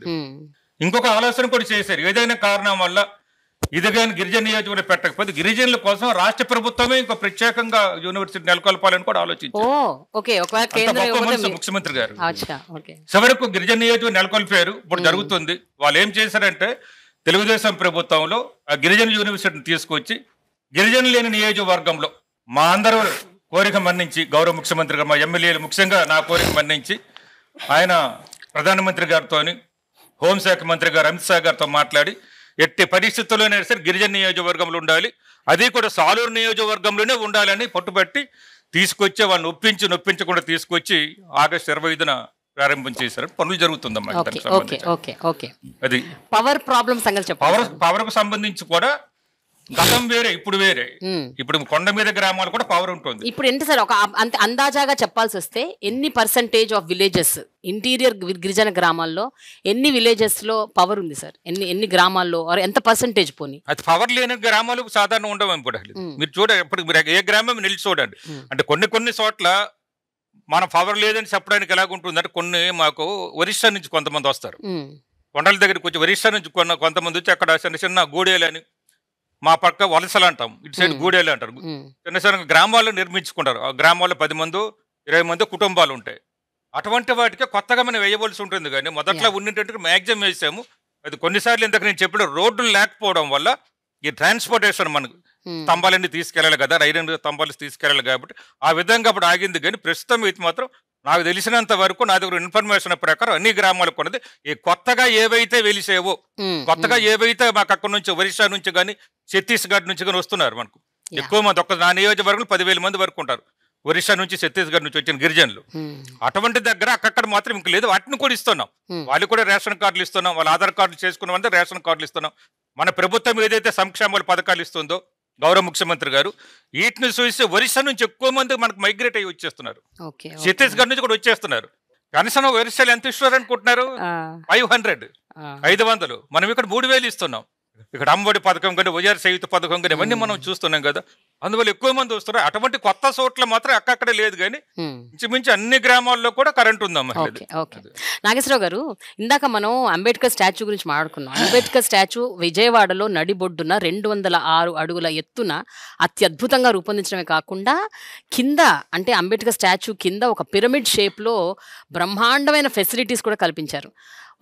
ఇంకొక ఆలోచన కూడా చేశారు. ఏదైనా కారణం వల్ల ఇది కానీ గిరిజన నియోజకవర్గం పెట్టకపోతే గిరిజనుల కోసం రాష్ట్ర ప్రభుత్వమే ఇంకో ప్రత్యేకంగా యూనివర్సిటీ నెలకొల్పాలని కూడా ఆలోచించారు ముఖ్యమంత్రి గారు. చివరకు గిరిజన నియోజకవర్గం నెలకొల్పారు. ఇప్పుడు జరుగుతుంది. వాళ్ళు ఏం చేశారంటే తెలుగుదేశం ప్రభుత్వంలో ఆ గిరిజన యూనివర్సిటీని తీసుకొచ్చి గిరిజనులు లేని నియోజకవర్గంలో మా అందరూ కోరిక మన్నించి గౌరవ ముఖ్యమంత్రి గారు, మా ఎమ్మెల్యేలు ముఖ్యంగా నా కోరిక మన్నించి ఆయన ప్రధానమంత్రి గారితో, హోంశాఖ మంత్రి గారు అమిత్ షా గారితో మాట్లాడి ఎట్టి పరిస్థితుల్లోనే సరే గిరిజన నియోజకవర్గంలో ఉండాలి, అది కూడా సాలూరు నియోజకవర్గంలోనే ఉండాలని పట్టుబట్టి తీసుకొచ్చి వాళ్ళని నొప్పించకుండా తీసుకొచ్చి ఆగస్టు 25న ప్రారంభం చేశారు. పనులు జరుగుతుందమ్మా. అది పవర్ ప్రాబ్లమ్ సంగతి పవర్ కు సంబంధించి కూడా గతం వేరే, ఇప్పుడు వేరే. ఇప్పుడు కొండ మీద గ్రామాలు కూడా పవర్ ఉంటుంది. ఇప్పుడు ఎంత సార్ ఒక అందాజాగా చెప్పాల్సి వస్తే ఎన్ని పర్సంటేజ్ ఆఫ్ విలేజెస్ ఇంటీరియర్ గిరిజన గ్రామాల్లో ఎన్ని విలేజెస్ లో పవర్ ఉంది సార్? ఎన్ని గ్రామాల్లో ఎంత పర్సంటేజ్ పోనీ? అది పవర్ లేని గ్రామాలు సాధారణ ఉండవు. మీరు చూడండి, ఇప్పుడు మీరు ఏ గ్రామం నిలిచి చూడండి. అంటే కొన్ని చోట్ల మనం పవర్ లేదని చెప్పడానికి ఎలాగుంటుంది అంటే, కొన్ని మాకు ఒరిస్సా నుంచి కొంతమంది వస్తారు, కొండల దగ్గరికి వచ్చి ఒరిస్సా నుంచి కొంతమంది వచ్చి అక్కడ చిన్న గూడేలు అని, మా పక్క వలసలు అంటాం, ఇటు సైడ్ గూడేలు అంటారు, చిన్న గ్రామాల్లో నిర్మించుకుంటారు. ఆ గ్రామాల్లో 10 మంది 20 మంది కుటుంబాలు ఉంటాయి. అటువంటి వాటికి కొత్తగా మనం వేయవలసి ఉంటుంది. కానీ మొదట్లో ఉన్నట్టు మ్యాక్సిమం వేసాము. అది కొన్నిసార్లు ఇంతకు నేను చెప్పిన రోడ్లు లేకపోవడం వల్ల ఈ ట్రాన్స్పోర్టేషన్ మనకు స్తంభాలన్నీ తీసుకెళ్ళాలి కదా, రైలు స్తంభాలు తీసుకెళ్ళాలి కాబట్టి ఆ విధంగా అప్పుడు ఆగింది. కానీ ప్రస్తుతం ఇది మాత్రం నాకు తెలిసినంత వరకు నా దగ్గర ఇన్ఫర్మేషన్ ప్రకారం అన్ని గ్రామాలకు ఉన్నది. ఈ కొత్తగా ఏవైతే వెలిసేవో, కొత్తగా ఏవైతే మాకు అక్కడ నుంచి ఒరిస్సా నుంచి కానీ ఛత్తీస్గఢ్ నుంచి కానీ వస్తున్నారు మనకు ఎక్కువ మంది. నా నియోజకవర్గంలో 10,000 మంది వరకు ఉంటారు ఒరిస్సా నుంచి ఛత్తీస్గఢ్ నుంచి వచ్చిన గిరిజనులు. అటువంటి దగ్గర అక్కడ మాత్రం ఇంక లేదు. వాటిని కూడా ఇస్తున్నాం. వాళ్ళు కూడా రేషన్ కార్డులు ఇస్తున్నాం. వాళ్ళ ఆధార్ కార్డులు చేసుకున్నామంటే రేషన్ కార్డులు ఇస్తున్నాం. మన ప్రభుత్వం ఏదైతే సంక్షేమాల పథకాలు ఇస్తుందో గౌరవ ముఖ్యమంత్రి గారు, వీటిని చూసి ఒరిస్సా నుంచి ఎక్కువ మంది మనకు మైగ్రేట్ అయ్యి వచ్చేస్తున్నారు. ఛత్తీస్గఢ్ నుంచి కూడా వచ్చేస్తున్నారు. కనీసం ఒరిస్సాలు ఎంత ఇస్తున్నారు అనుకుంటున్నారు? 500. మనం ఇక్కడ 3,000 ఇస్తున్నాం. ఇక్కడ అమ్మఒడి పథకం కానీ, వైఆర్ చేయూత పథకం కానీ ఇవన్నీ మనం చూస్తున్నాం కదా. అందువల్ల ఎక్కువ మంది వస్తున్నారు. అటువంటి కొత్త చోట్ల మాత్రం అక్కడే లేదు. కానీ ఇంచుమించు అన్ని గ్రామాల్లో కూడా కరెంట్ ఉందమ్మా. నాగేశ్వరరావు గారు, ఇందాక మనం అంబేద్కర్ స్టాచ్యూ గురించి మాట్లాడుకున్నాం. అంబేద్కర్ స్టాచ్యూ విజయవాడలో నడిబొడ్డున 206 అడుగుల ఎత్తున అత్యద్భుతంగా రూపొందించడమే కాకుండా కింద అంటే అంబేద్కర్ స్టాచ్యూ కింద ఒక పిరమిడ్ షేప్లో బ్రహ్మాండమైన ఫెసిలిటీస్ కూడా కల్పించారు.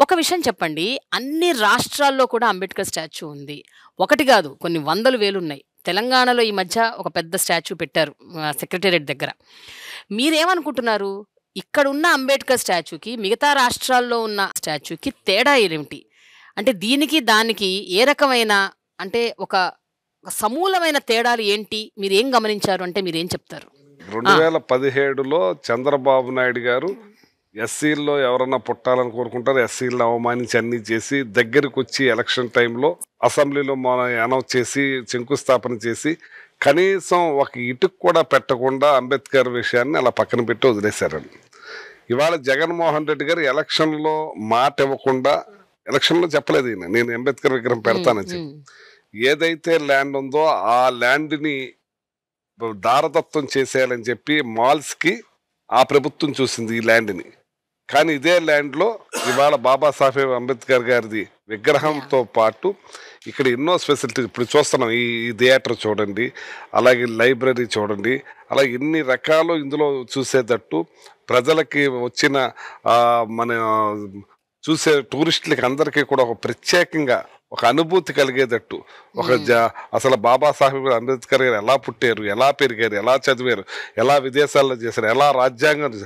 ఒక విషయం చెప్పండి, అన్ని రాష్ట్రాల్లో కూడా అంబేద్కర్ స్టాచ్యూ ఉంది. ఒకటి కాదు, కొన్ని 100,000 ఉన్నాయి. తెలంగాణలో ఈ మధ్య ఒక పెద్ద స్టాచ్యూ పెట్టారు సెక్రటేరియట్ దగ్గర. మీరేమనుకుంటున్నారు, ఇక్కడ ఉన్న అంబేద్కర్ స్టాచ్యూకి మిగతా రాష్ట్రాల్లో ఉన్న స్టాచ్యూకి తేడా ఏమిటి? అంటే దీనికి దానికి ఏ రకమైన అంటే ఒక సమూలమైన తేడాలు ఏంటి? మీరు ఏం గమనించారు అంటే మీరేం చెప్తారు? 2017లో చంద్రబాబు నాయుడు గారు ఎస్సీల్లో ఎవరన్నా పుట్టాలని కోరుకుంటారు, ఎస్సీలను అవమానించి అన్నీ చేసి దగ్గరికి వచ్చి ఎలక్షన్ టైంలో అసెంబ్లీలో అనౌన్స్ చేసి శంకుస్థాపన చేసి కనీసం ఒక ఇటుకు కూడా పెట్టకుండా అంబేద్కర్ విషయాన్ని అలా పక్కన పెట్టి వదిలేశారండి. ఇవాళ జగన్మోహన్ రెడ్డి గారు ఎలక్షన్లో మాట ఇవ్వకుండా, ఎలక్షన్లో చెప్పలేదు ఈయన నేను అంబేద్కర్ విగ్రహం పెడతానని చెప్పి, ఏదైతే ల్యాండ్ ఉందో ఆ ల్యాండ్ని దారదత్తం చేసేయాలని చెప్పి మాల్స్కి ఆ ప్రభుత్వం చూసింది ఈ ల్యాండ్ని. కానీ ఇదే ల్యాండ్లో ఇవాళ బాబాసాహెబ్ అంబేద్కర్ గారిది విగ్రహంతో పాటు ఇక్కడ ఎన్నో ఫెసిలిటీస్ ఇప్పుడు చూస్తున్నాం. ఈ థియేటర్ చూడండి, అలాగే లైబ్రరీ చూడండి, అలా ఎన్ని రకాలు ఇందులో చూసేటట్టు ప్రజలకి వచ్చిన మన చూసే టూరిస్టులకి అందరికీ కూడా ఒక ప్రత్యేకంగా ఒక అనుభూతి కలిగేటట్టు అసలు బాబాసాహెబ్ అంబేద్కర్ గారు ఎలా పుట్టారు, ఎలా పెరిగారు, ఎలా చదివారు, ఎలా విదేశాల్లో చేశారు, ఎలా రాజ్యాంగం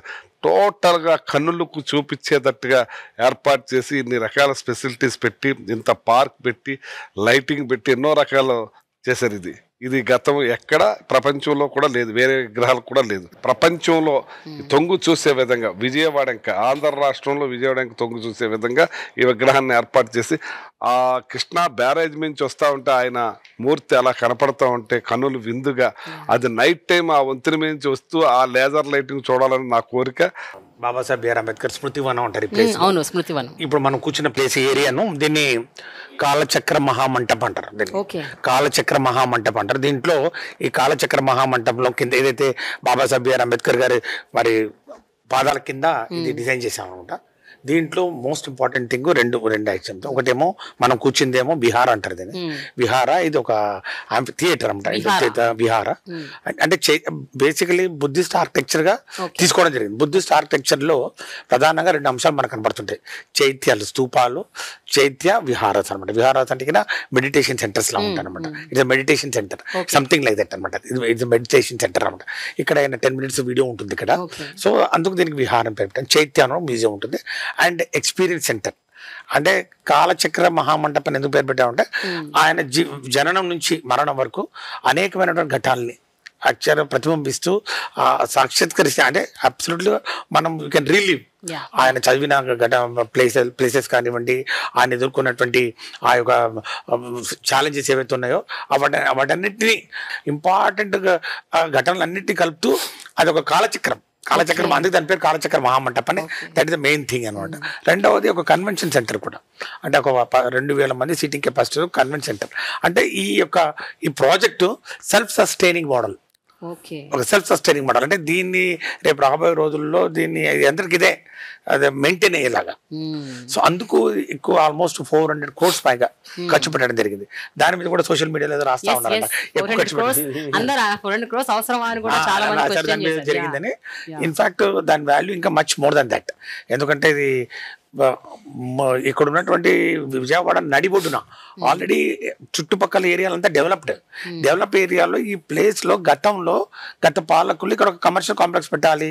టోటల్గా కన్నులకు చూపించేటట్టుగా ఏర్పాటు చేసి ఇన్ని రకాల ఫెసిలిటీస్ పెట్టి, ఇంత పార్క్ పెట్టి, లైటింగ్ పెట్టి ఎన్నో రకాలు చేశారు. ఇది గతం ఎక్కడ ప్రపంచంలో కూడా లేదు, వేరే విగ్రహాలు కూడా లేదు. ప్రపంచంలో తొంగు చూసే విధంగా విజయవాడ ఇంకా ఆంధ్ర రాష్ట్రంలో విజయవాడ ఇంకా తొంగు చూసే విధంగా ఈ విగ్రహాన్ని ఏర్పాటు చేసి ఆ కృష్ణా బ్యారేజ్ నుంచి వస్తూ ఉంటే ఆయన మూర్తి అలా కనపడతా ఉంటే కన్నులు విందుగా, అది నైట్ టైం ఆ వంతెన మీద నుంచి వస్తూ ఆ లేజర్ లైటింగ్ చూడాలని నా కోరిక. బాబాసాహెబ్ బిఆర్ అంబేద్కర్ స్మృతివనం అంటారు ఈ ప్లేస్. అవును, స్మృతివనం. ఇప్పుడు మనం కూర్చున్న ప్లేస్ ఏరియాను దీన్ని కాలచక్ర మహామంటపం అంటారు. కాలచక్ర మహామంటపం అంటారు. దీంట్లో ఈ కాలచక్ర మహామంటపంలో కింద ఏదైతే బాబాసాహెబ్ బిఆర్ అంబేద్కర్ గారి మరి పాదాల కింద ఇది డిజైన్ చేసాం అనమాట. దీంట్లో మోస్ట్ ఇంపార్టెంట్ థింగ్ రెండు ఐటమ్స్. ఒకటేమో మనం కూర్చుందేమో విహార అంటారు దీన్ని. విహార ఇది ఒక థియేటర్ అనమాట. విహార అంటే బేసికలీ బుద్ధిస్ట్ ఆర్కిటెక్చర్ గా తీసుకోవడం జరిగింది. బుద్ధిస్ట్ ఆర్కిటెక్చర్ లో ప్రధానంగా రెండు అంశాలు మనకు కనబడుతుంటాయి: చైత్యాలు, స్తూపాలు, చైత్య, విహారాస్ అనమాట. విహారాస్ అంటే మెడిటేషన్ సెంటర్స్ లా ఉంటాయి అనమాట. It's meditation centre, something like that అనమాట. ఇట్స్ మెడిటేషన్ సెంటర్ అనమాట. ఇక్కడ 10 minutes వీడియో ఉంటుంది ఇక్కడ. సో అందుకు దీనికి విహారం పెట్టాను. చైత్య అనే మ్యూజియం ఉంటుంది అండ్ ఎక్స్పీరియన్స్ సెంటర్. అంటే కాలచక్ర మహామంటపం ఎందుకు పేరు పెట్టామంటే ఆయన జననం నుంచి మరణం వరకు అనేకమైనటువంటి ఘటాలని అక్షర ప్రతిబింబిస్తూ సాక్షాత్కరిస్తే, అంటే అబ్సల్యూట్లీ మనం యూ కెన్ రిలీవ్ ఆయన చదివిన ప్లేసెస్ కానివ్వండి, ఆయన ఎదుర్కొన్నటువంటి ఆ యొక్క ఛాలెంజెస్ ఏవైతే ఉన్నాయో వాటన్నిటినీ ఇంపార్టెంట్ ఘటనలన్నిటినీ కలుపుతూ అదొక కాలచక్రం. అందుకు దాని పేరు కాలచక్ర మహామంటపం అని. That is the main thing అనమాట. రెండవది ఒక కన్వెన్షన్ సెంటర్ కూడా, అంటే ఒక 2000 మంది సీటింగ్ కెపాసిటీ కన్వెన్షన్ సెంటర్. అంటే ఈ ప్రాజెక్టు సెల్ఫ్ సస్టైనింగ్ మోడల్. ఒక సెల్ఫ్ సస్టైనింగ్ మోడల్ అంటే దీన్ని రేపు రాబోయే రోజుల్లో దీన్ని అందరికి ఇదే అదే మెయింటైన్ అయ్యేలాగా. సో అందుకు ఎక్కువ ఆల్మోస్ట్ 400 crores పైగా ఖర్చు పెట్టడం జరిగింది. దాని మీద కూడా సోషల్ మీడియాలో రాస్తా ఉన్నారు ఎక్కువ ఖర్చు జరిగిందని. ఇన్ఫాక్ట్ దాని వాల్యూ ఇంకా మచ్ మోర్ దాన్ దట్. ఎందుకంటే ఇది ఇక్కడ ఉన్నటువంటి విజయవాడ నడిబొడ్డున ఆల్రెడీ చుట్టుపక్కల ఏరియాలంతా డెవలప్ ఏరియాలో ఈ ప్లేస్ లో గత పాలకులు ఇక్కడ ఒక కమర్షియల్ కాంప్లెక్స్ పెట్టాలి,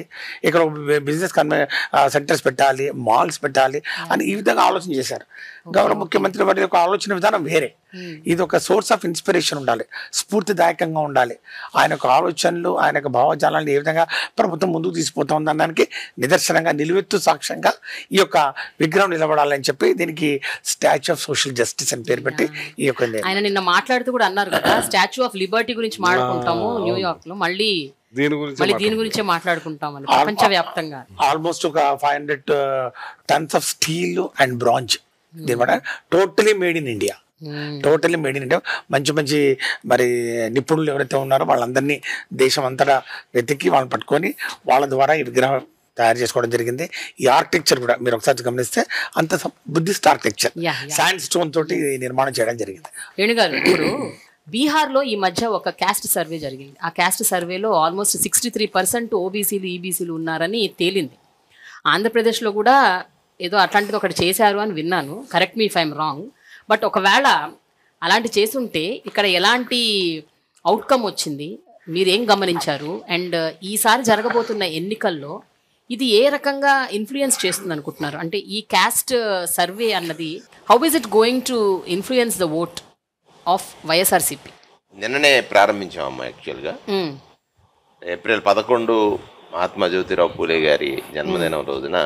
ఇక్కడ బిజినెస్ సెంటర్స్ పెట్టాలి, మాల్స్ పెట్టాలి అని ఈ విధంగా ఆలోచన చేశారు. గౌరవ ముఖ్యమంత్రి వారి యొక్క ఆలోచన విధానం వేరే. ఇది ఒక సోర్స్ ఆఫ్ ఇన్స్పిరేషన్ ఉండాలి, స్ఫూర్తిదాయకంగా ఉండాలి. ఆయన యొక్క ఆలోచనలు, ఆయన యొక్క భావజాలాన్ని ఏ విధంగా ప్రభుత్వం ముందుకు తీసుకుపోతా ఉందనడానికి నిదర్శనంగా, నిలువెత్తు సాక్ష్యంగా ఈ యొక్క విగ్రహం నిలబడాలని చెప్పి దీనికి స్టాచ్యూ ఆఫ్ సోషల్ జస్టిస్ అని పేరు పెట్టి ఈ యొక్క ఆయన నిన్న మాట్లాడుతూ కూడా అన్నారు కదా, స్టాచ్యూ ఆఫ్ లిబర్టీ గురించి మాట్లాడుకుంటాము న్యూయార్క్ లో, మళ్ళీ దీని గురించే మాట్లాడుకుంటామని ప్రపంచవ్యాప్తంగా. ఆల్మోస్ట్ ఒక 500 tons of steel and bronze totally made in India. మంచి మరి నిపుణులు ఎవరైతే ఉన్నారో వాళ్ళందరినీ దేశం అంతటా వెతికి వాళ్ళని పట్టుకొని వాళ్ళ ద్వారా ఈ విగ్రహం తయారు చేసుకోవడం జరిగింది. ఈ ఆర్కిటెక్చర్ కూడా మీరు ఒకసారి గమనిస్తే అంత బుద్ధిస్ట్ ఆర్కిటెక్చర్, శాండ్ స్టోన్ తోటి నిర్మాణం చేయడం జరిగింది. వేణుగారు, ఇప్పుడు బీహార్లో ఈ మధ్య ఒక క్యాస్ట్ సర్వే జరిగింది. ఆ క్యాస్ట్ సర్వేలో ఆల్మోస్ట్ 63% ఓబీసీలు, ఈబీసీలు ఉన్నారని తేలింది. ఆంధ్రప్రదేశ్లో కూడా ఏదో అట్లాంటిది ఒకటి చేశారు అని విన్నాను, correct me if I'm wrong. But ఒకవేళ అలాంటి చేసుంటే ఇక్కడ ఎలాంటి అవుట్కమ్ వచ్చింది, మీరేం గమనించారు? అండ్ ఈసారి జరగబోతున్న ఎన్నికల్లో ఇది ఏ రకంగా ఇన్ఫ్లుయెన్స్ చేస్తుంది అనుకుంటున్నారు? అంటే ఈ క్యాస్ట్ సర్వే అన్నది how is it going to influence the vote of YSRCP? నిన్ననే ప్రారంభించామమ్మా. యాక్చువల్గా ఏప్రిల్ 11 మహాత్మా జ్యోతిరావు పూలే గారి జన్మదినం రోజున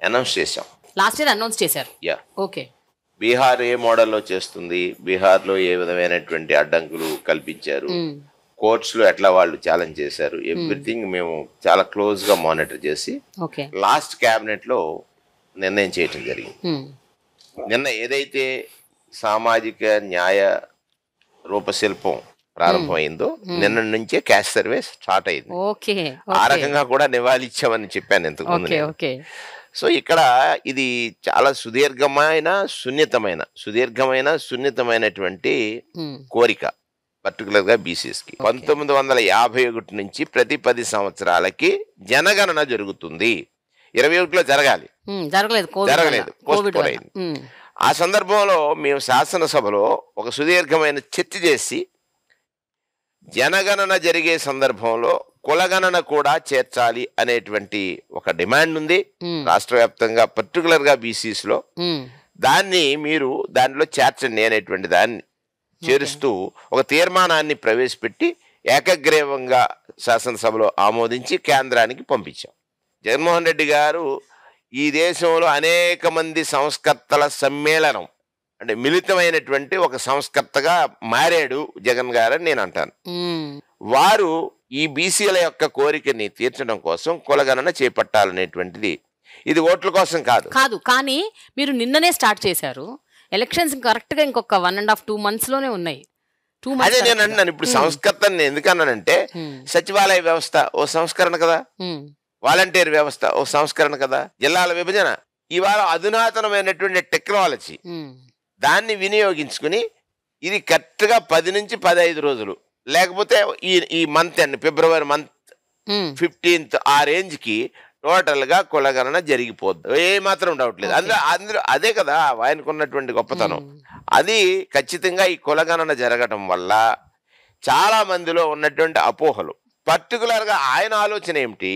అనౌన్స్ చేశాం. లాస్ట్ ఇయర్ అనౌన్స్ చేశారు. ఓకే. బీహార్ ఏ మోడల్లో చేస్తుంది, బీహార్లో ఏ విధమైనటువంటి అడ్డంకులు కల్పించారు, కోర్ట్స్లో ఎట్లా వాళ్ళు ఛాలెంజ్ చేశారు, ఎవ్రీథింగ్ మేము చాలా క్లోజ్గా మానిటర్ చేసి లాస్ట్ క్యాబినెట్లో నిర్ణయం చేయటం జరిగింది. నిన్న ఏదైతే సామాజిక న్యాయ రూపశిల్పం ప్రారంభమైందో నిన్న నుంచే క్యాస్ట్ సర్వే స్టార్ట్ అయింది. ఓకే, ఆ రకంగా కూడా నివాళి ఇచ్చామని చెప్పాను ఇంతకు ముందు ఓకే, నేను. ఓకే. సో ఇక్కడ ఇది చాలా సున్నితమైనటువంటి కోరిక, పర్టికులర్గా బీసీఎస్కి. 1951 నుంచి ప్రతి 10 సంవత్సరాలకి జనగణన జరుగుతుంది. 21లో జరగాలి, జరగలేదు, పోస్ట్ పోన్ అయింది. ఆ సందర్భంలో మేము శాసనసభలో ఒక సుదీర్ఘమైన చర్చ చేసి జనగణన జరిగే సందర్భంలో కులగణన కూడా చేర్చాలి అనేటువంటి ఒక డిమాండ్ ఉంది రాష్ట్ర వ్యాప్తంగా, పర్టికులర్గా బీసీస్ లో. దాన్ని మీరు దానిలో చేర్చండి అనేటువంటి దాన్ని చేరుస్తూ ఒక తీర్మానాన్ని ప్రవేశపెట్టి ఏకగ్రీవంగా శాసనసభలో ఆమోదించి కేంద్రానికి పంపించాం. జగన్మోహన్ రెడ్డి గారు ఈ దేశంలో అనేక మంది సంస్కర్తల సమ్మేళనం, అంటే మిళితమైనటువంటి ఒక సంస్కర్తగా మారాడు జగన్ గారని నేను అంటాను. వారు ఈ బీసీల యొక్క కోరికని తీర్చడం కోసం కులగణన చేపట్టాలనేటువంటిది, ఇది ఓట్ల కోసం కాదు. కానీ మీరు నిన్ననే స్టార్ట్ చేశారు. ఎలక్షన్స్ కరెక్ట్ గా ఇంకొక 1.5-2 months లోనే ఉన్నాయి. అదే నేను అంటున్నాను. ఇప్పుడు సంస్కర్తని ఎందుకన్నానంటే సచివాలయ వ్యవస్థ ఓ సంస్కరణ కదా, వాలంటీర్ వ్యవస్థ ఓ సంస్కరణ కదా, జిల్లాల విభజన, ఇవాళ అధునాతనమైనటువంటి టెక్నాలజీ, దాన్ని వినియోగించుకుని ఇది కరెక్ట్గా 10 నుంచి 15 రోజులు, లేకపోతే ఈ మంత్ అండి ఫిబ్రవరి మంత్ 15th ఆ రేంజ్కి టోటల్గా కులగణన జరిగిపోద్ది, ఏ మాత్రం డౌట్ లేదు. అందరూ అదే కదా ఆయనకున్నటువంటి గొప్పతనం. అది ఖచ్చితంగా ఈ కులగణన జరగటం వల్ల చాలా మందిలో ఉన్నటువంటి అపోహలు, పర్టికులర్గా ఆయన ఆలోచన ఏమిటి,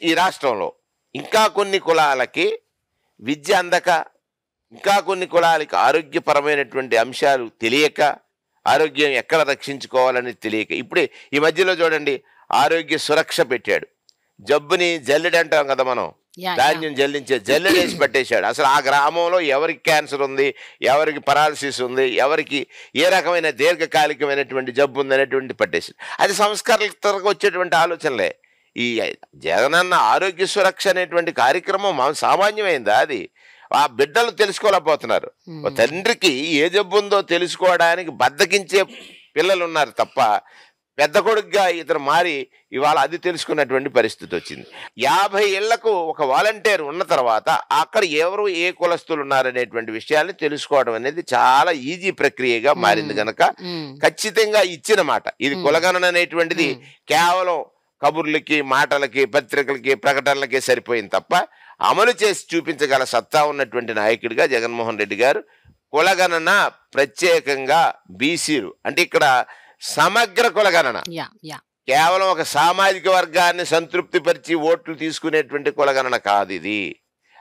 ఈ రాష్ట్రంలో ఇంకా కొన్ని కులాలకి విద్య అందక, ఇంకా కొన్ని కులాలకి ఆరోగ్యపరమైనటువంటి అంశాలు తెలియక, ఆరోగ్యం ఎక్కడ రక్షించుకోవాలని తెలియక, ఇప్పుడే ఈ మధ్యలో చూడండి ఆరోగ్య సురక్ష పెట్టాడు, జబ్బుని జల్లెడు అంటాం కదా మనం, ధాన్యం జల్లించే జల్లెడేసి పెట్టేశాడు. అసలు ఆ గ్రామంలో ఎవరికి క్యాన్సర్ ఉంది, ఎవరికి పరాలసిస్ ఉంది, ఎవరికి ఏ రకమైన దీర్ఘకాలికమైనటువంటి జబ్బు ఉంది అనేటువంటి పట్టేశాడు. అది సంస్కరణకు వచ్చేటువంటి ఆలోచనలే. ఈ జగనన్న ఆరోగ్య సురక్ష అనేటువంటి కార్యక్రమం సామాన్యమైందా? అది ఆ బిడ్డలు తెలుసుకోలేకపోతున్నారు. తండ్రికి ఏ జబ్బు ఉందో తెలుసుకోవడానికి బద్దకించే పిల్లలు ఉన్నారు తప్ప, పెద్ద కొడుకుగా ఇతను మారి ఇవాళ అది తెలుసుకున్నటువంటి పరిస్థితి వచ్చింది. 50 ఏళ్లకు ఒక వాలంటీర్ ఉన్న తర్వాత అక్కడ ఎవరు ఏ కులస్తులు ఉన్నారనేటువంటి విషయాన్ని తెలుసుకోవడం అనేది చాలా ఈజీ ప్రక్రియగా మారింది కనుక ఖచ్చితంగా ఇచ్చిన మాట. ఇది కులగణన అనేటువంటిది కేవలం కబుర్లకి, మాటలకి, పత్రికలకి, ప్రకటనలకి సరిపోయింది తప్ప అమలు చేసి చూపించగల సత్తా ఉన్నటువంటి నాయకుడిగా జగన్మోహన్ రెడ్డి గారు కులగణన, ప్రత్యేకంగా బీసీలు అంటే ఇక్కడ సమగ్ర కులగణన, కేవలం ఒక సామాజిక వర్గాన్ని సంతృప్తిపరిచి ఓట్లు తీసుకునేటువంటి కులగణన కాదు ఇది.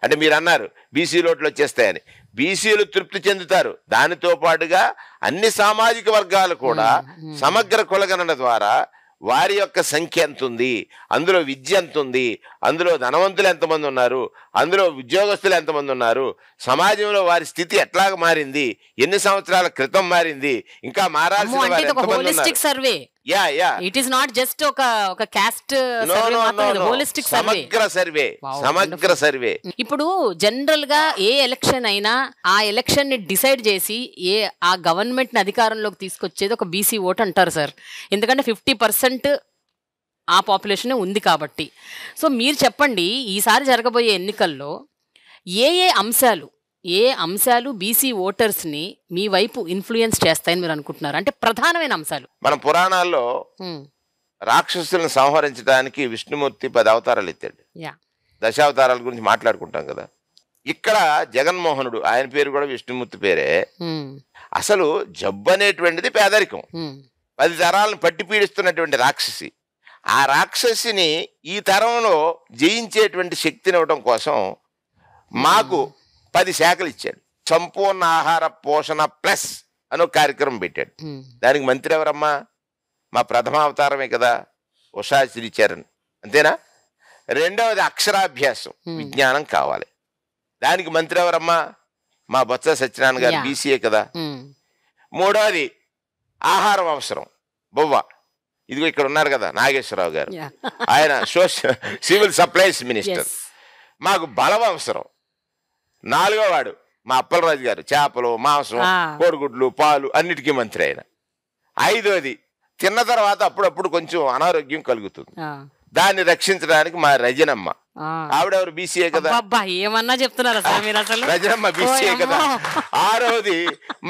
అంటే మీరు అన్నారు బీసీలు ఓట్లు వచ్చేస్తాయని, బీసీలు తృప్తి చెందుతారు, దానితో పాటుగా అన్ని సామాజిక వర్గాలు కూడా సమగ్ర కులగణన ద్వారా వారి యొక్క సంఖ్య ఎంత ఉంది, అందులో విద్య ఎంత ఉంది, అందులో ధనవంతులు ఎంతమంది ఉన్నారు, అందులో ఉద్యోగస్తులు ఎంతమంది ఉన్నారు, సమాజంలో వారి స్థితి ఎట్లాగ మారింది, ఎన్ని సంవత్సరాల క్రితం మారింది, ఇంకా మారాల్సిన వారు ఎంతమంది ఉన్నారు. సమగ్ర సర్వే. ఇప్పుడు జనరల్ గా ఏ ఎలక్షన్ అయినా ఆ ఎలక్షన్ ని డిసైడ్ చేసి ఆ గవర్నమెంట్ ని అధికారంలోకి తీసుకొచ్చేది ఒక బీసీ ఓట్ అంటారు సార్. ఎందుకంటే 50% ఆ పాపులేషన్ ఉంది కాబట్టి. సో మీరు చెప్పండి, ఈసారి జరగబోయే ఎన్నికల్లో ఏ అంశాలు బీసీ ఓటర్స్ ని మీ వైపు ఇన్ఫ్లుయెన్స్ చేస్తాయని మీరు అనుకుంటున్నారు? అంటే ప్రధానమైన అంశాలు. మన పురాణాల్లో రాక్షసులను సంహరించడానికి విష్ణుమూర్తి 10 అవతారాలు ఎత్తాడు. దశావతారాల గురించి మాట్లాడుకుంటాం కదా. ఇక్కడ జగన్మోహనుడు, ఆయన పేరు కూడా విష్ణుమూర్తి పేరే. అసలు జబ్బు అనేటువంటిది పేదరికం, 10 తరాలను పట్టి పీడిస్తున్నటువంటి రాక్షసి. ఆ రాక్షసిని ఈ తరంలో జయించేటువంటి శక్తినివ్వడం కోసం మాకు 10 శాఖలు ఇచ్చాడు. సంపూర్ణ ఆహార పోషణ ప్లస్ అని ఒక కార్యక్రమం పెట్టాడు. దానికి మంత్రి ఎవరమ్మా? మా ప్రథమ అవతారమే కదా, ఉషా శ్రీచరణ్, అంతేనా? రెండవది అక్షరాభ్యాసం, విజ్ఞానం కావాలి, దానికి మంత్రి ఎవరమ్మా? మా బొత్స సత్యనారాయణ గారు, బీసీఏ కదా. మూడవది ఆహారం అవసరం, బొవ్వ, ఇదిగో ఇక్కడ ఉన్నారు కదా నాగేశ్వరరావు గారు, ఆయన సివిల్ సప్లైస్ మినిస్టర్. మాకు బలం అవసరం. 4వ వాడు మా అప్పలరాజు గారు చేపలు, మాంసం, కోడిగుడ్లు, పాలు అన్నిటికీ మంత్రి ఆయన. 5వది తిన్న తర్వాత అప్పుడప్పుడు కొంచెం అనారోగ్యం కలుగుతుంది, దాన్ని రక్షించడానికి మా రజనమ్మ, ఆవిడెవరు బీసీఏ కదా, ఏమన్నా చెప్తున్నారు రజనమ్మ బీసీఏ కదా. 6వది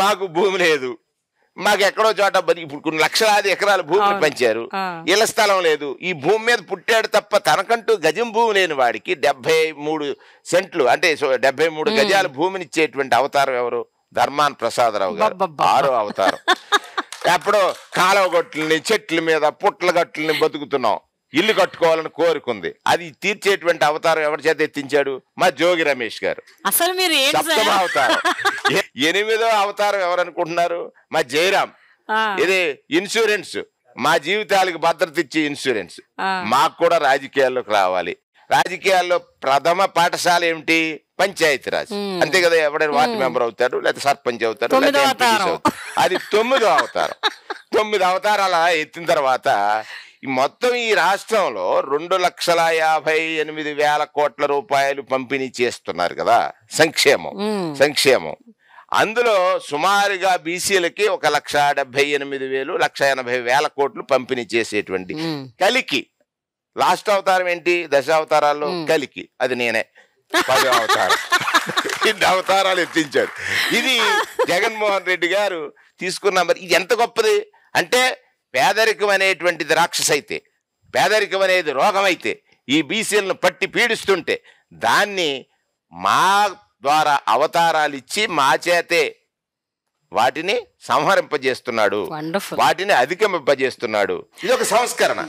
మాకు భూమి లేదు, మాకు ఎక్కడో చోట ఇప్పుడు కొన్ని లక్షలాది ఎకరాల భూమిని పంచారు, ఇళ్ల స్థలం లేదు. ఈ భూమి మీద పుట్టాడు తప్ప తనకంటూ గజం భూమి లేని వాడికి 73 సెంట్లు అంటే 73 గజాల భూమిని ఇచ్చేటువంటి అవతారం ఎవరు? ధర్మాన్ ప్రసాదరావు గారు 6వ అవతారం. ఎప్పుడో కాలువ గొట్లని, చెట్ల మీద పుట్ల గట్లని బతుకుతున్నాం, ఇల్లు కట్టుకోవాలని కోరుకుంది, అది తీర్చేటువంటి అవతారం ఎవరి చేత ఎత్తించాడు? మా జోగి రమేష్ గారు. అసలు మీరు 7వ అవతారం. 8వ అవతారం ఎవరనుకుంటున్నారు? మా జయరాం. ఇది ఇన్సూరెన్స్, మా జీవితాలకు భద్రత ఇచ్చే ఇన్సూరెన్స్. మాకు కూడా రాజకీయాల్లోకి రావాలి. రాజకీయాల్లో ప్రథమ పాఠశాల ఏమిటి? పంచాయతీరాజ్. అంతే కదా, ఎవడైనా వార్డు మెంబర్ అవుతాడు, లేకపోతే సర్పంచ్ అవుతాడు, అది 9వ అవతారం. 9 అవతారాలు ఎత్తిన తర్వాత మొత్తం ఈ రాష్ట్రంలో 2,58,000 కోట్ల రూపాయలు పంపిణీ చేస్తున్నారు కదా సంక్షేమం. అందులో సుమారుగా బీసీలకి 1,78,000, 1,80,000 కోట్లు పంపిణీ చేసేటువంటి కలికి. లాస్ట్ అవతారం ఏంటి? 10 అవతారాల్లో కలికి, అది నేనే. 10వ అవతారం. 2 అవతారాలు ఎత్తించాడు. ఇది జగన్మోహన్ రెడ్డి గారు తీసుకున్న. మరి ఇది ఎంత గొప్పది అంటే, పేదరికం అనేటువంటిది రాక్షసైతే, పేదరికం అనేది రోగమైతే, ఈ బీసీలను పట్టి పీడిస్తుంటే దాన్ని మా ద్వారా అవతారాలు ఇచ్చి మా చేతే వాటిని సంహరింపజేస్తున్నాడు, వాటిని అధిగమింపజేస్తున్నాడు. ఇది ఒక సంస్కరణ.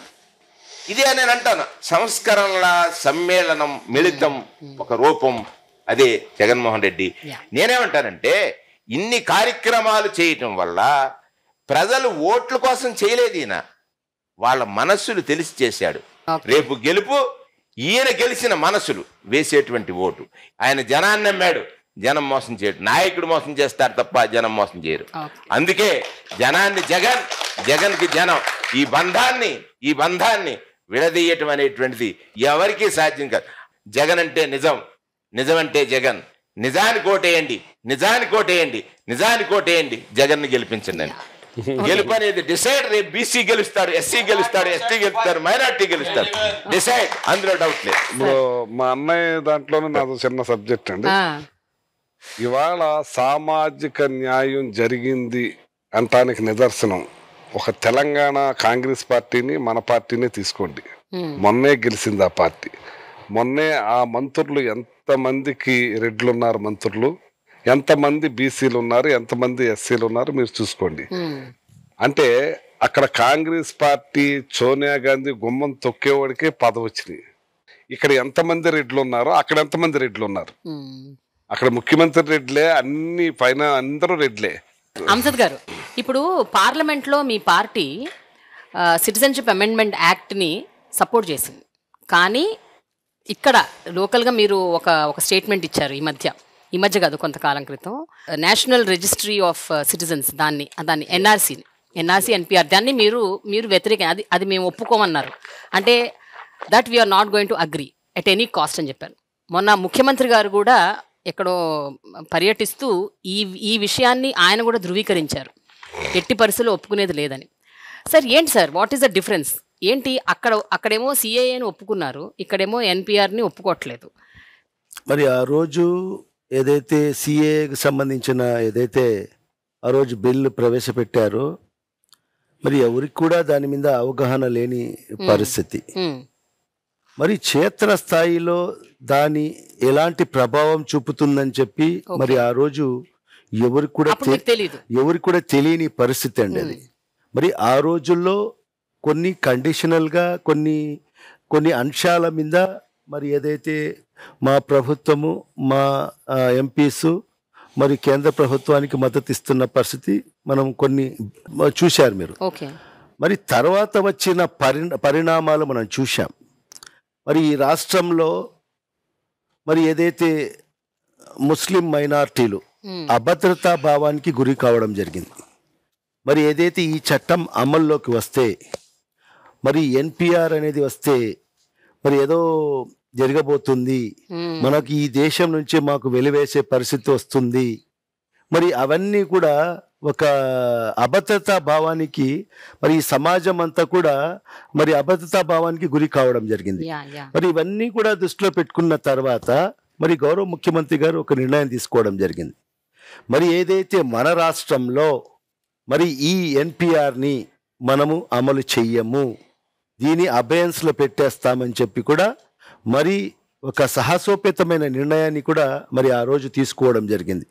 ఇదే నేను అంటాను, సంస్కరణల సమ్మేళనం, మిళితం, ఒక రూపం, అదే జగన్మోహన్ రెడ్డి. నేనేమంటానంటే, ఇన్ని కార్యక్రమాలు చేయటం వల్ల ప్రజలు ఓట్ల కోసం చేయలేదు, ఈయన వాళ్ళ మనస్సులు తెలిసి చేశాడు. రేపు గెలుపు ఈయన గెలిచిన మనసులు వేసేటువంటి ఓటు. ఆయన జనాన్ని నమ్మాడు, జనం మోసం చేయడు. నాయకుడు మోసం చేస్తారు తప్ప జనం మోసం చేయరు. అందుకే జనాన్ని జగన్కి జనం, ఈ బంధాన్ని విడదీయటం అనేటువంటిది ఎవరికీ సాధ్యం కాదు. జగన్ అంటే నిజం, నిజం అంటే జగన్. నిజానికి ఓటేయండి, జగన్ని గెలిపించండి అని. గెలుపు అనేది డిసైడ్. రేపు బీసీ గెలుస్తాడు, ఎస్సీ గెలుస్తాడు, ఎస్టీ గెలుస్తాడు, మైనార్టీ గెలుస్తాడు, డిసైడ్, అందులో డౌట్ లేదు. ఇప్పుడు మా అన్నయ్య దాంట్లోనే నాది చిన్న సబ్జెక్ట్ అండి. ఇవాళ సామాజిక న్యాయం జరిగింది అంటానికి నిదర్శనం ఒక తెలంగాణ కాంగ్రెస్ పార్టీని, మన పార్టీని తీసుకోండి. మొన్నే గెలిచింది ఆ పార్టీ. మొన్నే ఆ మంత్రులు ఎంతమందికి రెడ్లు ఉన్నారు, మంత్రులు ఎంతమంది బీసీలు ఉన్నారు, ఎంతమంది ఎస్సీలు ఉన్నారు మీరు చూసుకోండి. అంటే అక్కడ కాంగ్రెస్ పార్టీ సోనియా గాంధీ గుమ్మం తొక్కేవాడికే పదవి వచ్చినాయి. ఇక్కడ ఎంతమంది రెడ్లు ఉన్నారో అక్కడ ఎంతమంది రెడ్లు ఉన్నారు. అక్కడ ముఖ్యమంత్రి రెడ్లే, అన్ని పైన అందరూ రెడ్లే. అంసద్ గారు, ఇప్పుడు పార్లమెంట్లో మీ పార్టీ సిటిజన్షిప్ అమెండ్మెంట్ యాక్ట్ని సపోర్ట్ చేసింది, కానీ ఇక్కడ లోకల్గా మీరు ఒక స్టేట్మెంట్ ఇచ్చారు ఈ మధ్య కాదు, కొంతకాలం క్రితం. నేషనల్ రిజిస్ట్రీ ఆఫ్ సిటిజన్స్, దాన్ని ఎన్ఆర్సీ ఎన్పిఆర్, దాన్ని మీరు వ్యతిరేక, అది మేము ఒప్పుకోమన్నారు. అంటే that we're not going to agree at any cost అని చెప్పారు. మొన్న ముఖ్యమంత్రి గారు కూడా ఎక్కడో పర్యటిస్తూ ఈ విషయాన్ని ఆయన కూడా ధృవీకరించారు, ఎట్టి పరిస్థితుల్లో ఒప్పుకునేది లేదని. సార్ ఏంటి sir, what is the difference ఏంటి? అక్కడేమో సిఏఏని ఒప్పుకున్నారు, ఇక్కడేమో ఎన్పిఆర్ని ఒప్పుకోవట్లేదు. మరి ఆ రోజు ఏదైతే సిఏకి సంబంధించిన ఏదైతే ఆ రోజు బిల్లు ప్రవేశపెట్టారో, మరి ఎవరికి కూడా దాని మీద అవగాహన లేని పరిస్థితి. మరి క్షేత్రస్థాయిలో దాని ఎలాంటి ప్రభావం చూపుతుందని చెప్పి మరి ఆ రోజు ఎవరికి కూడా తెలియని పరిస్థితి అండి అది. మరి ఆ రోజుల్లో కొన్ని కండిషనల్గా కొన్ని అంశాల మీద మరి ఏదైతే మా ప్రభుత్వము, మా ఎంపీస్ మరి కేంద్ర ప్రభుత్వానికి మద్దతు ఇస్తున్న పరిస్థితి మనం కొన్ని చూశారు మీరు. మరి తర్వాత వచ్చిన పరిణామాలు మనం చూశాం. మరి ఈ రాష్ట్రంలో మరి ఏదైతే ముస్లిం మైనార్టీలు అభద్రతా భావానికి గురి కావడం జరిగింది. మరి ఏదైతే ఈ చట్టం అమల్లోకి వస్తే, మరి ఎన్పిఆర్ అనేది వస్తే, మరి ఏదో జరగబోతుంది, మనకు ఈ దేశం నుంచి మాకు వెలివేసే పరిస్థితి వస్తుంది. మరి అవన్నీ కూడా ఒక అభద్రతా భావానికి, మరి ఈ సమాజం అంతా కూడా మరి అభద్రతా భావానికి గురి కావడం జరిగింది. మరి ఇవన్నీ కూడా దృష్టిలో పెట్టుకున్న తర్వాత మరి గౌరవ ముఖ్యమంత్రి గారు ఒక నిర్ణయం తీసుకోవడం జరిగింది. మరి ఏదైతే మన రాష్ట్రంలో మరి ఈ ఎన్పిఆర్ని మనము అమలు చెయ్యము, దీని అబయన్స్లో పెట్టేస్తామని చెప్పి కూడా మరి ఒక సాహసోపేతమైన నిర్ణయాన్ని కూడా మరి ఆ రోజు తీసుకోవడం జరిగింది.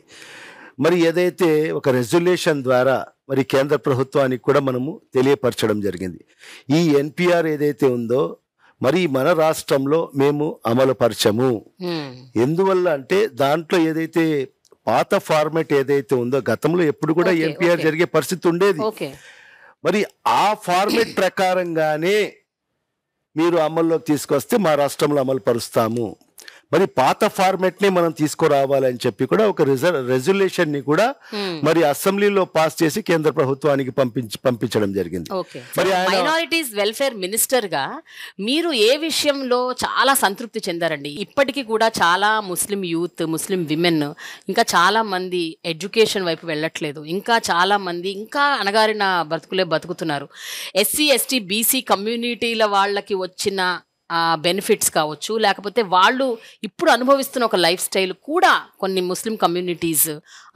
మరి ఏదైతే ఒక రెజల్యూషన్ ద్వారా మరి కేంద్ర ప్రభుత్వానికి కూడా మనము తెలియపరచడం జరిగింది. ఈ ఎన్పిఆర్ ఏదైతే ఉందో మరి మన రాష్ట్రంలో మేము అమలుపరచము. ఎందువల్ల అంటే దాంట్లో ఏదైతే పాత ఫార్మాట్ ఏదైతే ఉందో, గతంలో ఎప్పుడు కూడా ఎన్పిఆర్ జరిగే పరిస్థితి ఉండేది. మరి ఆ ఫార్మాట్ ప్రకారంగానే మీరు అమల్లోకి తీసుకొస్తే మా రాష్ట్రంలో అమలు పరుస్తాము. మరి పాత ఫార్మాట్ ని మనం తీసుకురావాలని చెప్పి కూడా ఒక రెజల్యూషన్ ని కూడా మరి అసెంబ్లీలో పాస్ చేసి కేంద్ర ప్రభుత్వానికి పంపించడం జరిగింది. మరి మైనారిటీస్ వెల్ఫేర్ మినిస్టర్ గా మీరు ఏ విషయంలో చాలా సంతృప్తి చెందారండి? ఇప్పటికీ కూడా చాలా ముస్లిం యూత్, ముస్లిం విమెన్ ఇంకా చాలా మంది ఎడ్యుకేషన్ వైపు వెళ్ళట్లేదు, ఇంకా చాలా మంది ఇంకా అణగారిన బతుకులే బతుకుతున్నారు. ఎస్సీ ఎస్టీ బీసీ కమ్యూనిటీల వాళ్ళకి వచ్చిన బెనిఫిట్స్ కావచ్చు, లేకపోతే వాళ్ళు ఇప్పుడు అనుభవిస్తున్న ఒక లైఫ్ స్టైల్ కూడా కొన్ని ముస్లిం కమ్యూనిటీస్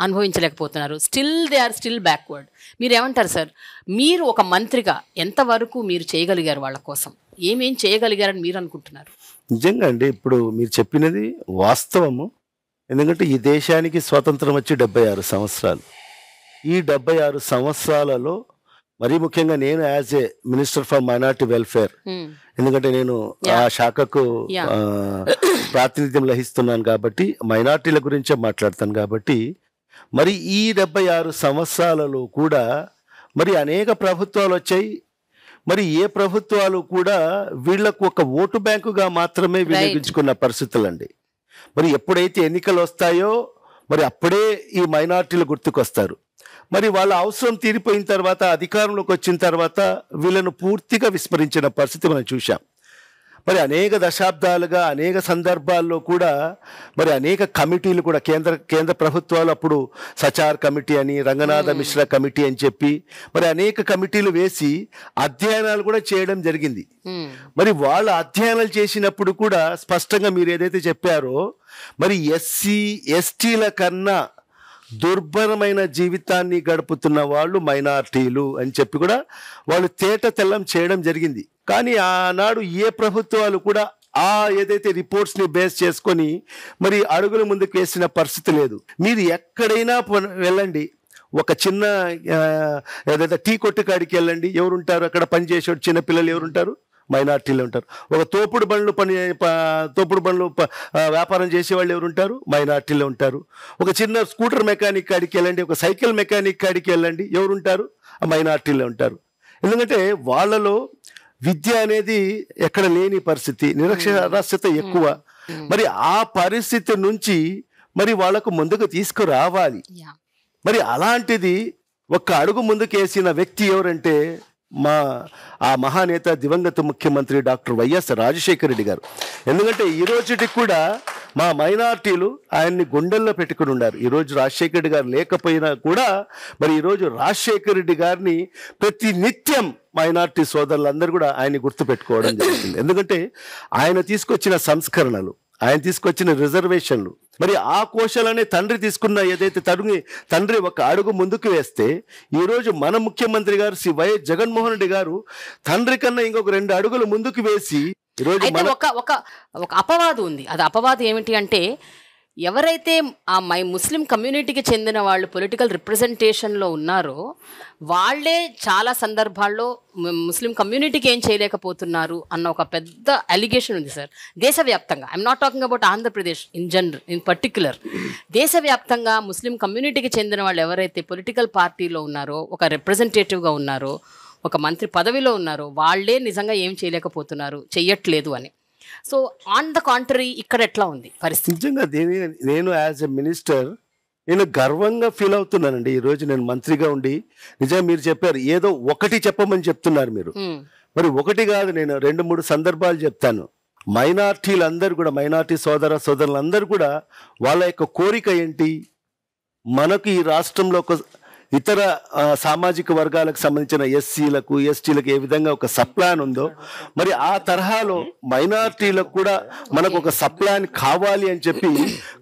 అనుభవించలేకపోతున్నారు. They are still backward. మీరేమంటారు సార్? మీరు ఒక మంత్రిగా ఎంతవరకు మీరు చేయగలిగారు వాళ్ళ కోసం? ఏమేం చేయగలిగారని మీరు అనుకుంటున్నారు? నిజంగా అండి, ఇప్పుడు మీరు చెప్పినది వాస్తవము. ఎందుకంటే ఈ దేశానికి స్వాతంత్రం వచ్చి 76 సంవత్సరాలు. ఈ 76 సంవత్సరాలలో మరీ ముఖ్యంగా నేను as a minister for minority welfare, ఎందుకంటే నేను ఆ శాఖకు ప్రాతినిధ్యం వహిస్తున్నాను కాబట్టి మైనారిటీల గురించే మాట్లాడతాను కాబట్టి, మరి ఈ 76 సంవత్సరాలలో కూడా మరి అనేక ప్రభుత్వాలు వచ్చాయి. మరి ఏ ప్రభుత్వాలు కూడా వీళ్లకు ఒక ఓటు బ్యాంకుగా మాత్రమే వినియోగించుకున్న పరిస్థితులండి. మరి ఎప్పుడైతే ఎన్నికలు వస్తాయో మరి అప్పుడే ఈ మైనారిటీలు గుర్తుకొస్తారు. మరి వాళ్ళ అవసరం తీరిపోయిన తర్వాత, అధికారంలోకి వచ్చిన తర్వాత వీళ్ళను పూర్తిగా విస్మరించిన పరిస్థితి మనం చూసాం. మరి అనేక దశాబ్దాలుగా అనేక సందర్భాల్లో కూడా మరి అనేక కమిటీలు కూడా కేంద్ర ప్రభుత్వాలు అప్పుడు సచార్ కమిటీ అని, రంగనాథ మిశ్రా కమిటీ అని చెప్పి మరి అనేక కమిటీలు వేసి అధ్యయనాలు కూడా చేయడం జరిగింది. మరి వాళ్ళు అధ్యయనాలు చేసినప్పుడు కూడా స్పష్టంగా మీరు ఏదైతే చెప్పారో మరి ఎస్సీ ఎస్టీల కన్నా దుర్భరమైన జీవితాన్ని గడుపుతున్న వాళ్ళు మైనారిటీలు అని చెప్పి కూడా వాళ్ళు తేట తెల్లం చేయడం జరిగింది. కానీ ఆనాడు ఏ ప్రభుత్వాలు కూడా ఏదైతే రిపోర్ట్స్ ని బేస్ చేసుకొని మరి అడుగుల ముందుకు వేసిన పరిస్థితి లేదు. మీరు ఎక్కడైనా వెళ్ళండి, ఒక చిన్న ఏదైతే టీ కొట్టు కాడికి వెళ్ళండి, ఎవరుంటారు అక్కడ పనిచేసే చిన్నపిల్లలు ఎవరుంటారు? మైనార్టీలు ఉంటారు. ఒక తోపుడు బండ్లు వ్యాపారం చేసేవాళ్ళు ఎవరుంటారు? మైనార్టీలో ఉంటారు. ఒక చిన్న స్కూటర్ మెకానిక్ కాడికి వెళ్ళండి, ఒక సైకిల్ మెకానిక్ కాడికి వెళ్ళండి, ఎవరుంటారు? మైనార్టీలో ఉంటారు. ఎందుకంటే వాళ్ళలో విద్య అనేది ఎక్కడ లేని పరిస్థితి, నిరక్షరాస్యత ఎక్కువ. మరి ఆ పరిస్థితి నుంచి మరి వాళ్ళకు ముందుకు తీసుకురావాలి. మరి అలాంటిది ఒక అడుగు ముందుకేసిన వ్యక్తి ఎవరంటే ఆ మహానేత దివంగత ముఖ్యమంత్రి డాక్టర్ వైఎస్ రాజశేఖర రెడ్డి గారు. ఎందుకంటే ఈ రోజుకి కూడా మా మైనార్టీలు ఆయన్ని గుండెల్లో పెట్టుకుని ఉన్నారు. ఈరోజు రాజశేఖర రెడ్డి గారు లేకపోయినా కూడా మరి ఈరోజు రాజశేఖర రెడ్డి గారిని ప్రతి నిత్యం మైనార్టీ సోదరులందరూ కూడా ఆయన్ని గుర్తుపెట్టుకోవడం జరుగుతుంది. ఎందుకంటే ఆయన తీసుకొచ్చిన సంస్కరణలు, ఆయన తీసుకొచ్చిన రిజర్వేషన్లు, మరి ఆ కోశాలనే తండ్రి తీసుకున్న ఏదైతే తండ్రి ఒక అడుగు ముందుకు వేస్తే ఈరోజు మన ముఖ్యమంత్రి గారు శ్రీ వైఎస్ జగన్మోహన్ రెడ్డి గారు తండ్రి కన్నా ఇంకొక 2 అడుగులు ముందుకు వేసి ఈరోజు ఒక అపవాదు ఉంది. అది అపవాదు ఏమిటి అంటే, ఎవరైతే ఆ ముస్లిం కమ్యూనిటీకి చెందిన వాళ్ళు పొలిటికల్ రిప్రజెంటేషన్లో ఉన్నారో వాళ్ళే చాలా సందర్భాల్లో ముస్లిం కమ్యూనిటీకి ఏం చేయలేకపోతున్నారు అన్న ఒక పెద్ద అలిగేషన్ ఉంది సార్ దేశవ్యాప్తంగా. I'm not talking about Andhra Pradesh in particular. దేశవ్యాప్తంగా ముస్లిం కమ్యూనిటీకి చెందిన వాళ్ళు ఎవరైతే పొలిటికల్ పార్టీలో ఉన్నారో, ఒక రిప్రజెంటేటివ్గా ఉన్నారో, ఒక మంత్రి పదవిలో ఉన్నారో వాళ్ళే నిజంగా ఏం చేయలేకపోతున్నారు, చెయ్యట్లేదు అని. సో ఆన్ ద కాంట్రరీ ఇక్కడ ఎట్లా ఉంది పరిస్థితి? నిజంగా నేను యాజ్ ఎ మినిస్టర్ నేను గర్వంగా ఫీల్ అవుతున్నానండి. ఈరోజు నేను మంత్రిగా ఉండి నిజంగా మీరు చెప్పారు ఏదో ఒకటి చెప్పమని చెప్తున్నారు మీరు. మరి ఒకటి కాదు, నేను 2-3 సందర్భాలు చెప్తాను. మైనార్టీలందరూ కూడా, మైనార్టీ సోదరులందరూ కూడా వాళ్ళ యొక్క కోరిక ఏంటి, మనకు ఈ రాష్ట్రంలో ఒక ఇతర సామాజిక వర్గాలకు సంబంధించిన ఎస్సీలకు ఎస్టీలకు ఏ విధంగా ఒక సప్లాన్ ఉందో, మరి ఆ తరహాలో మైనారిటీలకు కూడా మనకు ఒక సప్లాన్ కావాలి అని చెప్పి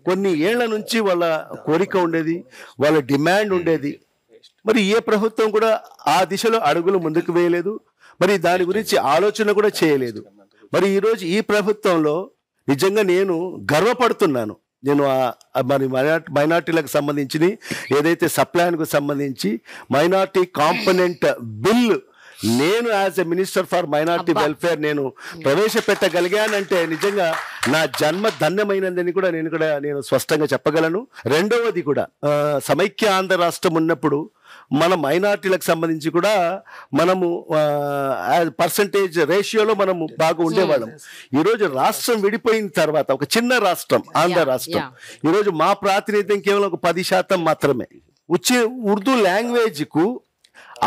కొన్ని ఏళ్ల నుంచి వాళ్ళ కోరిక ఉండేది, వాళ్ళ డిమాండ్ ఉండేది. మరి ఏ ప్రభుత్వం కూడా ఆ దిశలో అడుగులు ముందుకు వేయలేదు, మరి దాని గురించి ఆలోచన కూడా చేయలేదు. మరి ఈరోజు ఈ ప్రభుత్వంలో నిజంగా నేను గర్వపడుతున్నాను. నేను మరి మైనార్టీలకు సంబంధించి ఏదైతే సప్లాన్కు సంబంధించి మైనార్టీ కాంపనెంట్ బిల్ నేను as a minister for minority welfare నేను ప్రవేశపెట్టగలిగానంటే నిజంగా నా జన్మ ధన్యమైనదని కూడా నేను స్పష్టంగా చెప్పగలను. రెండవది కూడా సమైక్య ఆంధ్ర రాష్ట్రం ఉన్నప్పుడు మన మైనార్టీలకు సంబంధించి కూడా మనము పర్సంటేజ్ రేషియోలో మనము బాగా ఉండేవాళ్ళం. ఈరోజు రాష్ట్రం విడిపోయిన తర్వాత ఒక చిన్న రాష్ట్రం ఆంధ్ర రాష్ట్రం, ఈరోజు మా ప్రాతినిధ్యం కేవలం ఒక 10% మాత్రమే. వచ్చే ఉర్దూ లాంగ్వేజ్కు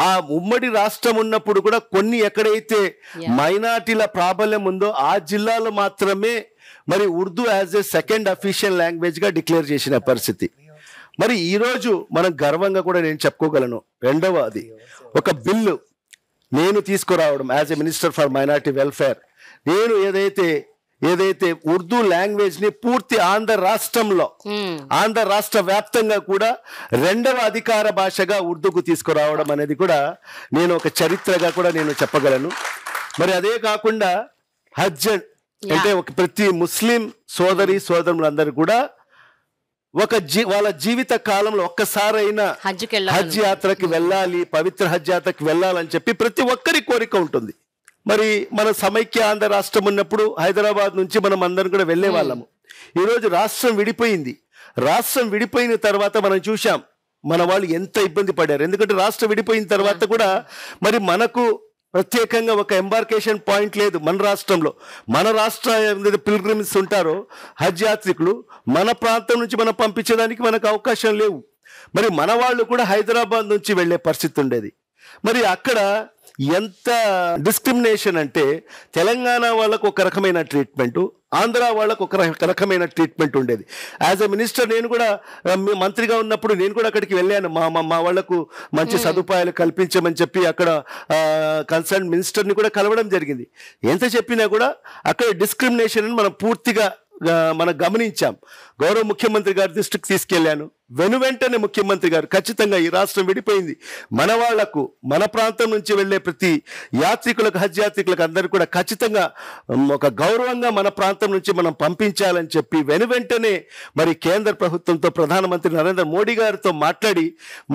ఆ ఉమ్మడి రాష్ట్రం ఉన్నప్పుడు కూడా కొన్ని ఎక్కడైతే మైనార్టీల ప్రాబల్యం ఉందో ఆ జిల్లాలో మాత్రమే మరి Urdu as a second official లాంగ్వేజ్గా డిక్లేర్ చేసిన పరిస్థితి. మరి ఈరోజు మనం గర్వంగా కూడా నేను చెప్పుకోగలను. రెండవది ఒక బిల్లు నేను తీసుకురావడం as a minister for minority welfare, నేను ఏదైతే ఉర్దూ లాంగ్వేజ్ ని పూర్తి ఆంధ్ర రాష్ట్రంలో ఆంధ్ర రాష్ట్ర వ్యాప్తంగా కూడా 2వ అధికార భాషగా ఉర్దూకు తీసుకురావడం అనేది కూడా నేను ఒక చరిత్రగా కూడా నేను చెప్పగలను. మరి అదే కాకుండా హజ్ అంటే ఒక ప్రతి ముస్లిం సోదరులందరూ కూడా వాళ్ళ జీవిత కాలంలో ఒక్కసారైనా హజ్ యాత్రకి వెళ్ళాలి, పవిత్ర హజ్ యాత్రకి వెళ్ళాలని చెప్పి ప్రతి ఒక్కరి కోరిక ఉంటుంది. మరి మన సమైక్య ఆంధ్ర రాష్ట్రం ఉన్నప్పుడు హైదరాబాద్ నుంచి మనం అందరం కూడా వెళ్ళే వాళ్ళము. ఈరోజు రాష్ట్రం విడిపోయింది. రాష్ట్రం విడిపోయిన తర్వాత మనం చూసాం మన వాళ్ళు ఎంత ఇబ్బంది పడారు. ఎందుకంటే రాష్ట్రం విడిపోయిన తర్వాత కూడా మరి మనకు ప్రత్యేకంగా ఒక ఎంబార్కేషన్ పాయింట్ లేదు మన రాష్ట్రంలో. మన రాష్ట్ర పిల్గ్రిమ్స్ ఉంటారో హజ్ యాత్రికులు మన ప్రాంతం నుంచి మనం పంపించడానికి మనకు అవకాశం లేవు. మరి మన వాళ్ళు కూడా హైదరాబాద్ నుంచి వెళ్ళే పరిస్థితి ఉండేది. మరి అక్కడ ఎంత డిస్క్రిమినేషన్ అంటే తెలంగాణ వాళ్ళకు ఒక రకమైన ట్రీట్మెంటు, ఆంధ్ర వాళ్ళకు ఒక రకమైన ట్రీట్మెంట్ ఉండేది. యాజ్ ఎ మినిస్టర్ నేను కూడా మంత్రిగా ఉన్నప్పుడు నేను కూడా అక్కడికి వెళ్ళాను. మా వాళ్లకు మంచి సదుపాయాలు కల్పించమని చెప్పి అక్కడ కన్సర్న్ మినిస్టర్ని కూడా కలవడం జరిగింది. ఎంత చెప్పినా కూడా అక్కడ డిస్క్రిమినేషన్ మనం పూర్తిగా మనం గమనించాం. గౌరవ ముఖ్యమంత్రి గారి దృష్టికి తీసుకెళ్లాను. వెనువెంటనే ముఖ్యమంత్రి గారు ఖచ్చితంగా ఈ రాష్ట్రం విడిపోయింది, మన వాళ్లకు మన ప్రాంతం నుంచి వెళ్లే ప్రతి యాత్రికులకు హజ్ యాత్రికులకు అందరూ కూడా ఖచ్చితంగా ఒక గౌరవంగా మన ప్రాంతం నుంచి మనం పంపించాలని చెప్పి వెనువెంటనే మరి కేంద్ర ప్రభుత్వంతో ప్రధానమంత్రి నరేంద్ర మోడీ గారితో మాట్లాడి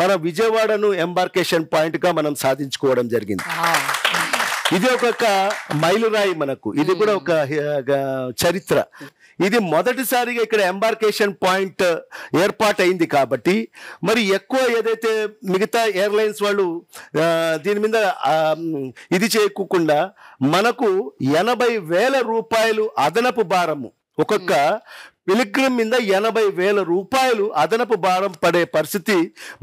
మన విజయవాడను ఎంబార్కేషన్ పాయింట్గా మనం సాధించుకోవడం జరిగింది. ఇది ఒక మైలురాయి మనకు, ఇది కూడా ఒక చరిత్ర. ఇది మొదటిసారిగా ఇక్కడ ఎంబార్కేషన్ పాయింట్ ఏర్పాటైంది కాబట్టి మరి ఎక్కువ ఏదైతే మిగతా ఎయిర్లైన్స్ వాళ్ళు దీని మీద ఇది చేయకుండా మనకు 80,000 రూపాయలు అదనపు భారము, ఒక్కొక్క పిలిగ్రిమ్ మీద 80,000 రూపాయలు అదనపు భారం పడే పరిస్థితి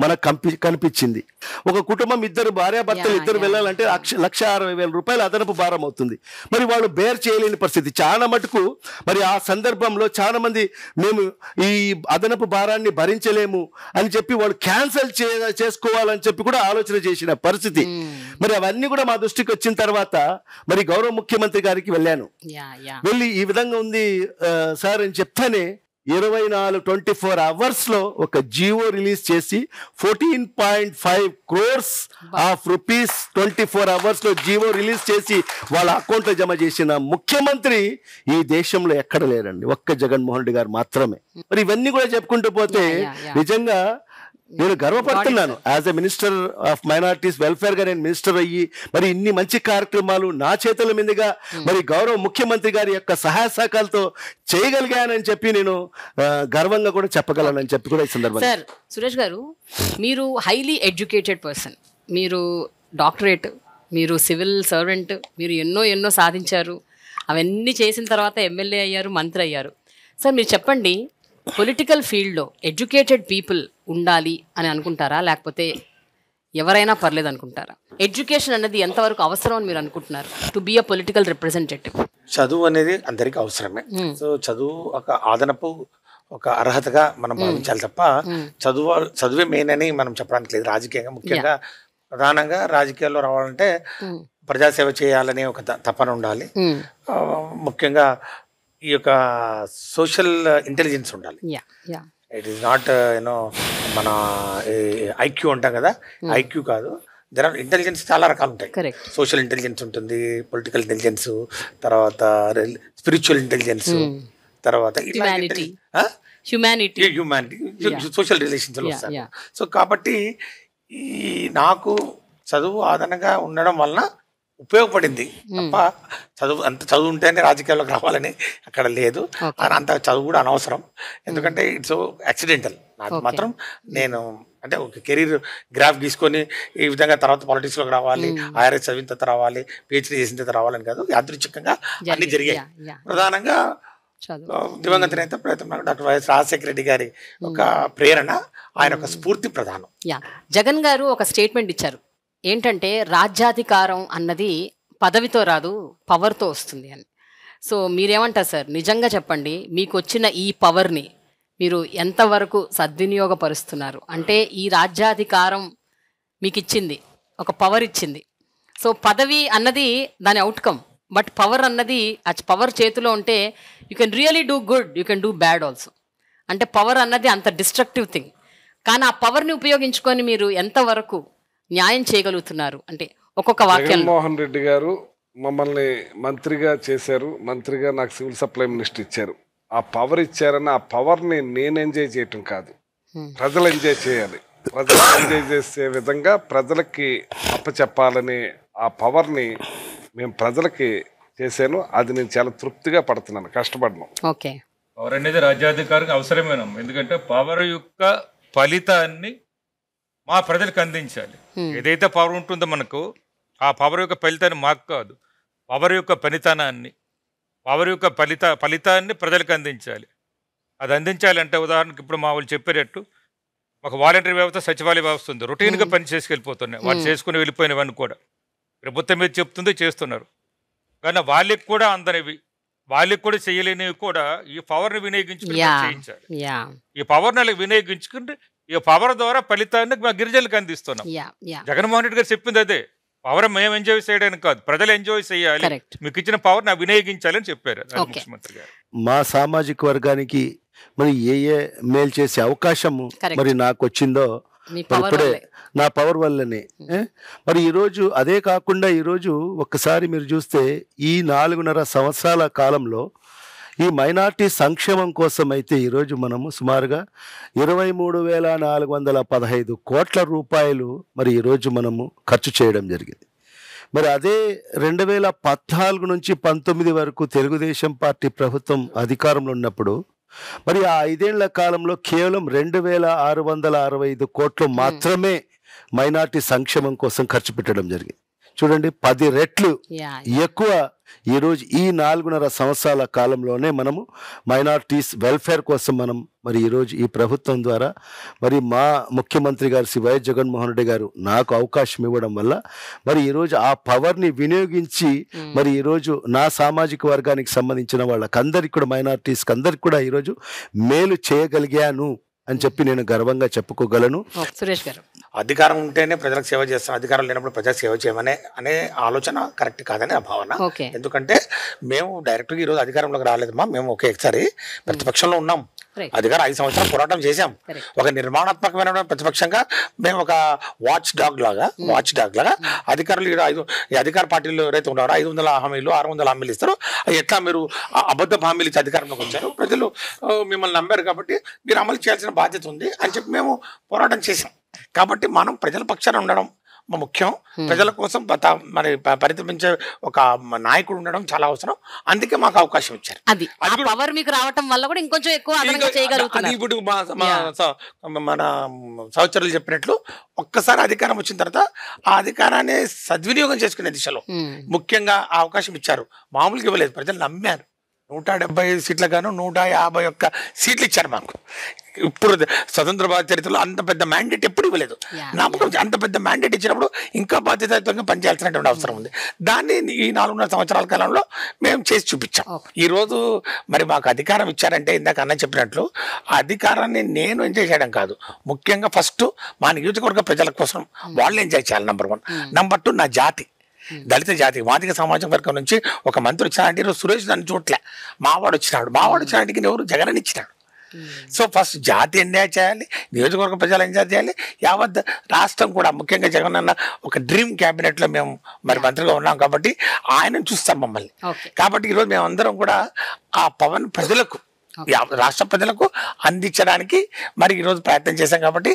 మనకు కనిపించింది. ఒక కుటుంబం భార్యాభర్తలు ఇద్దరు వెళ్ళాలంటే 1,60,000 రూపాయలు అదనపు భారం అవుతుంది. మరి వాళ్ళు బేర్ చేయలేని పరిస్థితి చాలా మటుకు. మరి ఆ సందర్భంలో చాలా మంది మేము ఈ అదనపు భారాన్ని భరించలేము అని చెప్పి వాళ్ళు క్యాన్సిల్ చేసుకోవాలని చెప్పి కూడా ఆలోచన చేసిన పరిస్థితి. మరి అవన్నీ కూడా మా దృష్టికి వచ్చిన తర్వాత మరి గౌరవ ముఖ్యమంత్రి గారికి వెళ్ళాను. వెళ్ళి ఈ విధంగా ఉంది సార్ అని చెప్తానే 24 అవర్స్ లో ఒక జియో రిలీజ్ చేసి 14.5 crores ఆఫ్ రూపీస్ 24 అవర్స్ లో జియో రిలీజ్ చేసి వాళ్ళ అకౌంట్ లో జమ చేసిన ముఖ్యమంత్రి ఈ దేశంలో ఎక్కడ లేరండి, ఒక్క జగన్మోహన్ రెడ్డి గారు మాత్రమే. మరి ఇవన్నీ కూడా చెప్పుకుంటూ పోతే నిజంగా నేను గర్వపడుతున్నాను. As a minister of minorities welfare గా నేను మినిస్టర్ అయ్యి మరి ఇన్ని మంచి కార్యక్రమాలు నా చేతుల మీదుగా మరి గౌరవ ముఖ్యమంత్రి గారి యొక్క సహాయ సహకారాలతో చేయగలిగానని చెప్పి నేను గర్వంగా కూడా చెప్పగలనని చెప్పి కూడా ఈ సందర్భంగా. సార్ సురేష్ గారు, మీరు హైలీ ఎడ్యుకేటెడ్ పర్సన్, మీరు డాక్టరేట్, మీరు సివిల్ సర్వెంట్, మీరు ఎన్నో సాధించారు. అవన్నీ చేసిన తర్వాత ఎమ్మెల్యే అయ్యారు, మంత్రి అయ్యారు. సార్ మీరు చెప్పండి, పొలిటికల్ ఫీల్డ్లో ఎడ్యుకేటెడ్ పీపుల్ ఉండాలి అని అనుకుంటారా, లేకపోతే ఎవరైనా పర్లేదు అనుకుంటారా? ఎడ్యుకేషన్ అనేది ఎంతవరకు అవసరం అని మీరు అనుకుంటున్నారు to be a political representative? చదువు అనేది అందరికీ అవసరమే. సో చదువు ఒక ఆదనపు ఒక అర్హతగా మనం భావించాలి తప్ప చదువే మెయిన్ అని మనం చెప్పడానికి లేదు. రాజకీయంగా ముఖ్యంగా ప్రధానంగా రాజకీయాల్లో రావాలంటే ప్రజాసేవ చేయాలనే ఒక తపన ఉండాలి. ముఖ్యంగా ఈ యొక్క సోషల్ ఇంటెలిజెన్స్ ఉండాలి. ఇట్ ఈస్ నాట్ యూనో మన ఐక్యూ అంటాం కదా, ఐక్యూ కాదు. దర్ ఆర్ ఇంటెలిజెన్స్ చాలా రకాలు ఉంటాయి. సోషల్ ఇంటెలిజెన్స్ ఉంటుంది, పొలిటికల్ ఇంటెలిజెన్స్, తర్వాత స్పిరిచువల్ ఇంటెలిజెన్స్, తర్వాత హ్యూమానిటీ, సోషల్ రిలేషన్స్ వస్తాయి. సో కాబట్టి ఈ నాకు చదువు ఆదరణగా ఉండడం వలన ఉపయోగపడింది తప్ప అంత చదువు ఉంటేనే రాజకీయాల్లోకి రావాలని అక్కడ లేదు. అంత చదువు కూడా అనవసరం, ఎందుకంటే ఇట్స్ యాక్సిడెంటల్. నాకు మాత్రం నేను అంటే ఒక కెరీర్ గ్రాఫ్ గీసుకొని ఈ విధంగా తర్వాత పాలిటిక్స్లోకి రావాలి, ఐఆర్ఎస్ చదివిన తర్వాత రావాలి, పిహెచ్డీ చేసిన తర్వాత రావాలని కాదు, యాదృచ్ఛికంగా అన్ని జరిగాయి. ప్రధానంగా దివంగత నేత డాక్టర్ వైఎస్ రాజశేఖర రెడ్డి గారి ఒక ప్రేరణ, ఆయన ఒక స్ఫూర్తి ప్రధానం. జగన్ గారు ఒక స్టేట్మెంట్ ఇచ్చారు ఏంటంటే, రాజ్యాధికారం అన్నది పదవితో రాదు, పవర్తో వస్తుంది అని. సో మీరేమంటారు సార్? నిజంగా చెప్పండి, మీకు వచ్చిన ఈ పవర్ని మీరు ఎంతవరకు సద్వినియోగపరుస్తున్నారు? అంటే ఈ రాజ్యాధికారం మీకు ఇచ్చింది, ఒక పవర్ ఇచ్చింది. సో పదవి అన్నది దాని అవుట్కమ్, బట్ పవర్ అన్నది ఆ పవర్ చేతిలో ఉంటే you can really do good, you can do bad also. అంటే పవర్ అన్నది అంత డిస్ట్రక్టివ్ థింగ్, కానీ ఆ పవర్ని ఉపయోగించుకొని మీరు ఎంతవరకు న్యాయం చేయగలుగుతున్నారు? అంటే ఒక్కొక్క వాక్యం. జగన్మోహన్ రెడ్డి గారు మమ్మల్ని మంత్రిగా చేశారు, మంత్రిగా నాకు సివిల్ సప్లై మినిస్టర్ ఇచ్చారు. ఆ పవర్ ఇచ్చారని ఆ పవర్ని నేను ఎంజాయ్ చేయటం కాదు, ప్రజలు ఎంజాయ్ చేయాలి. ప్రజలు ఎంజాయ్ చేసే విధంగా ప్రజలకి అప్పచెప్పాలని ఆ పవర్ని మేము ప్రజలకి చేశాను. అది నేను చాలా తృప్తిగా పడుతున్నాను, కష్టపడను. ఓకే, పవర్ అనేది రాజ్యాధికారికి అవసరమేనా? ఎందుకంటే పవర్ యొక్క ఫలితాన్ని మా ప్రజలకు అందించాలి. ఏదైతే పవర్ ఉంటుందో మనకు, ఆ పవర్ యొక్క ఫలితాన్ని మాకు కాదు, పవర్ యొక్క పనితనాన్ని, పవర్ యొక్క ఫలితాన్ని ప్రజలకు అందించాలి. అది అందించాలంటే ఉదాహరణకి ఇప్పుడు మా వాళ్ళు చెప్పేటట్టు ఒక వాలంటీర్ వ్యవస్థ, సచివాలయ వ్యవస్థ ఉంది, రొటీన్గా పని చేసుకెళ్ళిపోతున్నాయి. వాళ్ళు చేసుకుని వెళ్ళిపోయినవన్నీ కూడా ప్రభుత్వం మీద చెప్తుంది, చేస్తున్నారు. కానీ వాళ్ళకి కూడా అందనివి, వాళ్ళకి కూడా చేయలేనివి కూడా ఈ పవర్ని వినియోగించుకుని చేయించాలి. ఈ పవర్ని అలా వినియోగించుకుంటే ఈ పవర్ ద్వారా ఫలితాన్ని మా గిరిజనులకు అందిస్తున్నాం. జగన్మోహన్ రెడ్డి గారు చెప్పింది అదే, పవర్ మేము ఎంజాయ్ చేయడానికి కాదు, ప్రజలు ఎంజాయ్ చేయాలి, మీకు ఇచ్చిన పవర్ నా వినియోగించాలని చెప్పారు ముఖ్యమంత్రి గారు. మా సామాజిక వర్గానికి మరి ఏ మేలు చేసే అవకాశం మరి నాకు వచ్చిందో ఇప్పుడే నా పవర్ వల్లనే. మరి ఈరోజు అదే కాకుండా ఈరోజు ఒక్కసారి మీరు చూస్తే ఈ 4.5 సంవత్సరాల కాలంలో ఈ మైనార్టీ సంక్షేమం కోసం అయితే ఈరోజు మనము సుమారుగా 23,415 కోట్ల రూపాయలు మరి ఈరోజు మనము ఖర్చు చేయడం జరిగింది. మరి అదే 2014 నుంచి 19 వరకు తెలుగుదేశం పార్టీ ప్రభుత్వం అధికారంలో ఉన్నప్పుడు మరి ఆ 5 ఏళ్ల కాలంలో కేవలం 2,665 కోట్లు మాత్రమే మైనార్టీ సంక్షేమం కోసం ఖర్చు పెట్టడం జరిగింది. చూడండి, 10 రెట్లు ఎక్కువ ఈరోజు ఈ 4.5 సంవత్సరాల కాలంలోనే మనము మైనార్టీస్ వెల్ఫేర్ కోసం మనం మరి ఈరోజు ఈ ప్రభుత్వం ద్వారా మరి మా ముఖ్యమంత్రి గారు శ్రీ వైఎస్ జగన్మోహన్ రెడ్డి గారు నాకు అవకాశం ఇవ్వడం వల్ల మరి ఈరోజు ఆ పవర్ని వినియోగించి మరి ఈరోజు నా సామాజిక వర్గానికి సంబంధించిన వాళ్ళకందరికీ కూడా, మైనార్టీస్కి అందరికి కూడా ఈరోజు మేలు చేయగలిగాను అని చెప్పి నేను గర్వంగా చెప్పుకోగలను. సురేష్ గారు, అధికారం ఉంటేనే ప్రజలకు సేవ చేస్తాం, అధికారం లేనప్పుడు ప్రజలకు సేవ చేయమనే అనే ఆలోచన కరెక్ట్ కాదని ఆ భావన. ఎందుకంటే మేము డైరెక్ట్గా ఈరోజు అధికారంలోకి రాలేదమ్మా, మేము ఒకేసారి ప్రతిపక్షంలో ఉన్నాం, అధికారం 5 సంవత్సరాలు పోరాటం చేశాం. ఒక నిర్మాణాత్మకమైన ప్రతిపక్షంగా మేము ఒక వాచ్ డాగ్ లాగా అధికారులు ఈ అధికార పార్టీలు ఎవరైతే ఉన్నారో 500 హామీలు 600 హామీలు ఇస్తారో, ఎట్లా మీరు అబద్ధ హామీలు ఇచ్చి అధికారంలోకి వచ్చారు, ప్రజలు మిమ్మల్ని నమ్మారు కాబట్టి మీరు అమలు చేయాల్సిన బాధ్యత ఉంది అని చెప్పి మేము పోరాటం చేశాం. కాబట్టి మనం ప్రజల పక్షాన ఉండడం ముఖ్యం, ప్రజల కోసం మరి పరితపించే ఒక నాయకుడు ఉండడం చాలా అవసరం. అందుకే మాకు అవకాశం ఇచ్చారు. అది పవర్ మీకు రావటం వల్ల కూడా ఇంకొంచెం ఎక్కువ చేయగలుగుతున్నారు. ఇప్పుడు మన సహచరులు చెప్పినట్లు ఒక్కసారి అధికారం వచ్చిన తర్వాత ఆ అధికారాన్ని సద్వినియోగం చేసుకునే దిశలో ముఖ్యంగా ఆ అవకాశం ఇచ్చారు. మామూలుగా ఇవ్వలేదు, ప్రజలు నమ్మారు. 175 సీట్ల గాను 151 సీట్లు ఇచ్చారు మాకు. ఇప్పుడు స్వతంత్ర భారత చరిత్రలో అంత పెద్ద మ్యాండేట్ ఎప్పుడు ఇవ్వలేదు. నమ్మకం అంత పెద్ద మ్యాండేట్ ఇచ్చినప్పుడు ఇంకా బాధ్యతాయుతంగా పనిచేయాల్సినటువంటి అవసరం ఉంది. దాన్ని ఈ 4.5 సంవత్సరాల కాలంలో మేము చేసి చూపించాం. ఈరోజు మరి మాకు అధికారం ఇచ్చారంటే ఇందాక అన్న చెప్పినట్లు ఆ అధికారాన్ని నేను ఎంజాయ్ చేయడం కాదు, ముఖ్యంగా ఫస్ట్ మా నియోజకవర్గ ప్రజల కోసం వాళ్ళు ఎంజాయ్ చేయాలి. నంబర్ 1. నంబర్ 2 నా జాతి, దళిత జాతి మాదిక సామాజిక వర్గం నుంచి ఒక మంత్రి వచ్చినాడంటే ఈరోజు సురేష్ నన్ను చూడలే, మావాడు వచ్చినాడికి ఎవరు జగన్ అని ఇచ్చినాడు. సో ఫస్ట్ జాతి ఎంజాయ్ చేయాలి, నియోజకవర్గ ప్రజలు ఎంజాయ్ చేయాలి, యావత్ రాష్ట్రం కూడా. ముఖ్యంగా జగన్ అన్న ఒక డ్రీమ్ క్యాబినెట్లో మేము మరి మంత్రిగా ఉన్నాం కాబట్టి ఆయన చూస్తాం మమ్మల్ని. కాబట్టి ఈరోజు మేము అందరం కూడా ఆ పవన్ ప్రజలకు, రాష్ట్ర ప్రజలకు అందించడానికి మరి ఈరోజు ప్రయత్నం చేశాం. కాబట్టి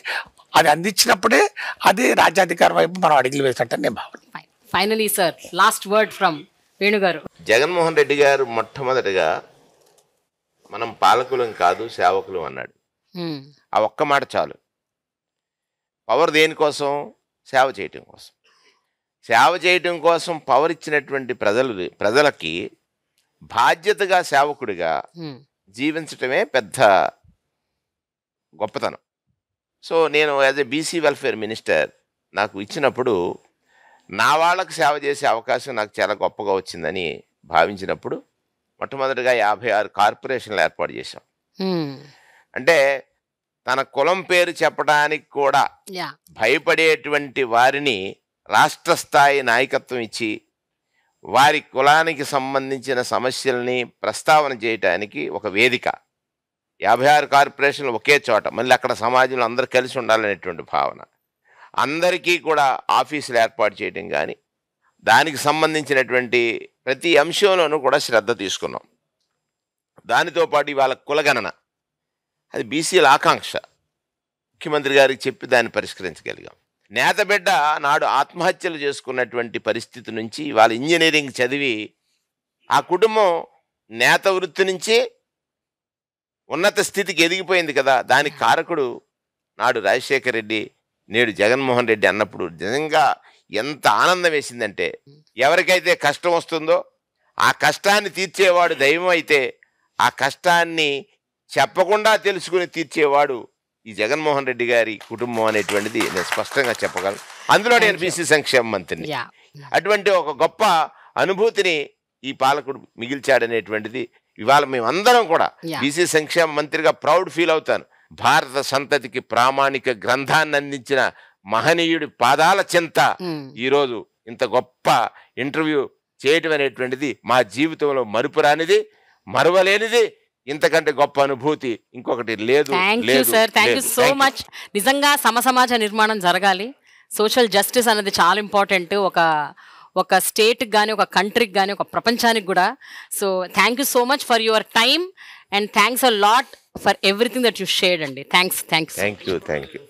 అది అందించినప్పుడే అది రాజ్యాధికారం వైపు మనం అడుగులు వేసినట్టు నేను భావన. Finally sir, last word from Venu గారు. జగన్మోహన్ రెడ్డి గారు మొట్టమొదటిగా మనం పాలకులం కాదు సేవకులు అన్నాడు. ఆ ఒక్క మాట చాలు. పవర్ దేనికోసం? సేవ చేయటం కోసం. సేవ చేయటం కోసం పవర్ ఇచ్చినటువంటి ప్రజలకి బాధ్యతగా సేవకుడిగా జీవించటమే పెద్ద గొప్పతనం. సో నేను as a BC welfare minister నాకు ఇచ్చినప్పుడు నా వాళ్ళకు సేవ చేసే అవకాశం నాకు చాలా గొప్పగా వచ్చిందని భావించినప్పుడు మొట్టమొదటిగా 56 కార్పొరేషన్లు ఏర్పాటు చేశాం. అంటే తన కులం పేరు చెప్పడానికి కూడా భయపడేటువంటి వారిని రాష్ట్ర స్థాయి నాయకత్వం ఇచ్చి వారి కులానికి సంబంధించిన సమస్యల్ని ప్రస్తావన చేయటానికి ఒక వేదిక. 56 కార్పొరేషన్లు ఒకే చోట, మళ్ళీ అక్కడ సమాజంలో అందరూ కలిసి ఉండాలనేటువంటి భావన. అందరికీ కూడా ఆఫీసులు ఏర్పాటు చేయడం కానీ దానికి సంబంధించినటువంటి ప్రతి అంశంలోనూ కూడా శ్రద్ధ తీసుకున్నాం. దానితో పాటు ఇవాళ కులగణన, అది బీసీల ఆకాంక్ష, ముఖ్యమంత్రి గారికి చెప్పి దాన్ని పరిష్కరించగలిగాం. నేతబిడ్డ నాడు ఆత్మహత్యలు చేసుకున్నటువంటి పరిస్థితి నుంచి ఇవాళ ఇంజనీరింగ్ చదివి ఆ కుటుంబం నేత వృత్తి నుంచి ఉన్నత స్థితికి ఎదిగిపోయింది కదా. దానికి కారకుడు నాడు రాజశేఖర్ రెడ్డి, నేడు జగన్మోహన్ రెడ్డి అన్నప్పుడు నిజంగా ఎంత ఆనందం వేసిందంటే, ఎవరికైతే కష్టం వస్తుందో ఆ కష్టాన్ని తీర్చేవాడు దైవం అయితే ఆ కష్టాన్ని చెప్పకుండా తెలుసుకుని తీర్చేవాడు ఈ జగన్మోహన్ రెడ్డి గారి కుటుంబం అనేటువంటిది నేను స్పష్టంగా చెప్పగలను. అందులో నేను బీసీ సంక్షేమ మంత్రిని. అటువంటి ఒక గొప్ప అనుభూతిని ఈ పాలకుడు మిగిల్చాడనేటువంటిది ఇవాళ మేమందరం కూడా బీసీ సంక్షేమ మంత్రిగా ప్రౌడ్ ఫీల్ అవుతాను. భారత సంతతికి ప్రామాణిక గ్రంథాన్ని అందించిన మహనీయుడి పాదాల చింత ఈరోజు ఇంత గొప్ప ఇంటర్వ్యూ చేయటం అనేటువంటిది మా జీవితంలో మరుపురానిది, మరువలేనిది. ఇంతకంటే గొప్ప అనుభూతి ఇంకొకటి లేదు. Thank you so much. నిజంగా సమసమాజ నిర్మాణం జరగాలి. సోషల్ జస్టిస్ అనేది చాలా ఇంపార్టెంట్ ఒక స్టేట్కి కానీ, ఒక కంట్రీకి కానీ, ఒక ప్రపంచానికి కూడా. So thank you so much for your time and thanks a lot for everything that you shared, Andy. Thanks. Thank you.